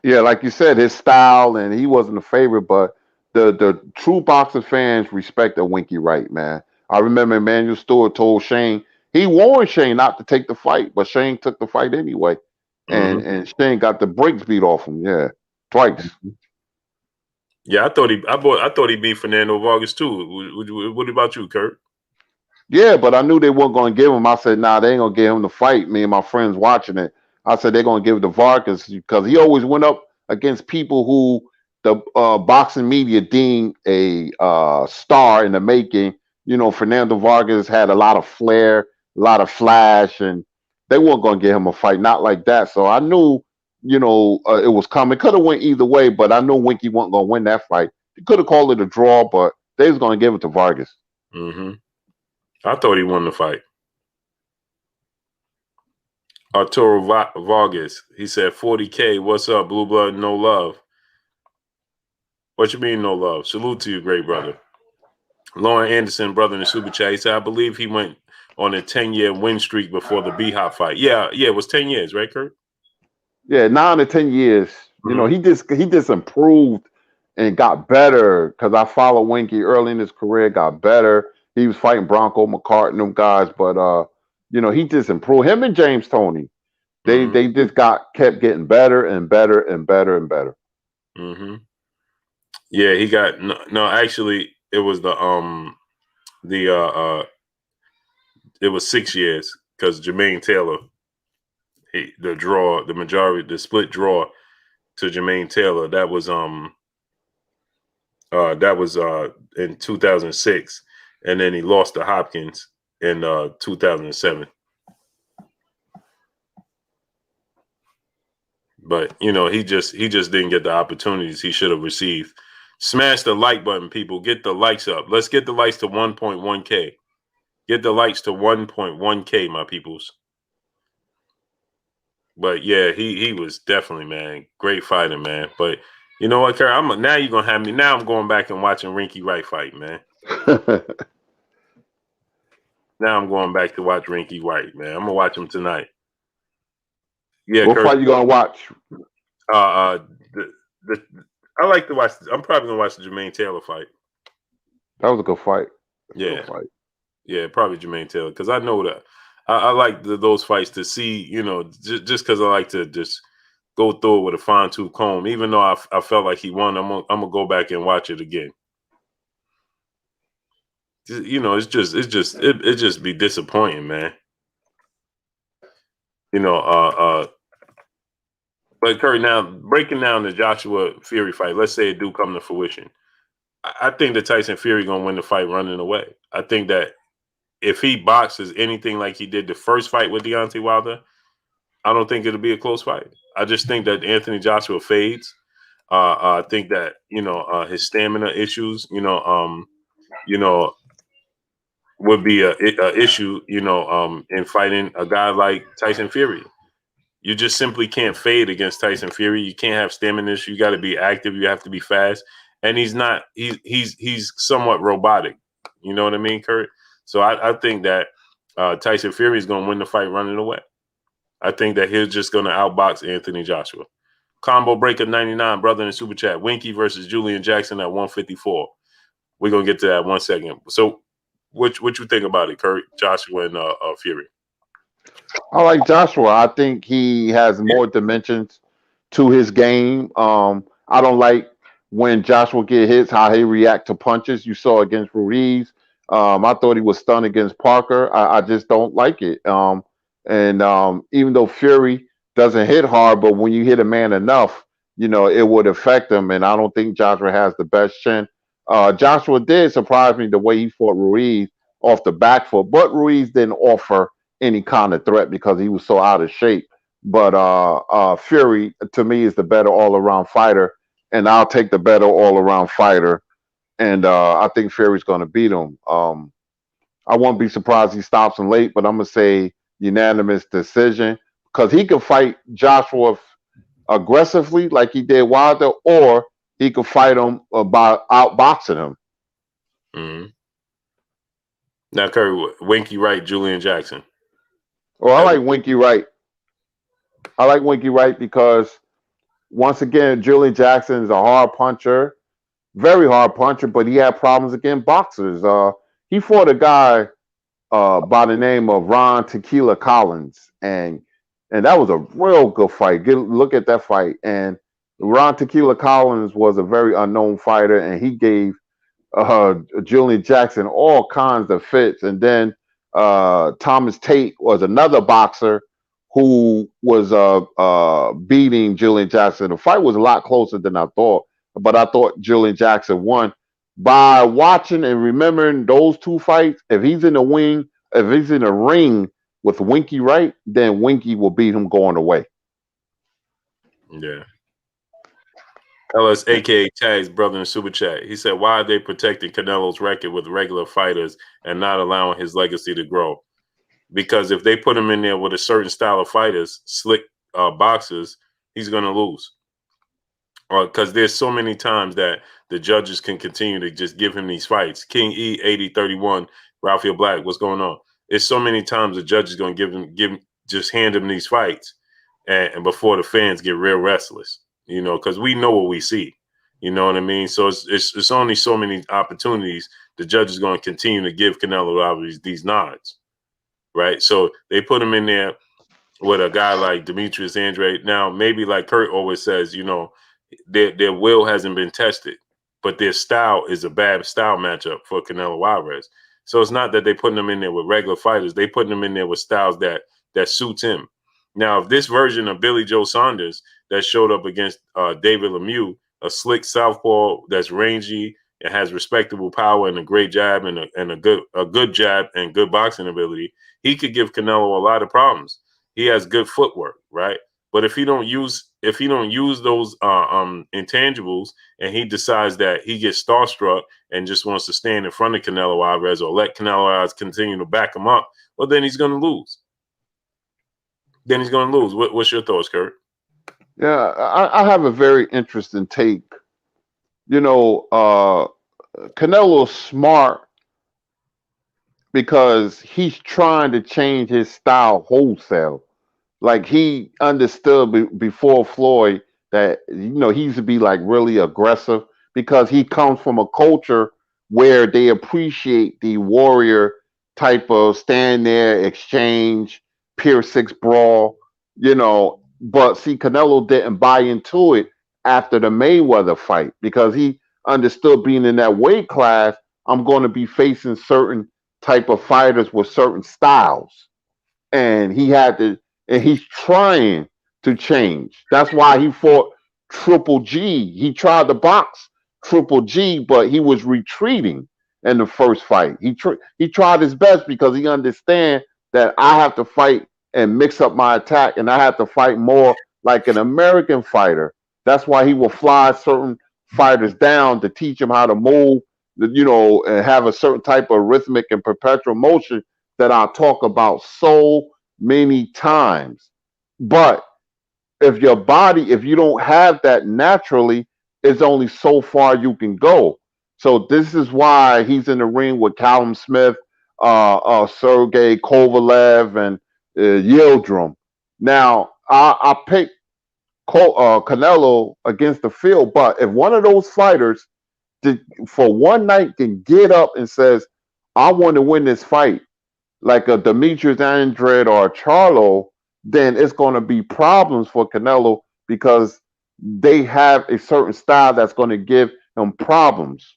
Yeah, like you said, his style, and he wasn't a favorite, but the true boxing fans respect a Winky Wright, man. I remember Emmanuel Stewart told Shane, he warned Shane not to take the fight, but Shane took the fight anyway. And Shane got the brakes beat off him, twice. Yeah, I thought he beat Fernando Vargas too. What about you, Kurt? Yeah, but I knew they weren't going to give him. I said, nah, they ain't going to give him the fight. Me and my friends watching it. I said they're going to give it to Vargas because he always went up against people who the boxing media deemed a star in the making. You know, Fernando Vargas had a lot of flair, a lot of flash, and they weren't going to give him a fight, not like that. So I knew, you know, it was coming. Could have went either way, but I knew Winky wasn't going to win that fight. He could have called it a draw, but they was going to give it to Vargas. I thought he won the fight. Arturo Vargas, he said 40K, what's up, Blue Blood, no love. What you mean no love? Salute to you, great brother. Lauren Anderson, brother in the super chat, he said, I believe he went on a 10-year win streak before the B-Hop fight. Yeah, it was 10 years, right, Kurt? Yeah, 9 to 10 years. You know, he just improved and got better because I followed Winky early in his career, got better. He was fighting Bronco McCartney, them guys, but you know, he just improved. Him and James Toney, they just kept getting better and better and better and better. Yeah, he got no. Actually, it was it was 6 years because Jermaine Taylor, the split draw to Jermaine Taylor. That was in 2006, and then he lost to Hopkins in 2007. But you know, he just didn't get the opportunities he should have received. Smash the like button, people. Get the likes up. Let's get the likes to 1.1K. Get the likes to 1.1K, my peoples. But yeah, he was definitely, man, great fighter, man. But you know what, Kerr? Now you're gonna have me. Now I'm going back and watching Winky Wright fight, man. Now I'm going back to watch Winky Wright, man. I'm gonna watch him tonight. Yeah, what fight you gonna watch? I like to watch. I'm probably gonna watch the Jermaine Taylor fight. That was a good fight. Good Yeah, fight. yeah, probably Jermaine Taylor because I know that I like those fights to see, just because I like to just go through it with a fine tooth comb. Even though I felt like he won, I'm gonna go back and watch it again. It just be disappointing, man. You know, but Curry, now breaking down the Joshua Fury fight, let's say it do come to fruition. I think that Tyson Fury gonna win the fight running away. I think that if he boxes anything like he did the first fight with Deontay Wilder, I don't think it'll be a close fight. I just think that Anthony Joshua fades. I think that his stamina issues, you know, would be a issue, in fighting a guy like Tyson Fury. You just simply can't fade against Tyson Fury. You can't have stamina issues. You got to be active. You have to be fast. And he's not. He's somewhat robotic. You know what I mean, Kurt? So I think that Tyson Fury is going to win the fight running away. I think that he's just going to outbox Anthony Joshua. Combo breaker 99, brother in the super chat. Winky versus Julian Jackson at 154. We're going to get to that 1 second. So what you think about it, Kurt, Joshua, and Fury? I like Joshua. I think he has more dimensions to his game. I don't like when Joshua get hits, how he react to punches. You saw against Ruiz. I thought he was stunned against Parker. I just don't like it. And even though Fury doesn't hit hard, but when you hit a man enough, it would affect him. And I don't think Joshua has the best chin. Joshua did surprise me the way he fought Ruiz off the back foot, but Ruiz didn't offer any kind of threat because he was so out of shape. But Fury to me is the better all around fighter, and I'll take the better all around fighter. And I think Fury's going to beat him. I won't be surprised he stops him late, but I'm gonna say unanimous decision because he could fight Joshua aggressively like he did Wilder, or he could fight him by outboxing him. Mm-hmm. Now, Curry, Winky Wright, Julian Jackson. Well, I like Winky Wright. I like Winky Wright because once again, Julian Jackson is a hard puncher, very hard puncher, but he had problems against boxers. He fought a guy by the name of Ron Tequila Collins, and that was a real good fight. Look at that fight. And Ron Tequila Collins was a very unknown fighter, and he gave Julian Jackson all kinds of fits. And then Thomas Tate was another boxer who was beating Julian Jackson. The fight was a lot closer than I thought, but I thought Julian Jackson won. By watching and remembering those two fights, if he's in the ring with Winky Wright, then Winky will beat him going away. Yeah. LS, aka Tag's brother in Super Chat. He said, why are they protecting Canelo's record with regular fighters and not allowing his legacy to grow? Because if they put him in there with a certain style of fighters, slick boxers, he's going to lose. Because there's so many times that the judges can continue to just give him these fights. King E 8031, Raphael Black, what's going on? It's so many times the judge is going to just hand him these fights, and before the fans get real restless, because we know what we see. You know what I mean? So it's only so many opportunities the judge is going to continue to give Canelo these nods, right? So they put him in there with a guy like Demetrius Andre. Now, maybe like Kurt always says, their will hasn't been tested, but their style is a bad style matchup for Canelo Alvarez. So it's not that they're putting them in there with regular fighters. They're putting them in there with styles that suits him. Now, if this version of Billy Joe Saunders that showed up against David Lemieux, a slick southpaw that's rangy and has respectable power and a great jab and a good jab and good boxing ability, he could give Canelo a lot of problems. He has good footwork, right? But if he don't use those intangibles, and he decides that he gets starstruck and just wants to stand in front of Canelo Alvarez or let Canelo Alvarez continue to back him up, well, then he's going to lose. What's your thoughts, Kurt? Yeah, I have a very interesting take. Canelo's smart because he's trying to change his style wholesale. Like he understood before Floyd that he used to be like really aggressive because he comes from a culture where they appreciate the warrior type of stand there, exchange, Pier 6 brawl, But see, Canelo didn't buy into it after the Mayweather fight because he understood being in that weight class, I'm going to be facing certain type of fighters with certain styles. And he's trying to change. That's why he fought Triple G. He tried to box Triple G, but he was retreating in the first fight. He tried his best because he understand that I have to fight and mix up my attack, and I have to fight more like an American fighter. That's why he will fly certain fighters down to teach them how to move, and have a certain type of rhythmic and perpetual motion that I'll talk about so many times. But if you don't have that naturally, it's only so far you can go. So this is why he's in the ring with Callum Smith, Sergey Kovalev, and Yildirim. Now, I picked Canelo against the field, but if one of those fighters for one night can get up and says, I want to win this fight, like a Demetrius Andrade or a Charlo, then it's going to be problems for Canelo because they have a certain style that's going to give him problems.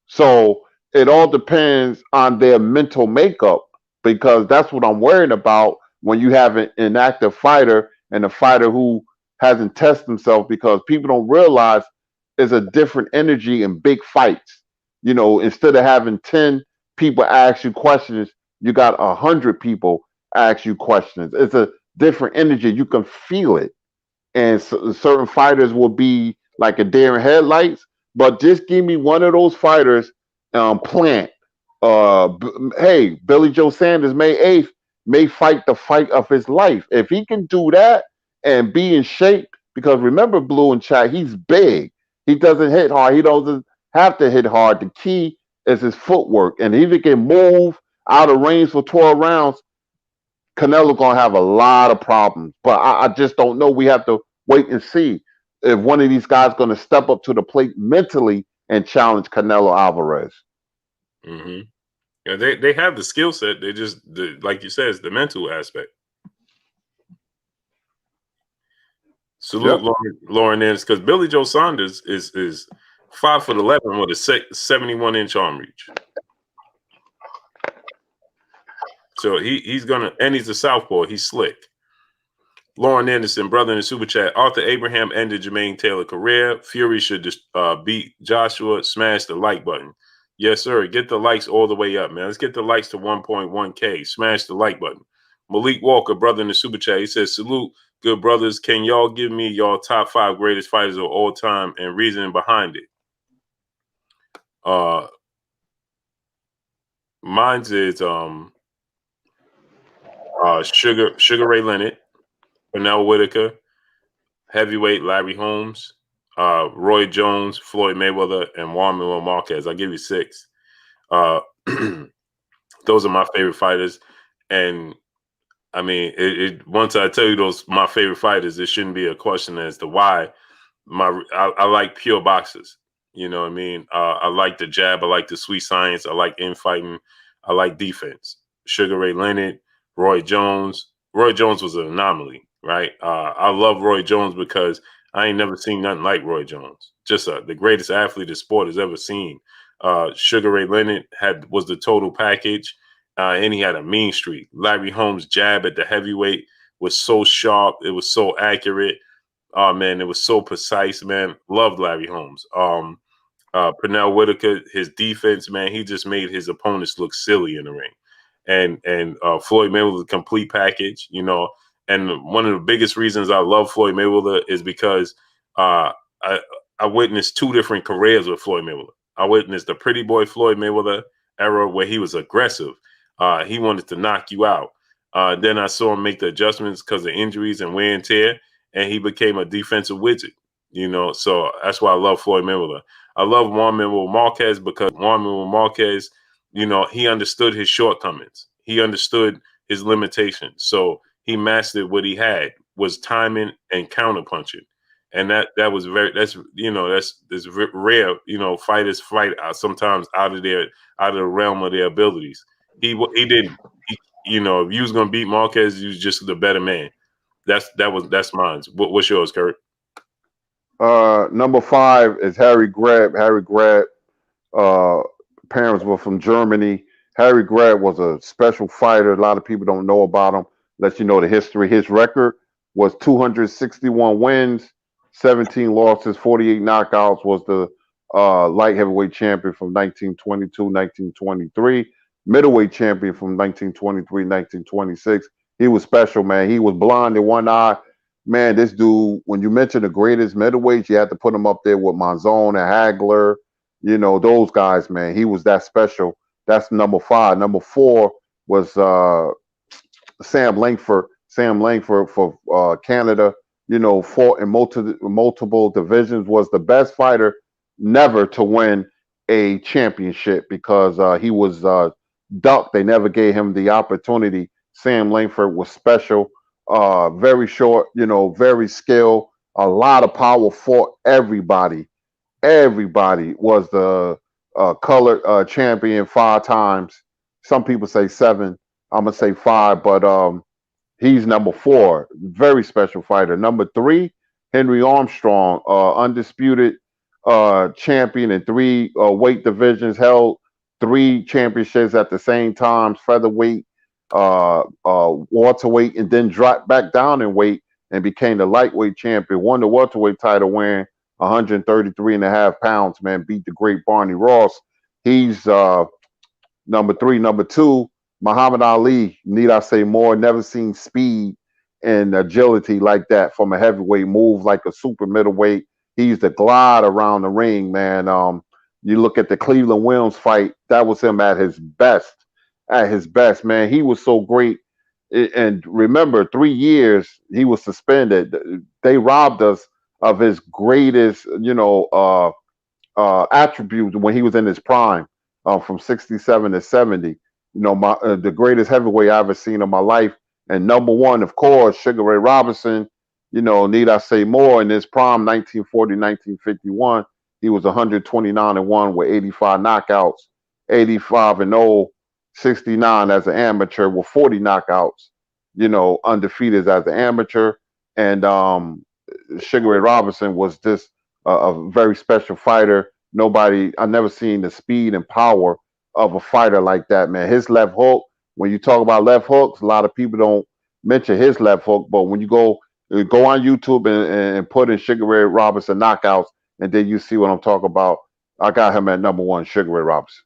So it all depends on their mental makeup because that's what I'm worried about when you have an inactive fighter and a fighter who hasn't tested himself because people don't realize there's a different energy in big fights. Instead of having 10 people ask you questions, you got 100 people ask you questions. It's a different energy. You can feel it. And certain fighters will be like a deer in headlights, but just give me one of those fighters, Plant. Hey, Billy Joe Sanders, May 8th, may fight the fight of his life. If he can do that and be in shape, because remember, Blue and Chat, he's big. He doesn't hit hard. He doesn't have to hit hard. The key is his footwork. And if he can move out of range for 12 rounds, Canelo gonna have a lot of problems. But I just don't know. We have to wait and see if one of these guys gonna step up to the plate mentally and challenge Canelo Alvarez. Mm-hmm. Yeah, they have the skill set. They just, like you said, it's the mental aspect. Salute Lauren Ennis, because Billy Joe Saunders is 5'11" with a 71-inch arm reach. So he's gonna, and he's a southpaw. He's slick. Lauren Anderson, brother in the super chat. Arthur Abraham ended Jermaine Taylor's career. Fury should just beat Joshua. Smash the like button. Yes, sir. Get the likes all the way up, man. Let's get the likes to 1.1K. Smash the like button. Malik Walker, brother in the super chat. He says, salute, good brothers. Can y'all give me y'all top 5 greatest fighters of all time and reasoning behind it? Mine's is Sugar Ray Leonard, Pernell Whitaker, heavyweight Larry Holmes, Roy Jones, Floyd Mayweather, and Juan Manuel Marquez. I'll give you 6. Those are my favorite fighters. And I mean, once I tell you those my favorite fighters, it shouldn't be a question as to why. I like pure boxers. You know what I mean? I like the jab. I like the sweet science. I like infighting. I like defense. Sugar Ray Leonard, Roy Jones. Roy Jones was an anomaly, right? I love Roy Jones because I ain't never seen nothing like Roy Jones. Just the greatest athlete the sport has ever seen. Sugar Ray Leonard was the total package, and he had a mean streak. Larry Holmes' jab at the heavyweight was so sharp. It was so accurate. Oh, man, it was so precise, man. Loved Larry Holmes. Pernell Whitaker, his defense, man, he just made his opponents look silly in the ring. And Floyd Mayweather, complete package, you know. And one of the biggest reasons I love Floyd Mayweather is because I witnessed 2 different careers with Floyd Mayweather. I witnessed the pretty boy Floyd Mayweather era where he was aggressive. He wanted to knock you out. Then I saw him make the adjustments because of injuries and wear and tear, and he became a defensive widget, you know. So that's why I love Floyd Mayweather. I love Juan Manuel Marquez because Juan Manuel Marquez, you know, he understood his shortcomings. He understood his limitations. So he mastered what he had, was timing and counterpunching. and that was that's rare. Fighters fight sometimes out of the realm of their abilities. He didn't. If you was gonna beat Marquez, you was just the better man. That's mine. What's yours, Kurt? Number 5 is Harry Greb. Harry Greb, parents were from Germany. Harry Greb was a special fighter. A lot of people don't know about him. Let you know the history. His record was 261 wins, 17 losses, 48 knockouts. Was the light heavyweight champion from 1922, 1923. Middleweight champion from 1923, 1926. He was special, man. He was blind in one eye. Man, this dude, when you mention the greatest middleweights, you have to put him up there with Monzon and Hagler. Those guys, man. He was that special. That's number 5. Number 4 was Sam Langford. Sam Langford for Canada. Fought in multiple divisions. Was the best fighter never to win a championship because he was ducked. They never gave him the opportunity. Sam Langford was special. Very short. Very skilled. A lot of power. Fought everybody. Everybody was the colored champion 5 times. Some people say 7. I'm gonna say 5, but he's number 4. Very special fighter. Number 3, Henry Armstrong, undisputed champion in 3 weight divisions. Held 3 championships at the same time: featherweight, welterweight, and then dropped back down in weight and became the lightweight champion. Won the welterweight title wearing 133.5 pounds, man. Beat the great Barney Ross. He's number 3. Number 2, Muhammad Ali. Need I say more? Never seen speed and agility like that from a heavyweight. Move like a super middleweight. He's the glide around the ring, man. You look at the Cleveland Williams fight. That was him at his best. At his best, man. He was so great. And remember, 3 years he was suspended. They robbed us of his greatest, attribute when he was in his prime, from 67 to 70. The greatest heavyweight I ever seen in my life. And number 1, of course, Sugar Ray Robinson. Need I say more? In his prime, 1940, 1951, he was 129-1 with 85 knockouts, 85-0, 69 as an amateur with 40 knockouts. Undefeated as an amateur. And Sugar Ray Robinson was just a very special fighter. I never seen the speed and power of a fighter like that, man. His left hook, when you talk about left hooks, a lot of people don't mention his left hook, but when you go on YouTube and put in Sugar Ray Robinson knockouts, and then you see what I'm talking about. I got him at number 1, Sugar Ray Robinson.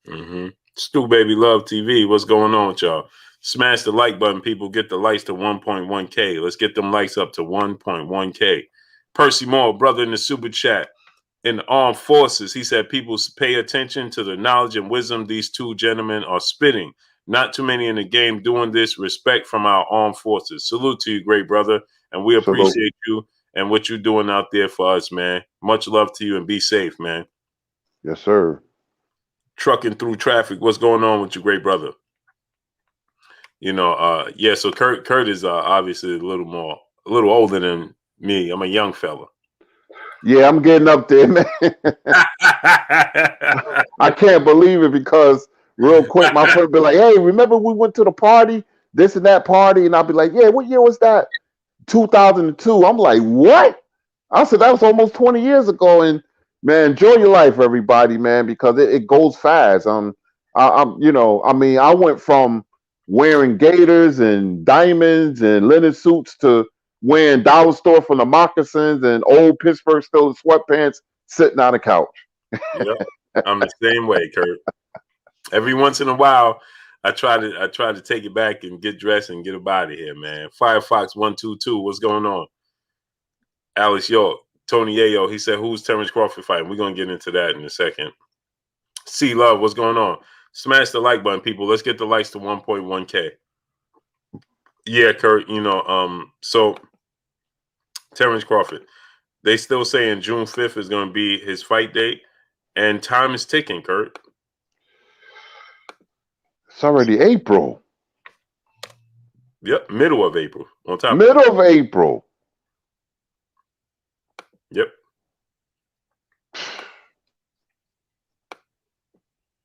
Mm-hmm. Stu Baby Love TV, what's going on with y'all? Smash the like button, people. Get the likes to 1.1K. Let's get them likes up to 1.1K. Percy Moore, brother in the super chat. In the armed forces, he said people pay attention to the knowledge and wisdom these 2 gentlemen are spitting. Not too many in the game doing this. Respect from our armed forces. Salute to you, great brother. And we appreciate you and what you're doing out there for us, man. Much love to you and be safe, man. Yes, sir. Trucking through traffic. What's going on with you, great brother? So Kurt is obviously a little older than me. I'm a young fella. Yeah, I'm getting up there, man. I can't believe it because real quick, my friend be like, "Hey, remember we went to the party, this and that party?" And I'll be like, "Yeah, what year was that?" 2002. I'm like, "What?" I said, "That was almost 20 years ago." And man, enjoy your life, everybody, man, because it goes fast. I went from wearing gaiters and diamonds and linen suits to wearing dollar store from the moccasins and old Pittsburgh Steelers sweatpants sitting on the couch. Yep. I'm the same way, Kurt. Every once in a while, I try to take it back and get dressed and get up out of here, man. Firefox 122, what's going on? Alex York, Tony Ayo, he said, who's Terrence Crawford fighting? We're gonna get into that in a second. C Love, what's going on? Smash the like button, people. Let's get the likes to 1.1K. Yeah, Kurt, so Terrence Crawford, they still saying June 5th is going to be his fight date, and time is ticking, Kurt. It's already April. Yep, middle of April. Middle of April. Yep.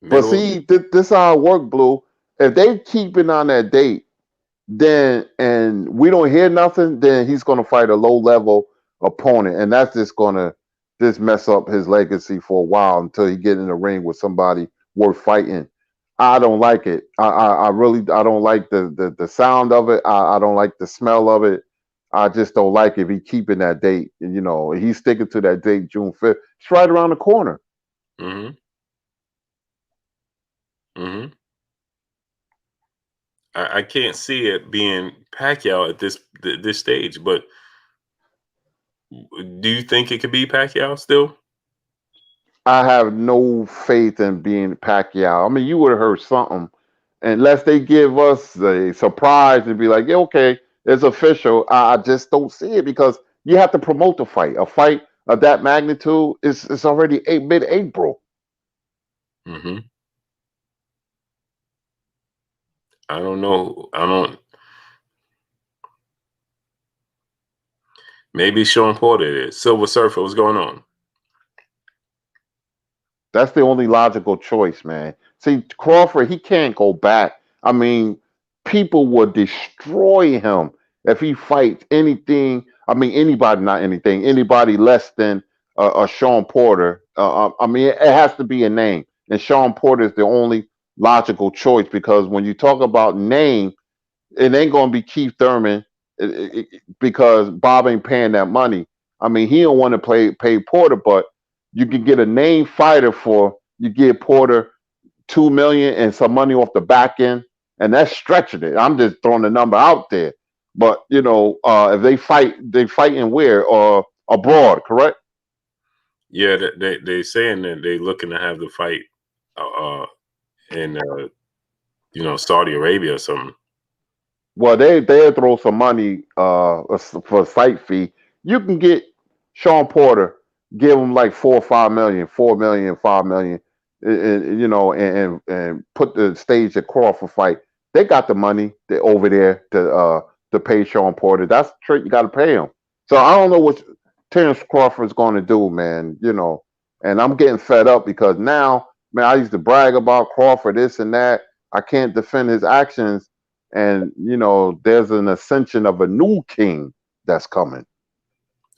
But Middle. see, this how it work, Blue. If they keep it on that date, then and we don't hear nothing, then he's gonna fight a low level opponent, and that's just gonna just mess up his legacy for a while until he get in the ring with somebody worth fighting. I don't like it. I really I don't like the sound of it. I don't like the smell of it. I just don't like if he keeping that date. And, you know, he's sticking to that date, June 5th. It's right around the corner. Mm-hmm. Mm-hmm. I can't see it being Pacquiao at this stage, but do you think it could be Pacquiao still? I have no faith in being Pacquiao. I mean, you would have heard something unless they give us a surprise and be like, yeah, okay, it's official. I just don't see it because you have to promote the fight. A fight of that magnitude is already mid-April. Mm-hmm. I don't know. I don't. Maybe Sean Porter is. Silver Surfer, what's going on? That's the only logical choice, man. See, Crawford, he can't go back. I mean, people would destroy him if he fights anything. I mean, anybody, not anything, anybody less than a Sean Porter. I mean, it has to be a name, and Sean Porter is the only logical choice because when you talk about name, it ain't gonna be Keith Thurman because Bob ain't paying that money. I mean, he don't want to pay Porter, but you can get a name fighter for you give Porter 2 million and some money off the back end, and that's stretching it. I'm just throwing the number out there. But you know, if they fighting where or abroad, correct? Yeah, they saying that they looking to have the fight in Saudi Arabia or something. Well, they'll throw some money for a site fee. You can get Sean Porter, give him like 4 or 5 million, 4 million, 5 million, you know, and put the stage at Crawford fight. They got the money over there to pay Sean Porter. That's the trick. You got to pay him. So I don't know what Terrence Crawford's going to do, man. You know, and I'm getting fed up because now, man, I used to brag about Crawford, this and that. I can't defend his actions and you know there's an ascension of a new king that's coming.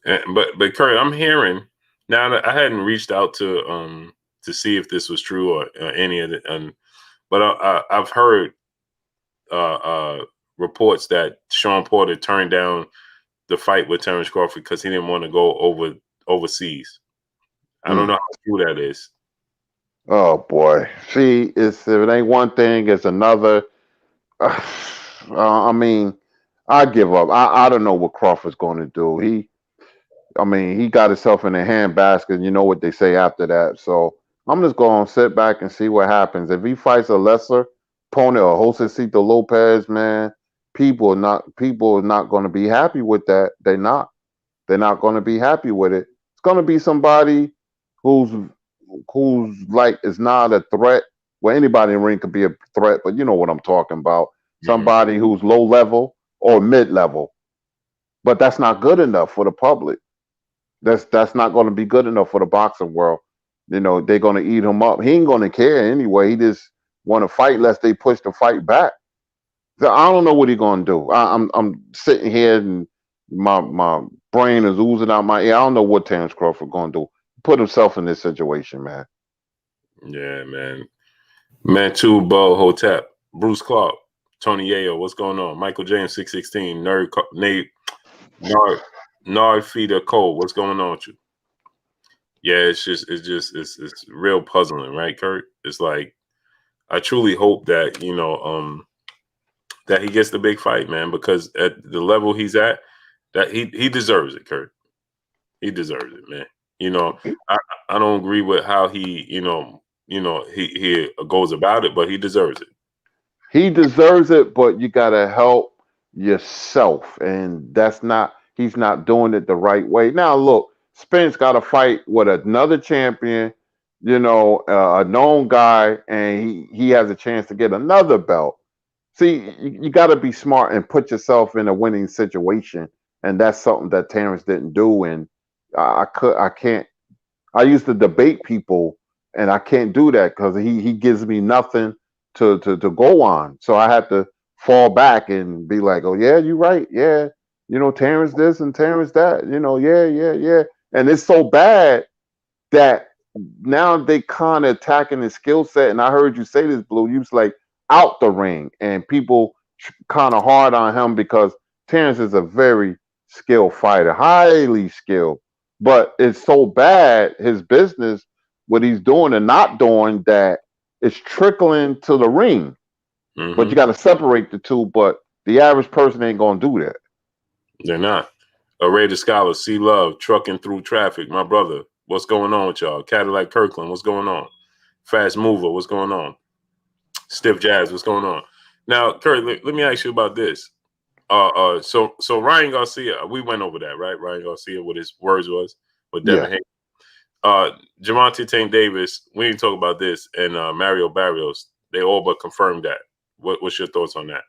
But Kurt, I'm hearing now that I hadn't reached out to see if this was true or any of it, but I've heard reports that Sean Porter turned down the fight with Terrence Crawford because he didn't want to go overseas. I don't know how true that is. Oh boy, see, if it ain't one thing, it's another. I mean, I give up. I don't know what Crawford's going to do. I mean, he got himself in a handbasket. You know what they say after that. So I'm just going to sit back and see what happens. If he fights a lesser opponent or Josecito Lopez, man, people are not going to be happy with that. They're not. They're not going to be happy with it. It's going to be somebody who's like is not a threat. Well, anybody in the ring could be a threat, but you know what I'm talking about. Somebody who's low level or mid level, but that's not good enough for the public. That's not going to be good enough for the boxing world. You know, they're going to eat him up. He ain't going to care anyway. He just want to fight unless they push the fight back. So I don't know what he's going to do. I'm sitting here and my brain is oozing out my ear. I don't know what Terrence Crawford going to do. Put himself in this situation, man. Yeah, man. Mantu Bo Hotep, Bruce Clark, Tony Yayo, what's going on? Michael James 616, Nate Nard Feeder Cole, what's going on with you? Yeah, it's real puzzling, right, Kurt? It's like I truly hope that that he gets the big fight, man, because at the level he's at, that he deserves it, Kurt. He deserves it, man. You know, I don't agree with how he he goes about it, but he deserves it. He deserves it, but you gotta help yourself, and that's not. He's not doing it the right way. Now, look, Spence got to fight with another champion, you know, a known guy, and he has a chance to get another belt. See, you got to be smart and put yourself in a winning situation, and that's something that Terrence didn't do. And I can't. I used to debate people, and I can't do that because he gives me nothing to go on. So I had to fall back and be like, oh yeah, you're right, yeah, Terrence this and Terrence that, yeah, and it's so bad that now they kind of attacking his skill set. And I heard you say this, Blue. You was like out the ring, and people kind of hard on him because Terrence is a very skilled fighter, highly skilled. But it's so bad his business, what he's doing and not doing, that it's trickling to the ring. But you got to separate the two. But the average person ain't gonna do that. They're not. A rated scholar, C Love, trucking through traffic. My brother, what's going on with y'all? Cadillac Kirkland, what's going on? Fast Mover, what's going on? Stiff Jazz, what's going on? Now, Kurt, let me ask you about this. So Ryan Garcia, we went over that, right? Ryan Garcia, what his words was with Devin Haney. Gervonta Tank Davis, we didn't talk about this, and Mario Barrios, they all but confirmed that. What's your thoughts on that?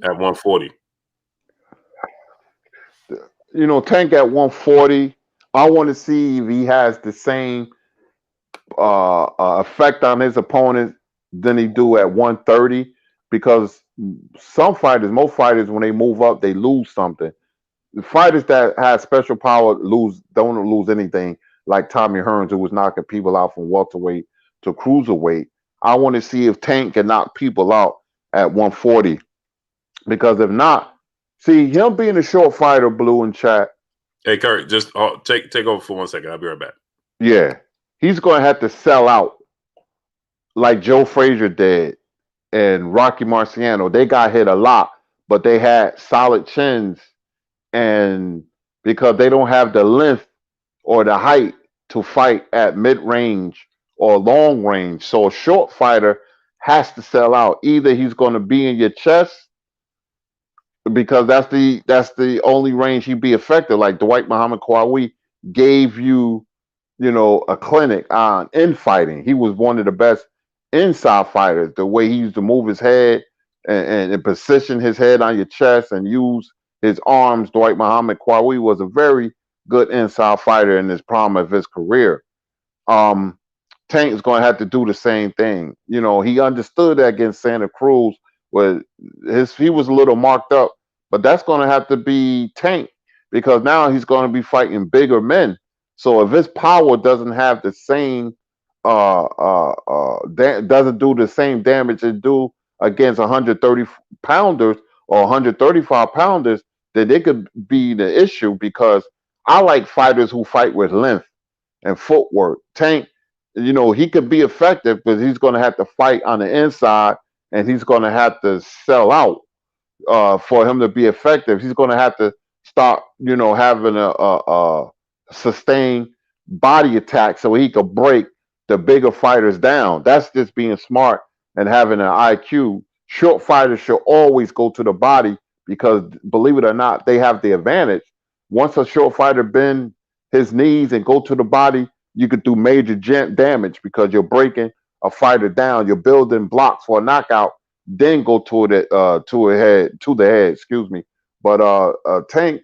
At 140. Tank at 140. I want to see if he has the same effect on his opponent than he do at 130, because some fighters, most fighters, when they move up, they lose something. The fighters that have special power don't lose anything, like Tommy Hearns, who was knocking people out from welterweight to cruiserweight. I want to see if Tank can knock people out at 140, because if not, see him being a short fighter, Blue and chat. Hey, Kurt, just take over for 1 second. I'll be right back. Yeah, he's going to have to sell out like Joe Frazier did and Rocky Marciano. They got hit a lot, but they had solid chins, and because they don't have the length or the height to fight at mid-range or long range. So a short fighter has to sell out. Either he's going to be in your chest, because that's the only range he'd be effective. Like Dwight Muhammad Qawi gave you, a clinic on infighting. He was one of the best inside fighters. The way he used to move his head and position his head on your chest and use his arms. Dwight Muhammad Qawi was a very good inside fighter in his prime of his career. Tank is going to have to do the same thing. He understood that against Santa Cruz, where he was a little marked up, but that's going to have to be Tank, because now he's going to be fighting bigger men. So if his power doesn't have the same, doesn't do the same damage it do against 130 pounders or 135 pounders, then it could be the issue, because I like fighters who fight with length and footwork. Tank, he could be effective, but he's going to have to fight on the inside, and he's going to have to sell out for him to be effective. He's going to have to start, having a sustained body attack so he could break the bigger fighters down. That's just being smart and having an IQ. Short fighters should always go to the body, because, believe it or not, they have the advantage. Once a short fighter bend his knees and go to the body, you could do major damage, because you're breaking a fighter down. You're building blocks for a knockout, then go to the head. Excuse me. But Tank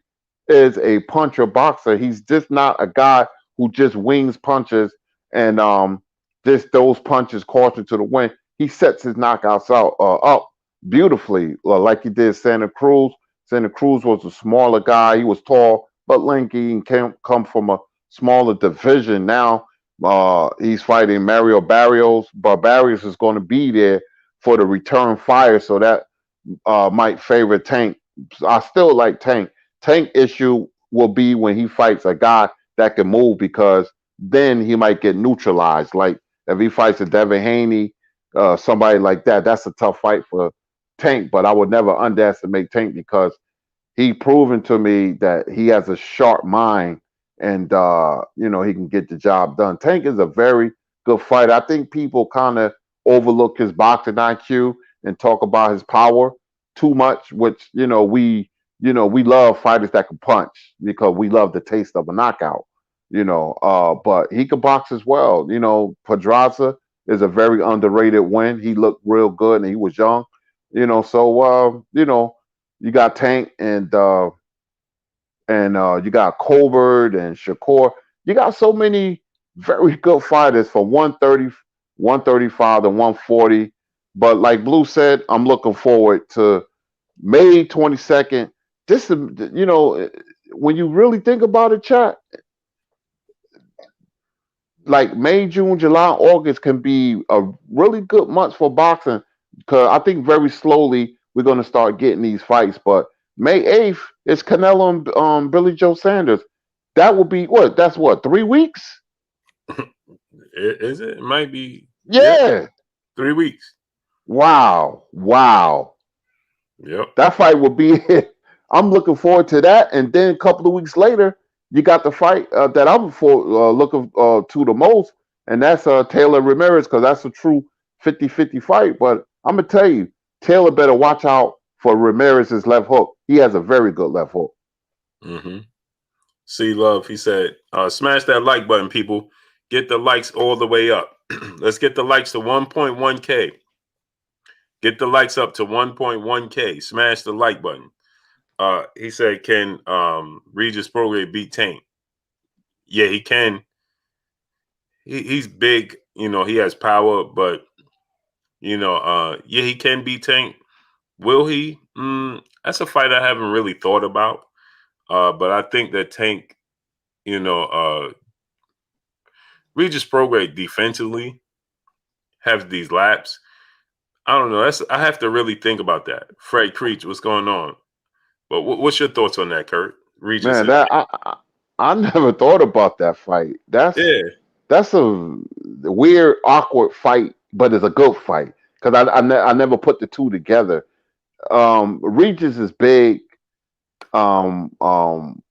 is a puncher boxer. He's just not a guy who just wings punches and just those punches caution to the wind. He sets his knockouts up beautifully, like he did Santa Cruz. Santa Cruz was a smaller guy. He was tall but lanky and come from a smaller division. Now he's fighting Mario Barrios, but Barrios is going to be there for the return fire, so that might favor Tank. I still like Tank. Tank issue will be when he fights a guy that can move, because then he might get neutralized. Like if he fights a Devin Haney, somebody like that, that's a tough fight for Tank. But I would never underestimate Tank, because he proven to me that he has a sharp mind, and he can get the job done. Tank is a very good fighter. I think people kind of overlook his boxing IQ and talk about his power too much, which we love fighters that can punch, because we love the taste of a knockout. But he can box as well. Pedraza is a very underrated win. He looked real good and he was young. So you got Tank, and and you got Colbert and Shakur. You got so many very good fighters from 130, 135 to 140. But like Blue said, I'm looking forward to May 22nd. This is, when you really think about it, chat, like May, June, July, August can be a really good months for boxing because I think very slowly we're going to start getting these fights. But May 8th is Canelo and Billy Joe Sanders. That will be what? That's what, 3 weeks? Is it? It might be. Yeah. 3 weeks. Wow. Yep. That fight will be. I'm looking forward to that. And then a couple of weeks later, you got the fight that I'm looking to the most, and that's Taylor Ramirez because that's a true 50-50 fight. But I'm gonna tell you, Taylor better watch out for Ramirez's left hook. He has a very good left hook. Mm-hmm. See, Love, he said, smash that like button, people. Get the likes all the way up. Let's get the likes to 1.1K. Get the likes up to 1.1K. Smash the like button. He said, can Regis Prograis beat Tank? Yeah, he can. He's big. He has power, but, yeah, he can beat Tank. Will he? That's a fight I haven't really thought about. But I think that Tank, Regis Prograis defensively have these laps. I don't know. I have to really think about that. Fred Creech, what's going on? But what's your thoughts on that, Kurt? Regis. Man, I never thought about that fight. That's a weird, awkward fight, but it's a good fight because I never put the two together. Regis is big. I don't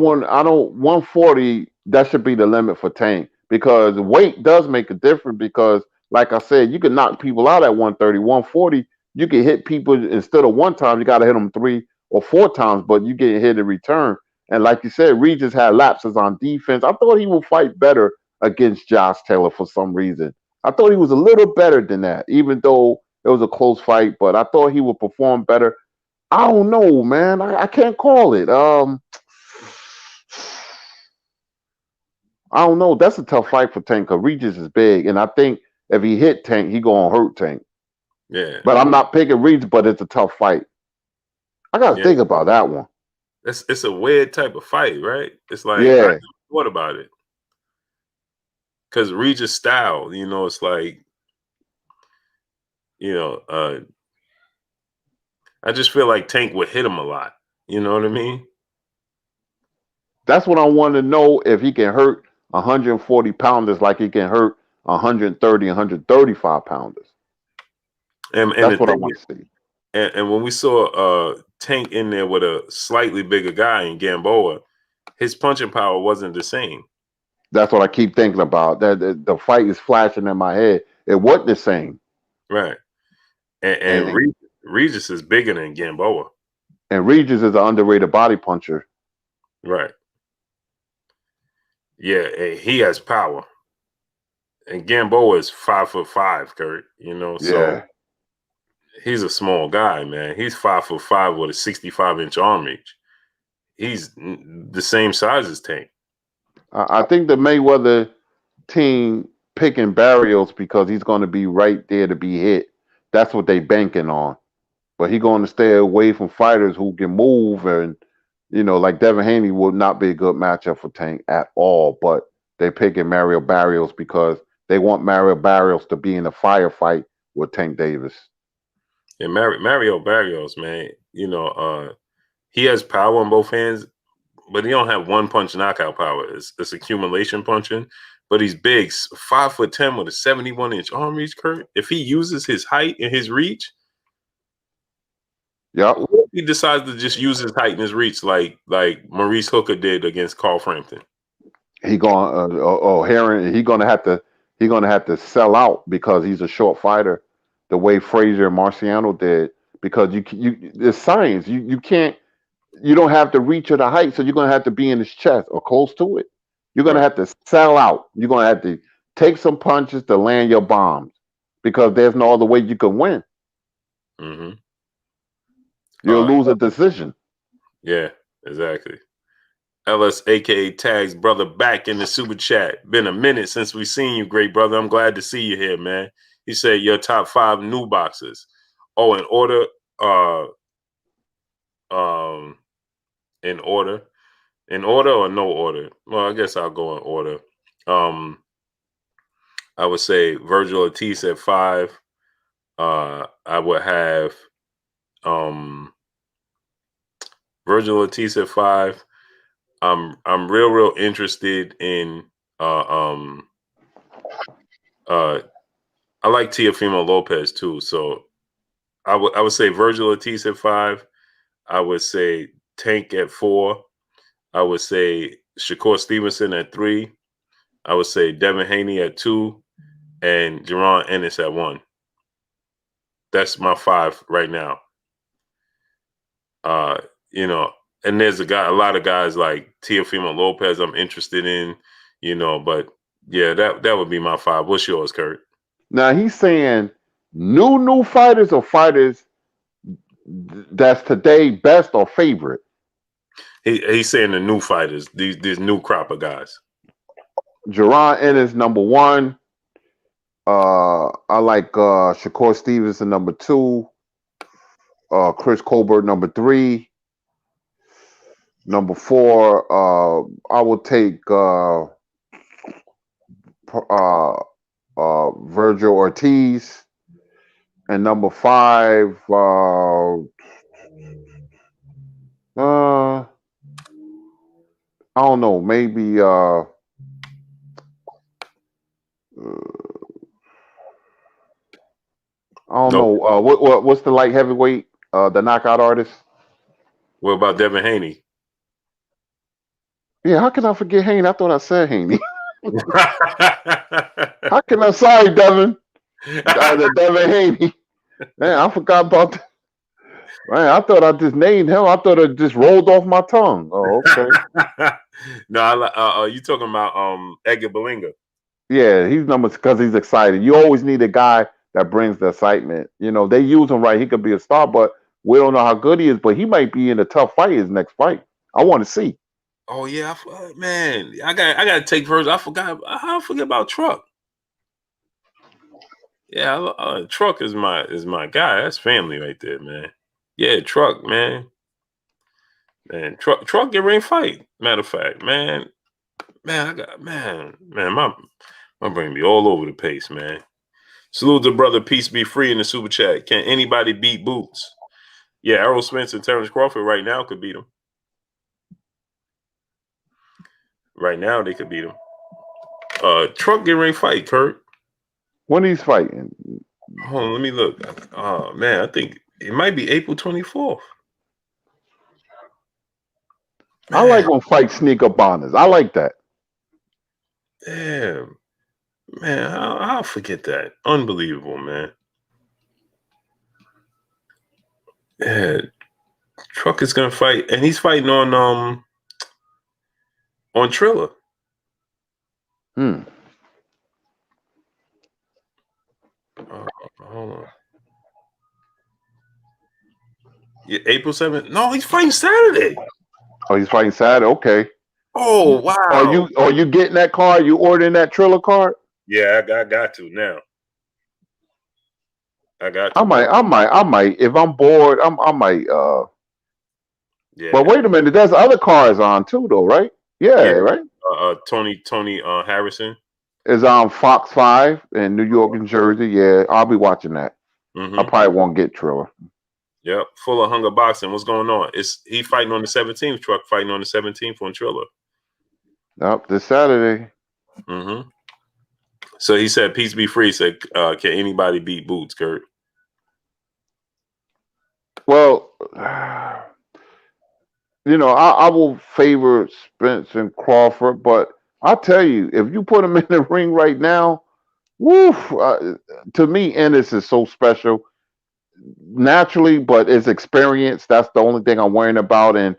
140. That should be the limit for Tank because weight does make a difference. Because, like I said, you can knock people out at 130, 140. You can hit people instead of one time. You got to hit them 3 or 4 times, but you get hit in return. And like you said, Regis had lapses on defense. I thought he would fight better against Josh Taylor for some reason. I thought he was a little better than that, even though it was a close fight. But I thought he would perform better. I don't know, man. I can't call it. I don't know. That's a tough fight for Tank because Regis is big, and I think if he hit Tank, he gonna hurt Tank. Yeah. But I'm not picking Regis, but it's a tough fight. I gotta think about that one. It's a weird type of fight, right? It's like I never thought about it because Regis style, it's like, I just feel like Tank would hit him a lot. You know what I mean? That's what I want to know, if he can hurt 140 pounders like he can hurt 130, 135 pounders. And that's what I want to see. And when we saw Tank in there with a slightly bigger guy in Gamboa, his punching power wasn't the same. That's what I keep thinking about. That the fight is flashing in my head. It wasn't the same. Right. And Regis is bigger than Gamboa. And Regis is an underrated body puncher. Right. Yeah, and he has power. And Gamboa is 5'5", Kurt. So he's a small guy, man. He's 5'5" with a 65-inch arm reach. He's the same size as Tank. I think the Mayweather team picking Barrios because he's going to be right there to be hit. That's what they banking on. But he's going to stay away from fighters who can move, and like Devin Haney would not be a good matchup for Tank at all. But they picking Mario Barrios because they want Mario Barrios to be in a firefight with Tank Davis. And Mario Barrios, man, he has power in both hands, but he don't have one punch knockout power. It's accumulation punching. But he's big, 5'10" with a 71-inch arm reach, Kurt. If he uses his height and his reach, what if he decides to just use his height and his reach like Maurice Hooker did against Carl Frampton? He going Heron. He's gonna have to sell out because he's a short fighter, the way Frazier and Marciano did. Because it's science. You can't. You don't have the reach or the height, so you're gonna have to be in his chest or close to it. You're gonna have to sell out. You're gonna have to take some punches to land your bombs because there's no other way you can win. Mm-hmm. You'll lose a decision. Yeah, Exactly. LS, aka Tags brother, back in the super chat. Been a minute since we seen you, great brother. I'm glad to see you here, man. He said your top 5 new boxes. Oh, in order. Um, in order. In order or no order? Well, I guess I'll go in order. I would say Virgil Ortiz at 5. I would have Virgil Ortiz at 5. I'm real interested in I like Teofimo Lopez too. So I would say Virgil Ortiz at 5. I would say Tank at 4. I would say Shakur Stevenson at 3. I would say Devin Haney at 2 and Jaron Ennis at 1. That's my 5 right now. You know, and there's a lot of guys like Teofimo Lopez I'm interested in, you know, but yeah, that would be my 5. What's yours, Kurt? Now he's saying new fighters or fighters that's today best or favorite. He's saying the new fighters, these new crop of guys. Jaron Ennis number 1. I like Shakur Stevenson number 2. Chris Colbert number 3. Number 4, I will take Virgil Ortiz. And number 5, I don't know, maybe I don't know. What's the light heavyweight? The knockout artist? What about Devin Haney? Yeah, how can I forget Haney? I thought I said Haney. How can I? Sorry, Devin. Devin Haney. Man, I forgot about that. Man, I thought I just named him. I thought it just rolled off my tongue. Oh, okay. No, you talking about Edgar Berlanga? Yeah, he's number because he's excited. You always need a guy that brings the excitement. You know, they use him right. He could be a star, but we don't know how good he is. But he might be in a tough fight his next fight. I want to see. Oh yeah, man, I got to take first. I forgot about Truck. Yeah, Truck is my guy. That's family right there, man. Yeah, Truck, man. Truck get ring fight. Matter of fact, man, my brain be all over the place, man. Salute to brother, peace be free in the super chat. Can anybody beat Boots? Yeah, Errol Spence and Terrence Crawford right now could beat him. Right now they could beat him. Truck get ring fight, Kurt. When he's fighting? Hold on, let me look. Oh man, I think it might be April 24th. Man. I like when fights sneak up on us. I like that. Yeah, man, I'll forget that. Unbelievable, man. Yeah, Truck is gonna fight, and he's fighting on Triller. Hold on. Yeah, April 7th. No, he's fighting Saturday. Oh, he's fighting Saturday. Okay. Oh wow. Are you getting that card? You ordering that Triller card? Yeah, I got to now. I got to. I might. If I'm bored, I might. Yeah. But wait a minute. There's other cards on too, though, right? Yeah. Right. Tony Harrison is on Fox 5 in New York and Jersey. Yeah, I'll be watching that. I probably won't get Triller. Yep, full of hunger boxing. What's going on? He fighting on the 17th. Truck fighting on the 17th on Triller. Yep, this Saturday. So he said, "Peace be free." He said, "Can anybody beat Boots, Kurt?" Well, you know, I will favor Spence and Crawford, but I'll tell you, if you put them in the ring right now, woof! To me, Ennis is so special. Naturally, but his experience, that's the only thing I'm worrying about. And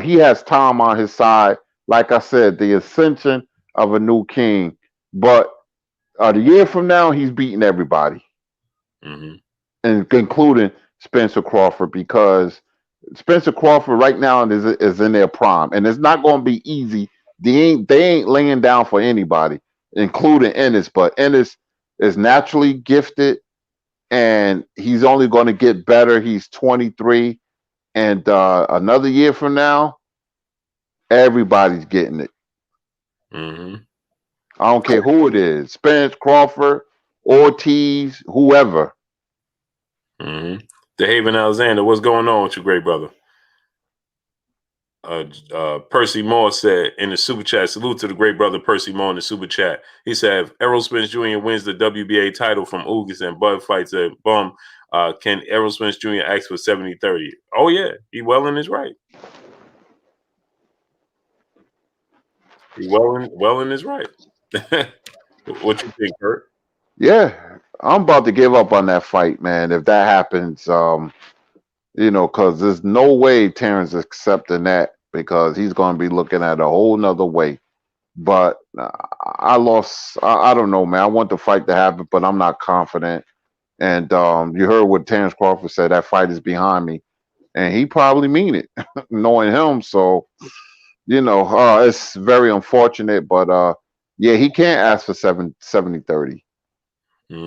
he has time on his side. Like I said, the ascension of a new king. But the year from now, he's beating everybody. And including Spencer Crawford, because Spencer Crawford right now is in their prime, and it's not going to be easy. They ain't laying down for anybody, including Ennis. But Ennis is naturally gifted, and he's only going to get better. He's 23, and another year from now, everybody's getting it. Mm-hmm. I don't care who it is, Spence, Crawford, Ortiz, whoever. Mm-hmm. DeHaven Alexander, what's going on with you, great brother? Percy Moore said in the super chat, salute to the great brother Percy Moore in the super chat. He said, if Errol Spence Jr. wins the WBA title from Ugas and Bud fights at Bum, can Errol Spence Jr. ask for 70-30? Oh, yeah. He well in his right. He well in his right. What you think, Kurt? Yeah, I'm about to give up on that fight, man. If that happens, because there's no way Terrence is accepting that because he's going to be looking at a whole nother way. But I lost. I don't know, man. I want the fight to happen, but I'm not confident. And you heard what Terrence Crawford said. That fight is behind me, and he probably mean it, knowing him. So it's very unfortunate, but yeah, he can't ask for 70-30.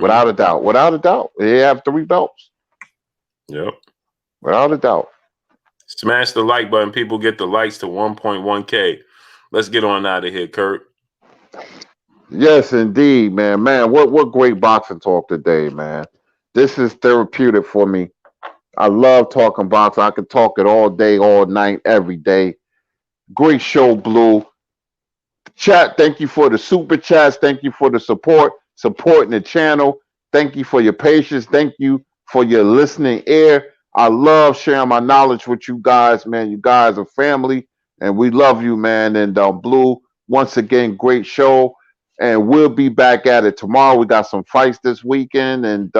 Without a doubt. Without a doubt. They have 3 belts. Yep. Without a doubt. Smash the like button. People get the likes to 1.1K. Let's get on out of here, Kurt. Yes, indeed, man. Man, what great boxing talk today, man. This is therapeutic for me. I love talking boxing. I can talk it all day, all night, every day. Great show, Blue. Chat, thank you for the super chats. Thank you for the supporting the channel. Thank you for your patience. Thank you for your listening ear. I love sharing my knowledge with you guys, man. You guys are family, and we love you, man. And Blue, once again, great show. And we'll be back at it tomorrow. We got some fights this weekend, and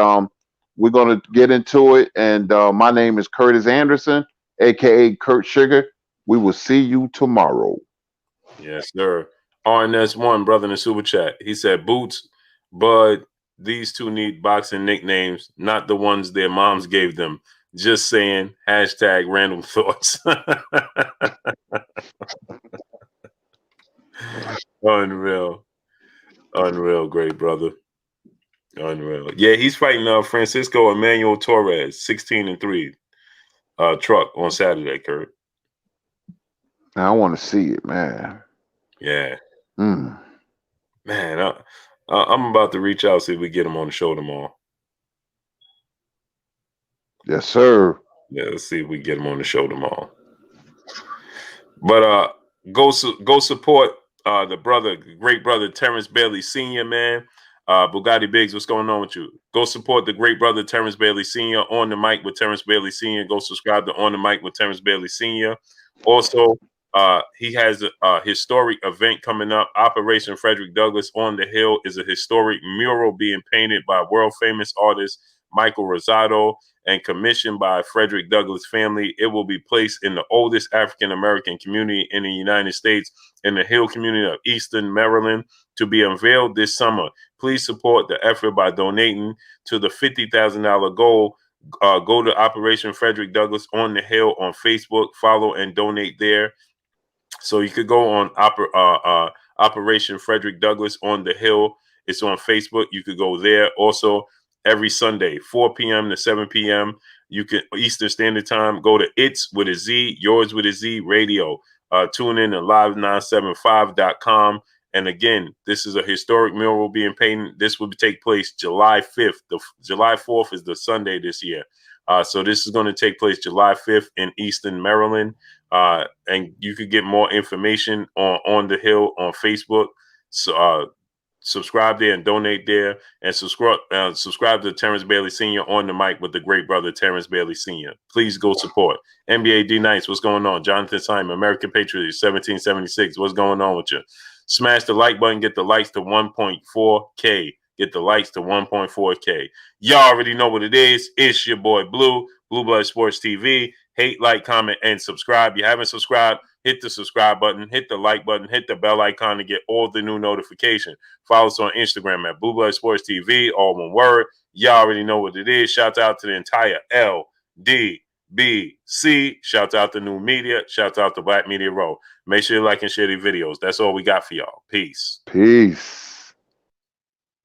we're going to get into it. And my name is Curtis Anderson, a.k.a. Kurt Sugar. We will see you tomorrow. Yes, sir. RNS1, brother in the super chat. He said, Boots, Bud, these two need boxing nicknames, not the ones their moms gave them. Just saying, hashtag random thoughts. Unreal. Unreal, great brother. Unreal. Yeah, he's fighting Francisco Emmanuel Torres, 16-3, truck on Saturday, Kurt. I want to see it, man. Yeah. Mm. Man, I'm about to reach out, see if we get him on the show tomorrow. Yes, sir. Yeah, let's see if we get him on the show tomorrow. But go support the brother, great brother Terrence Bailey Sr., man. Bugatti Biggs, what's going on with you? Go support the great brother Terrence Bailey Sr. On the Mic with Terrence Bailey Sr. Go subscribe to On the Mic with Terrence Bailey Sr. Also, he has a historic event coming up. Operation Frederick Douglass on the Hill is a historic mural being painted by world famous artist Michael Rosado and commissioned by Frederick Douglass family. It will be placed in the oldest African American community in the United States, in the Hill community of Eastern Maryland, to be unveiled this summer. Please support the effort by donating to the $50,000 goal. Go to Operation Frederick Douglass on the Hill on Facebook, follow and donate there. So you could go on Operation Frederick Douglass on the Hill. It's on Facebook. You could go there. Also, every Sunday, 4 p.m. to 7 p.m. You can Eastern Standard Time. Go to It's with a Z, Yours with a Z Radio. Tune in to live975.com. And again, this is a historic mural being painted. This will take place July 5th. July 4th is the Sunday this year. So this is going to take place July 5th in Eastern Maryland. And you could get more information on the Hill on Facebook. So subscribe there and donate there, and subscribe to Terrence Bailey Sr. On the Mic with the great brother Terrence Bailey Sr. Please go support. NBA D Nights, what's going on? Jonathan Simon, American Patriots, 1776, what's going on with you? Smash the like button, get the likes to 1.4K. Get the likes to 1.4K. Y'all already know what it is. It's your boy Blue Blood Sports TV. Hate, like, comment, and subscribe. If you haven't subscribed, hit the subscribe button, hit the like button, hit the bell icon to get all the new notifications. Follow us on Instagram at Blue Blood Sports TV, all one word. Y'all already know what it is. Shout out to the entire LDB B, C. Shout out to New Media. Shout out to Black Media Row. Make sure you like and share these videos. That's all we got for y'all. Peace. Peace.